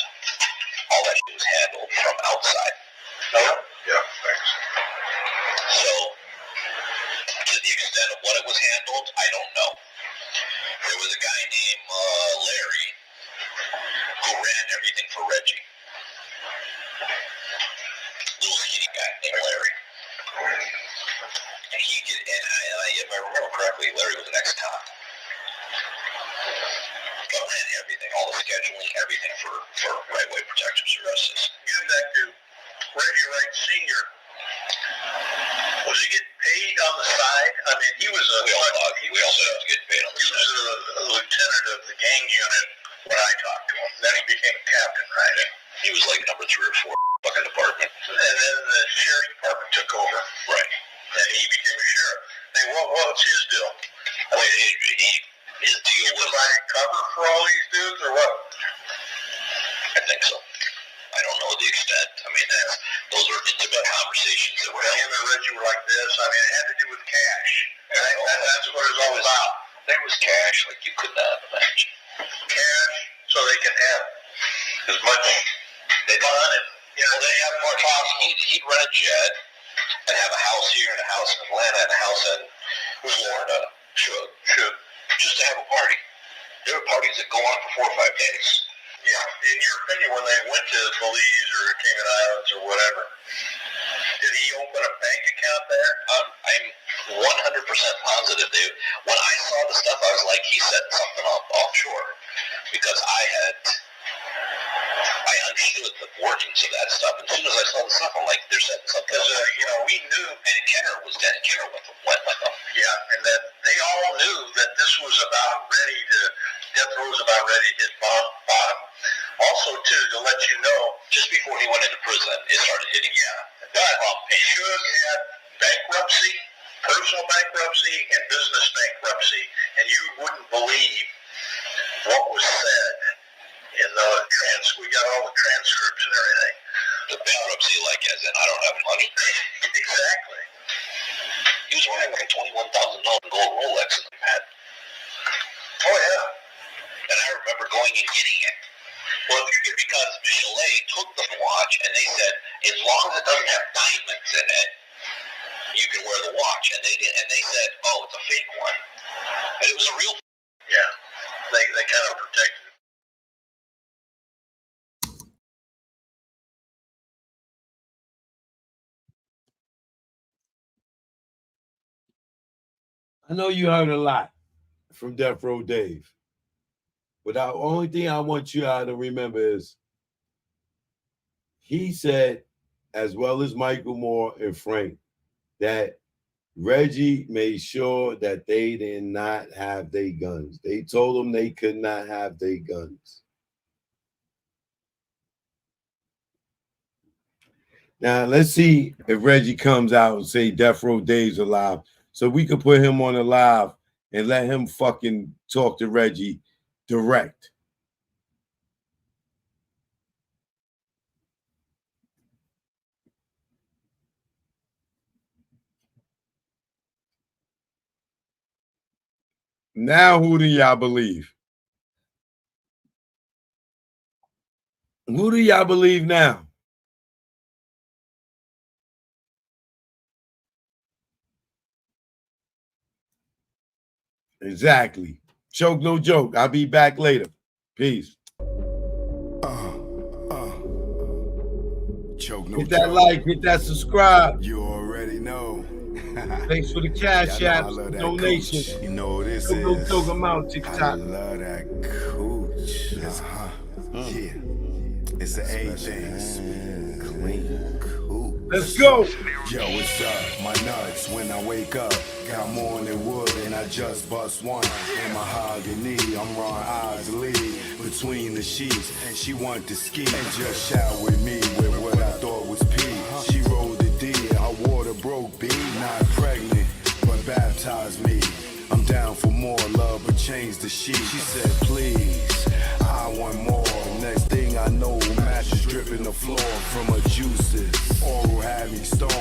All that shit was handled from outside. No? Yeah, thanks. So, to the extent of what it was handled, I don't know. There was a guy named Larry who ran everything for Reggie. Little skinny guy named Larry. And he did, and if I remember correctly, Larry was an ex-cop. But ran everything, all the scheduling, everything for right-way protection services. Getting back to Reggie Wright Sr., was he getting paid on the side? I mean, he was a... We all said he was getting paid on the side. He was a lieutenant of the gang unit when I talked to him. Then he became a captain, right? Yeah. He was like number 3 or 4 fucking department. And then the sheriff's department took over. Right. And he became a sheriff. Hey, what's his deal? I mean, his deal was... providing cover for all these dudes, or what? I think so. I don't know the extent. I mean, those are intimate conversations that were held. Him and Reggie were like this. I mean, it had to do with cash. Right? That's what it was all about. There was cash like you could not imagine. Cash, so they can have as much fun and, you know, they have more possible. He'd run a jet and have a house here and a house in Atlanta and a house in Florida. Should. Just to have a party. There were parties that go on for 4 or 5 days. Yeah. In your opinion, when they went to Belize or Cayman Islands or whatever, did he open a bank account there? I'm 100% positive. When I saw the stuff, I was like, he set something up offshore. Because I understood the workings of that stuff. And as soon as I saw the stuff, I'm like, they're setting something up. Because, you know, we knew, and Kenner was dead, and Kenner went with them. Yeah, and that they all knew that this was about ready to, Death Row was about ready to hit bottom. Also, too, to let you know, just before he went into prison, it started hitting. Yeah. But Suge had bankruptcy, personal bankruptcy, and business bankruptcy, and you wouldn't believe what was said in the we got all the transcripts and everything. The bankruptcy, like as in I don't have money? Exactly. He was wearing like $21,000 gold Rolex in the pad. Oh yeah. And I remember going and getting it. Well, because Chalet took the watch and they said, as long as it doesn't have diamonds in it, you can wear the watch. And they did, and they said, oh, it's a fake one. And it was a real. Yeah. They kind of protected it. I know you heard a lot from Death Row Dave. But the only thing I want you all to remember is he said, as well as Michael Moore and Frank, that Reggie made sure that they did not have their guns. They told them they could not have their guns. Now, let's see if Reggie comes out and say Death Row Dave's alive, so we could put him on the live and let him fucking talk to Reggie direct. Now, who do y'all believe? Who do y'all believe now? Exactly. Choke, no joke. I'll be back later. Peace. Choke, no hit that joke. like, hit that subscribe. You already know. Thanks for the cash apps, donation. Cooch. You know what this Choke, no is. joke. I'm out TikTok. I love that cooch. Yeah. It's the A thing. Clean cooch. Let's go. Yo, what's up? My nuts when I wake up. Got morning wood and I just bust one. In mahogany, I'm Ron Isley. Between the sheets, she want to ski. And just shout with me with what I thought was pee. She rolled the D, her water broke B. Not pregnant, but baptized me. I'm down for more love, but change the sheet. She said, please. floor from her juices. Oral had me stoned,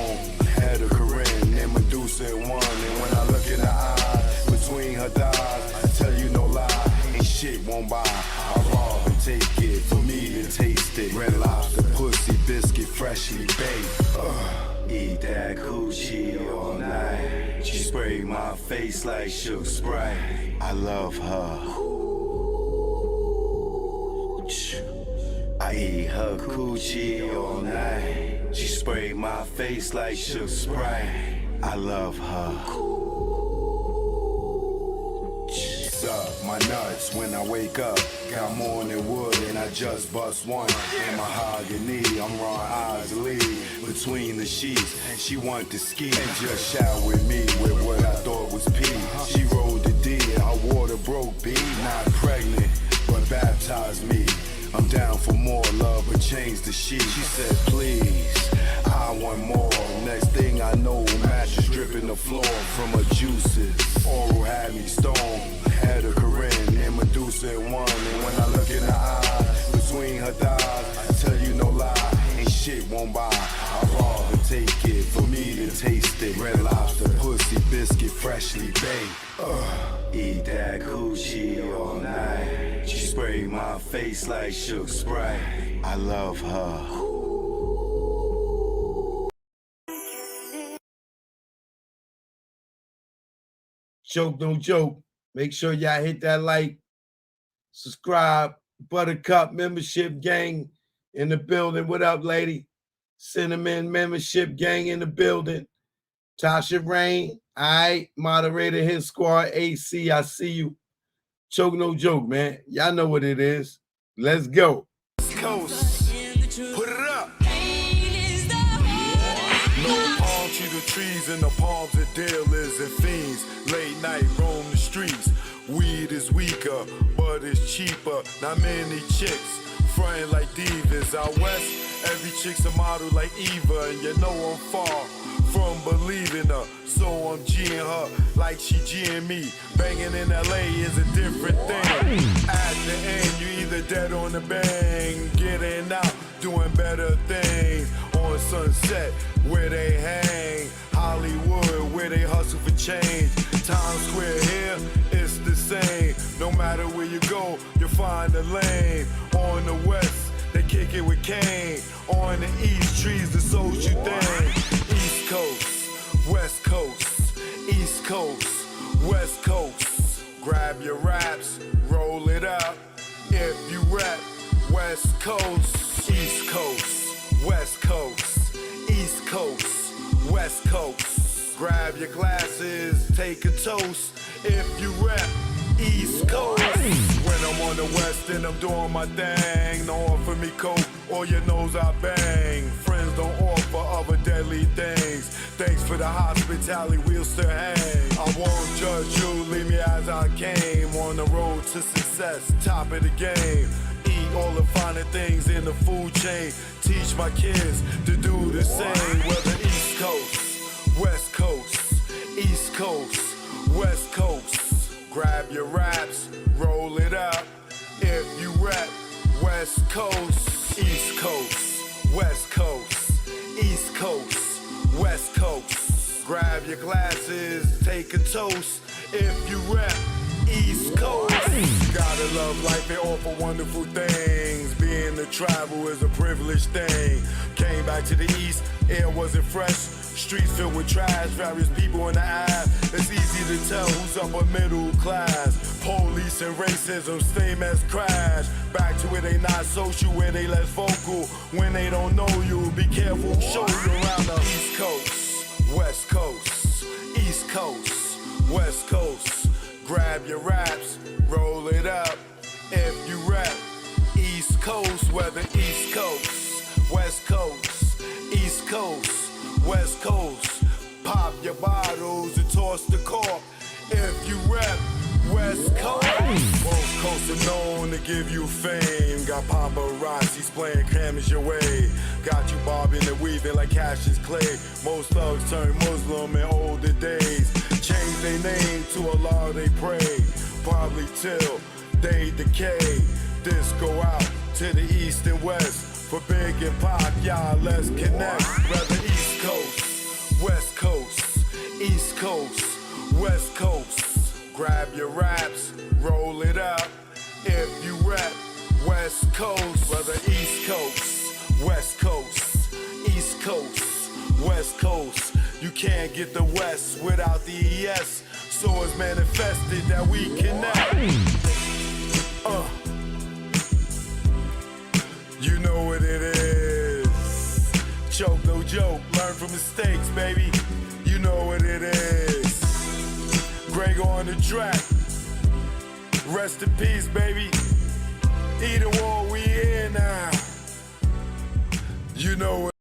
had a Corinne and Medusa in one. And when I look in her eyes, between her thighs, I tell you no lie, ain't shit won't buy. I rob and take it, for me to taste it. Red Lobster, pussy, biscuit, freshly baked. Eat that coochie all night. She sprayed my face like Shook Sprite. I love her. I eat her coochie all night. She sprayed my face like Shook Sprite. I love her. Suck my nuts when I wake up. Got more than wood and I just bust one. In mahogany, I'm Ron Isley. Between the sheets, she want to ski and just shout with me with what I thought was pee. She rolled the D, her water broke B. Not pregnant, but baptized me. I'm down for more love, but change the sheet. She said, please, I want more. Next thing I know, mattress dripping the floor from her juices. Oral had me stoned, had a Corinne and Medusa in one. And when I look in her eyes, between her thighs, I tell you no lie, ain't shit won't buy. I rob and take it, for me to taste it. Red Lobster, pussy, biscuit, freshly baked. Eat that coochie all night. She sprayed my face like Shook Sprite. I love her. Joke, no joke. Make sure y'all hit that like, subscribe, Buttercup membership gang in the building. What up, lady? Cinnamon membership gang in the building. Tasha Rain, all right. Moderator, hit squad, AC, I see you. Choke, no joke, man. Y'all know what it is. Let's go. Coast, put it up. No palm to the trees and the palms of dealers and fiends. Late night roam the streets. Weed is weaker, but it's cheaper. Not many chicks frontin' like divas. Out west, every chick's a model like Eva, and you know I'm far from believing her. So I'm G'ing her like she G'ing me. Banging in LA is a different thing. At the end, you either dead on the bang, getting out, doing better things. On Sunset, where they hang. Hollywood, where they hustle for change. Times Square here, it's the same. No matter where you go, you'll find a lane. On the west, they kick it with Kane. On the east, trees the social thing. East Coast, West Coast, East Coast, West Coast. Grab your raps, roll it up. If you rap, West Coast, East Coast, West Coast, East Coast, West Coast. Grab your glasses, take a toast. If you rap, East Coast. When I'm on the west and I'm doing my thing, don't offer me coke or your nose I bang. Friends don't offer other deadly things. Thanks for the hospitality, we'll still hang. I won't judge you, leave me as I came. On the road to success, top of the game. Eat all the finer things in the food chain. Teach my kids to do the same. Whether East Coast, West Coast, East Coast, West Coast. Grab your raps, roll it up. If you rap, West Coast, East Coast, West Coast, East Coast, West Coast. Grab your glasses, take a toast. If you rap, East Coast. Gotta love life and offer wonderful things. Being to travel is a privileged thing. Came back to the East, air wasn't fresh. Streets filled with trash, various people in the eye. It's easy to tell who's upper middle class. Police and racism, same as crash. Back to where they not social, where they less vocal. When they don't know you, be careful, show you around the East Coast, West Coast, East Coast, West Coast. Grab your raps, roll it up. If you rap, East Coast, whether East Coast, West Coast, East Coast, West Coast. Pop your bottles and toss the cork. If you rap, West Coast. Both coasts are known to give you fame. Got paparazzis playing cameras your way. Got you bobbing and weaving like Cassius Clay. Most thugs turn Muslim in older days. Change their name to Allah they pray. Probably till they decay. This go out to the east and west. For Big and Pac, y'all, let's connect. Whether East Coast, West Coast, East Coast, West Coast. Grab your raps, roll it up. If you rap West Coast, whether East Coast, West Coast, East Coast, West Coast. You can't get the West without the ES. So it's manifested that we connect. You know what it is. Choke, no joke. Learn from mistakes, baby. You know what it is. Greg on the track. Rest in peace, baby. Either war, we here now. You know what.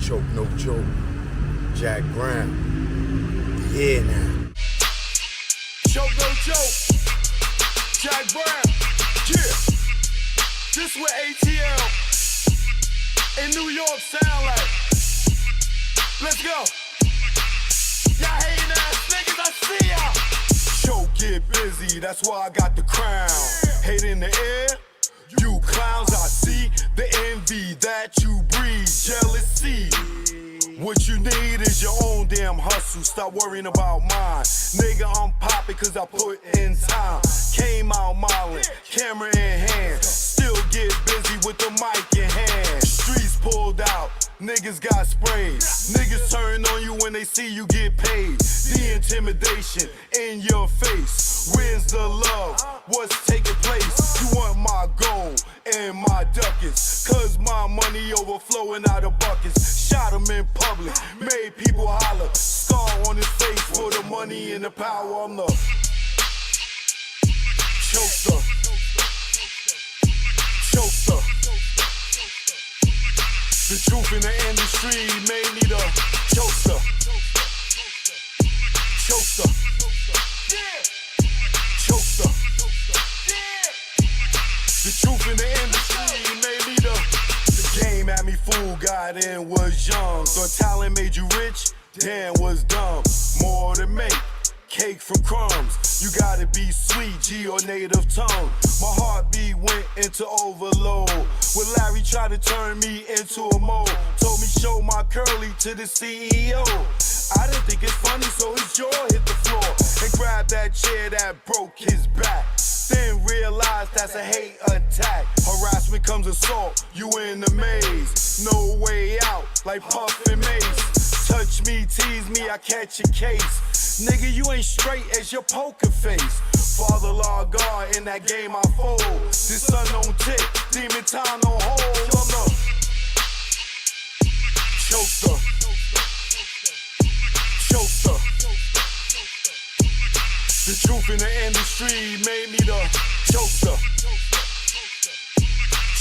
Choke, no joke. Jack Brown. Yeah, now. Choke, no joke. Jack Brown. Yeah. This what ATL in New York sound like. Let's go. Y'all hating ass niggas, I see y'all. Choke, get busy, that's why I got the crown. Hate in the air, you clowns, I see the envy that you breed, jealousy. What you need is your own damn hustle. Stop worrying about mine. Nigga, I'm poppin' cause I put in time. Came out modeling, camera in hand. Still get busy with the mic in hand. Streets pulled out, niggas got sprayed. Niggas turn on you when they see you get paid. The intimidation in your face. Where's the love? What's taking place? You want my gold and my ducats. Cause my money overflowing out of buckets. Shot him in public, made people holler. Scar on his face for the money and the power. I'm the chokester. Chokester. The truth in the industry made me the chokester. Chokester. Chokester. The truth in the industry made me the game had me fooled, got in, was young. Thought talent made you rich, damn was dumb. More to make, cake from crumbs. You gotta be sweet, G or native tongue. My heartbeat went into overload. When Larry tried to turn me into a mole, told me show my curly to the CEO. I didn't think it's funny, so his jaw hit the floor and grabbed that chair that broke his back. Then realized that's a hate attack. Harassment comes assault, you in the maze. No way out, like Puff and Mace. Touch me, tease me, I catch a case. Nigga, you ain't straight as your poker face. Father law God, in that game I fold. This sun don't tick, demon time don't hold. I'm the chokester. Chokester. The truth in the industry made me the chokester.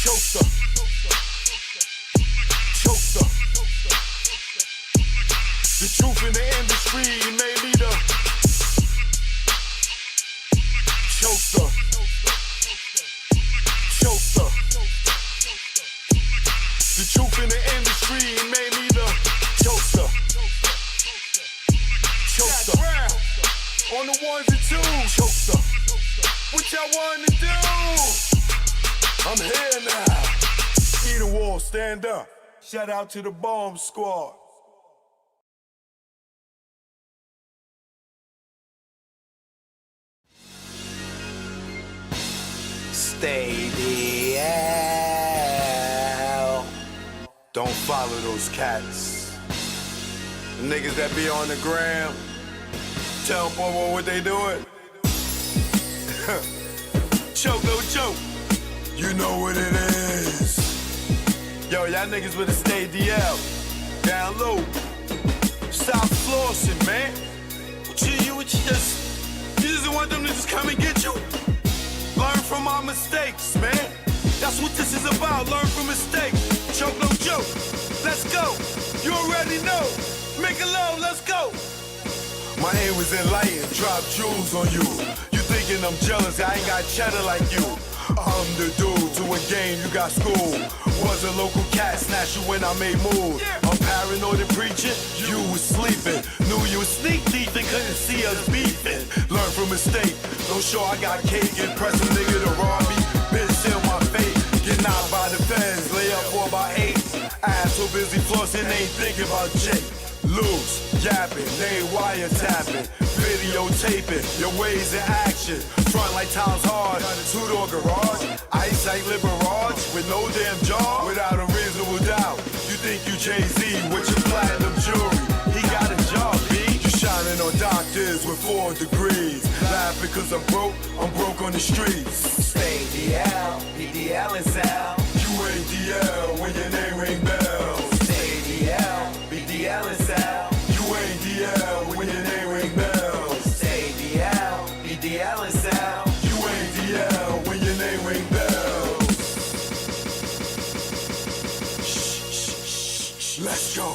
Chokester. Chokester. The truth in the industry made me the chokester. Chokester. The truth in the industry made me the chokester. Chokester. On the ones and twos, chokester. What y'all want to do? I'm here now. Either wall, stand up. Shout out to the bomb squad. Stay the hell. Don't follow those cats. The niggas that be on the gram. Tell Porkbutt what they doing. Choke, no joke. You know what it is. Yo, y'all niggas better stay DL. Down low. Stop flossing, man. What you just want them to just come and get you? Learn from our mistakes, man. That's what this is about. Learn from mistakes. Choke, no joke. Let's go. You already know. Make a love, let's go. My aim was enlightened, drop jewels on you. You thinking I'm jealous, I ain't got cheddar like you. I'm the dude to a game, you got school. Was a local cat, snatch you when I made moves. I'm paranoid and preaching, you was sleeping. was sneak deep and couldn't see us beefing. Learn from mistake. No sure I got cake. Impress a nigga to rob me. Bitch, seal my fate. Get knocked by the feds. Lay up for about 8. Ass so busy flossing, ain't thinking about Jake. Loose, yapping, they wiretapping, videotaping, your ways in action. Front like times hard, two-door garage, ice like Liberage, with no damn jaw, without a reasonable doubt. You think you Jay-Z with your platinum jewelry, he got a job, B. You shining on doctors with 4 degrees, laughing cause I'm broke on the streets. Stay DL, BDL is out. You ain't DL when your name ring bells. Stay DL, BDL is out. You ain't DL when your name ring bells. Stay DL, BDL is out. You ain't DL when your name ring bells. Shh, let's go.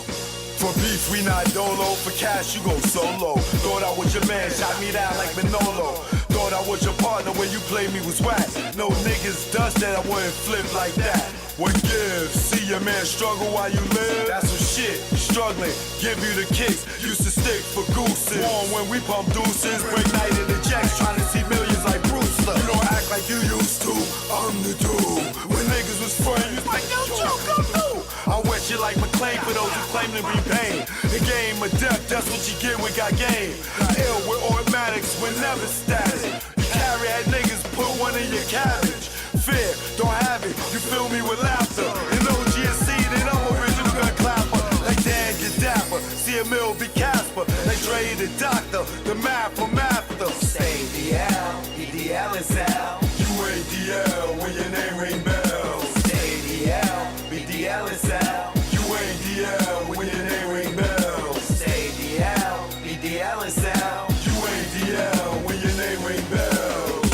For beef, we not dolo. For cash, you go solo. Thought I was your man, shot me down like Manolo. Thought I was your partner when you played me was whack. No niggas dust that I wouldn't flip like that. What gives? See your man struggle while you live? That's some shit. Struggling, give you the kicks. Used to stick for gooses. Born when we pump deuces. Break night in the jacks, trying to see millions like Brewster. You don't act like you used to. I'm the dude. When niggas was friends, like yo, Joe, come through. I wet you like McClain for those who claim to be pain. The game of death, that's what you get when got game. Ill with automatics, we're never static. You carry at niggas, put one in your cabbage. Fear, don't have it, you fill me with laughter. And OGSC, then I'm original gun clapper. Like Dan Gaddafi, see a mill be Casper. Like Dre the doctor, the math for master. Stay DL, BDL is out. You ain't DL when your name ring bells. Stay DL, BDL is out. You ain't DL when your name ring bells. Stay DL, BDL is out. You ain't DL when your name ring bells.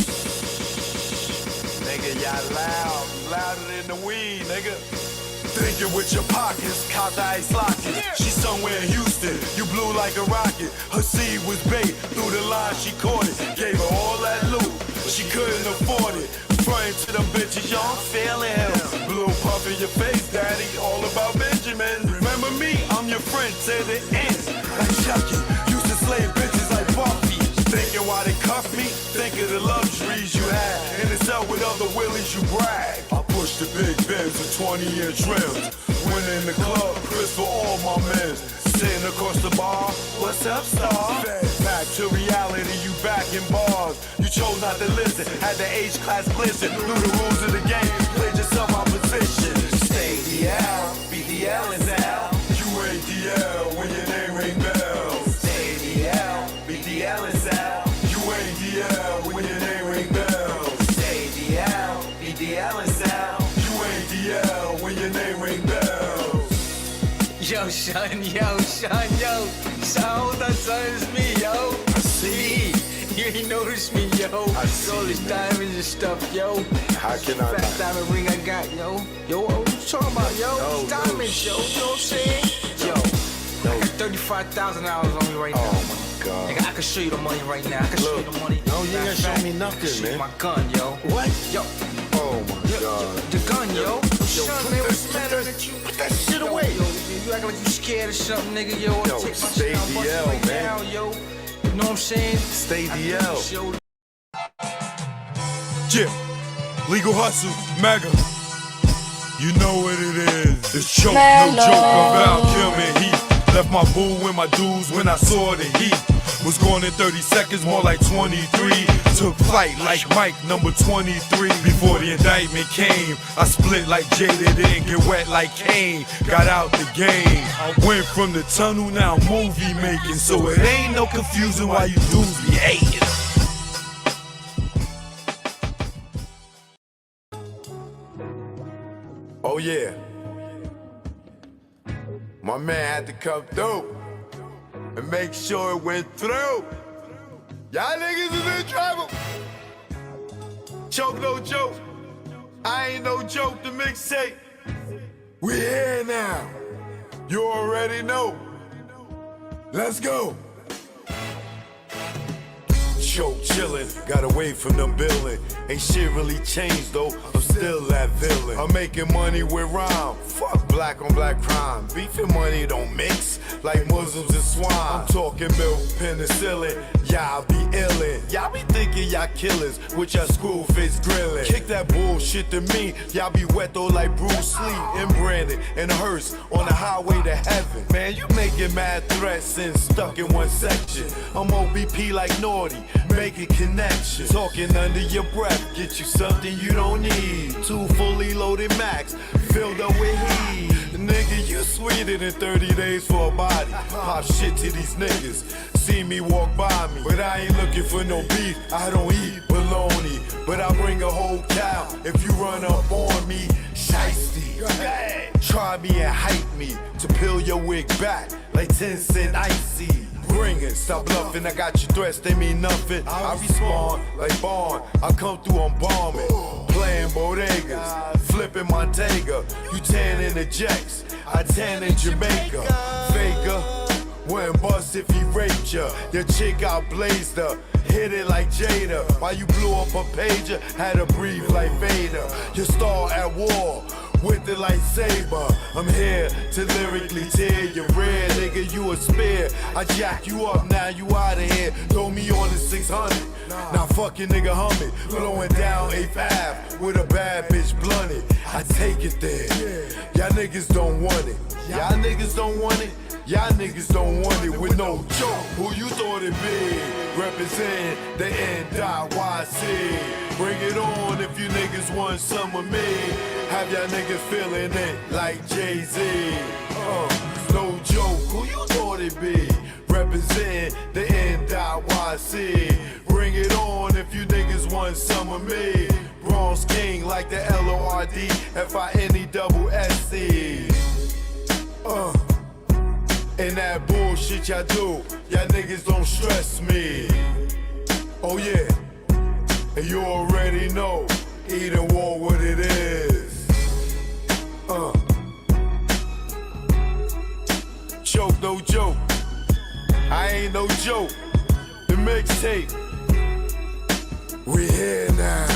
Nigga, y'all loud, louder than the weed, nigga. Thinking with your pockets, caught the ice locket. She somewhere in Houston, you blew like a rocket. Her seed was bait, through the line she caught it. Gave her all that loot, she couldn't afford it. Frontin' to them bitches, y'all feeling him. Blue puff in your face, daddy, all about Benjamin. Remember me, I'm your friend to the end. Like Chucky, used to slay bitches like Buffy. Thinking why they cuff me, think of the luxuries you had. In the cell with other willies, you brag. I push the big Benz with 20-year trims. When in the club, Chris for all my men. Sitting across the bar, what's up, star? Back to reality, you back in bars. You chose not to listen, had the H-class glisten. Knew the rules of the game, played yourself out position. Stay DL, BDL is out. You ain't DL when your name ring bells. Stay DL, BDL is out. You ain't DL when your name ring bells. Stay DL, BDL is out. You ain't DL when your name ring bells. Yo, son, yo. Son, that's me, yo. I see. You ain't noticed me, yo. I see, all these man. diamonds and stuff, yo. How can I Fat diamond ring I got, yo. Yo, what you talking about, yo? No, These diamonds, yo. You know what I'm saying? Yo, I got $35,000 on me right now. Oh, my God. Nigga, I can show you the money right now. I can show you the money. No, you ain't gonna show me nothing, I can show man. you my gun, yo. What? Yo. Oh, my God. The gun, yo. Son, man, what's the matter that- with you? put that shit away. Yo, you acting like you scared or something, nigga, yo. Yo, Take my stay shit out, bust it DL, right man. now, yo. You know what I'm saying? Stay I DL. do this, yo. Yeah, legal hustle, mega. You know what it is. It's choke, no joke about Gilman Heath. Left my boo and my dudes when I saw the heat. Was going in 30 seconds, more like 23. Took flight like Mike, number 23. Before the indictment came, I split like Jada, didn't get wet like Kane. Got out the game. I went from the tunnel, now movie making. So it ain't no confusing why you dudes be hating. Oh yeah, my man had to come through and make sure it went through. Y'all niggas is in trouble. Choke no joke, I ain't no joke, the mixtape. We here now, you already know. Let's go. Choke chillin', got away from them billin'. Ain't shit really changed though. I'm still that villain. I'm making money with rhyme. Fuck black on black crime. Beef and money don't mix like Muslims and swine. I'm talking milk, penicillin. Y'all be illin'. Y'all be thinking y'all killers with your screw face grilling. Kick that bullshit to me. Y'all be wet though like Bruce Lee and Brandon and Hearst on the highway to heaven. Man, you making mad threats and stuck in one section. I'm OBP like Naughty, making connections. Talking under your breath, get you something you don't need. 2 fully loaded Macs, filled up with heat. Nigga, you sweeter than 30 days for a body. Pop shit to these niggas. See me walk by me, but I ain't looking for no beef. I don't eat bologna, but I bring a whole cow if you run up on me. Shiesty, try me and hype me to peel your wig back like 10 cent icy. Bring it, stop bluffing, I got your threats, they mean nothing. I respond like Bond, I come through, I'm bombing. Playing bodegas, flipping Montega. You tan in the Jacks, I tan in Jamaica. Faker, wouldn't bust if he raped ya. Your chick out blazed her, hit it like Jada. While you blew up a pager, had to breathe like Vader. Your star at war, with the lightsaber. I'm here to lyrically tear your red, nigga, you a spear. I jack you up, now you out of here. Throw me on the 600. Now fucking nigga humming, blowing down 8th Ave with a bad bitch blunted. I take it there. Y'all niggas don't want it. Y'all niggas don't want it. Y'all niggas don't want it with no joke. Who you thought it be? Represent the NYC. Bring it on if you niggas want some of me. Have y'all niggas feeling it like Jay-Z. No joke. Who you thought it be? Represent the NYC. Bring it on if you niggas want some of me. Bronx King like the LORDFINESSE. And that bullshit y'all do, y'all niggas don't stress me. Oh yeah, and you already know, Eden War what it is. Choke, no joke, I ain't no joke. The mixtape, we here now.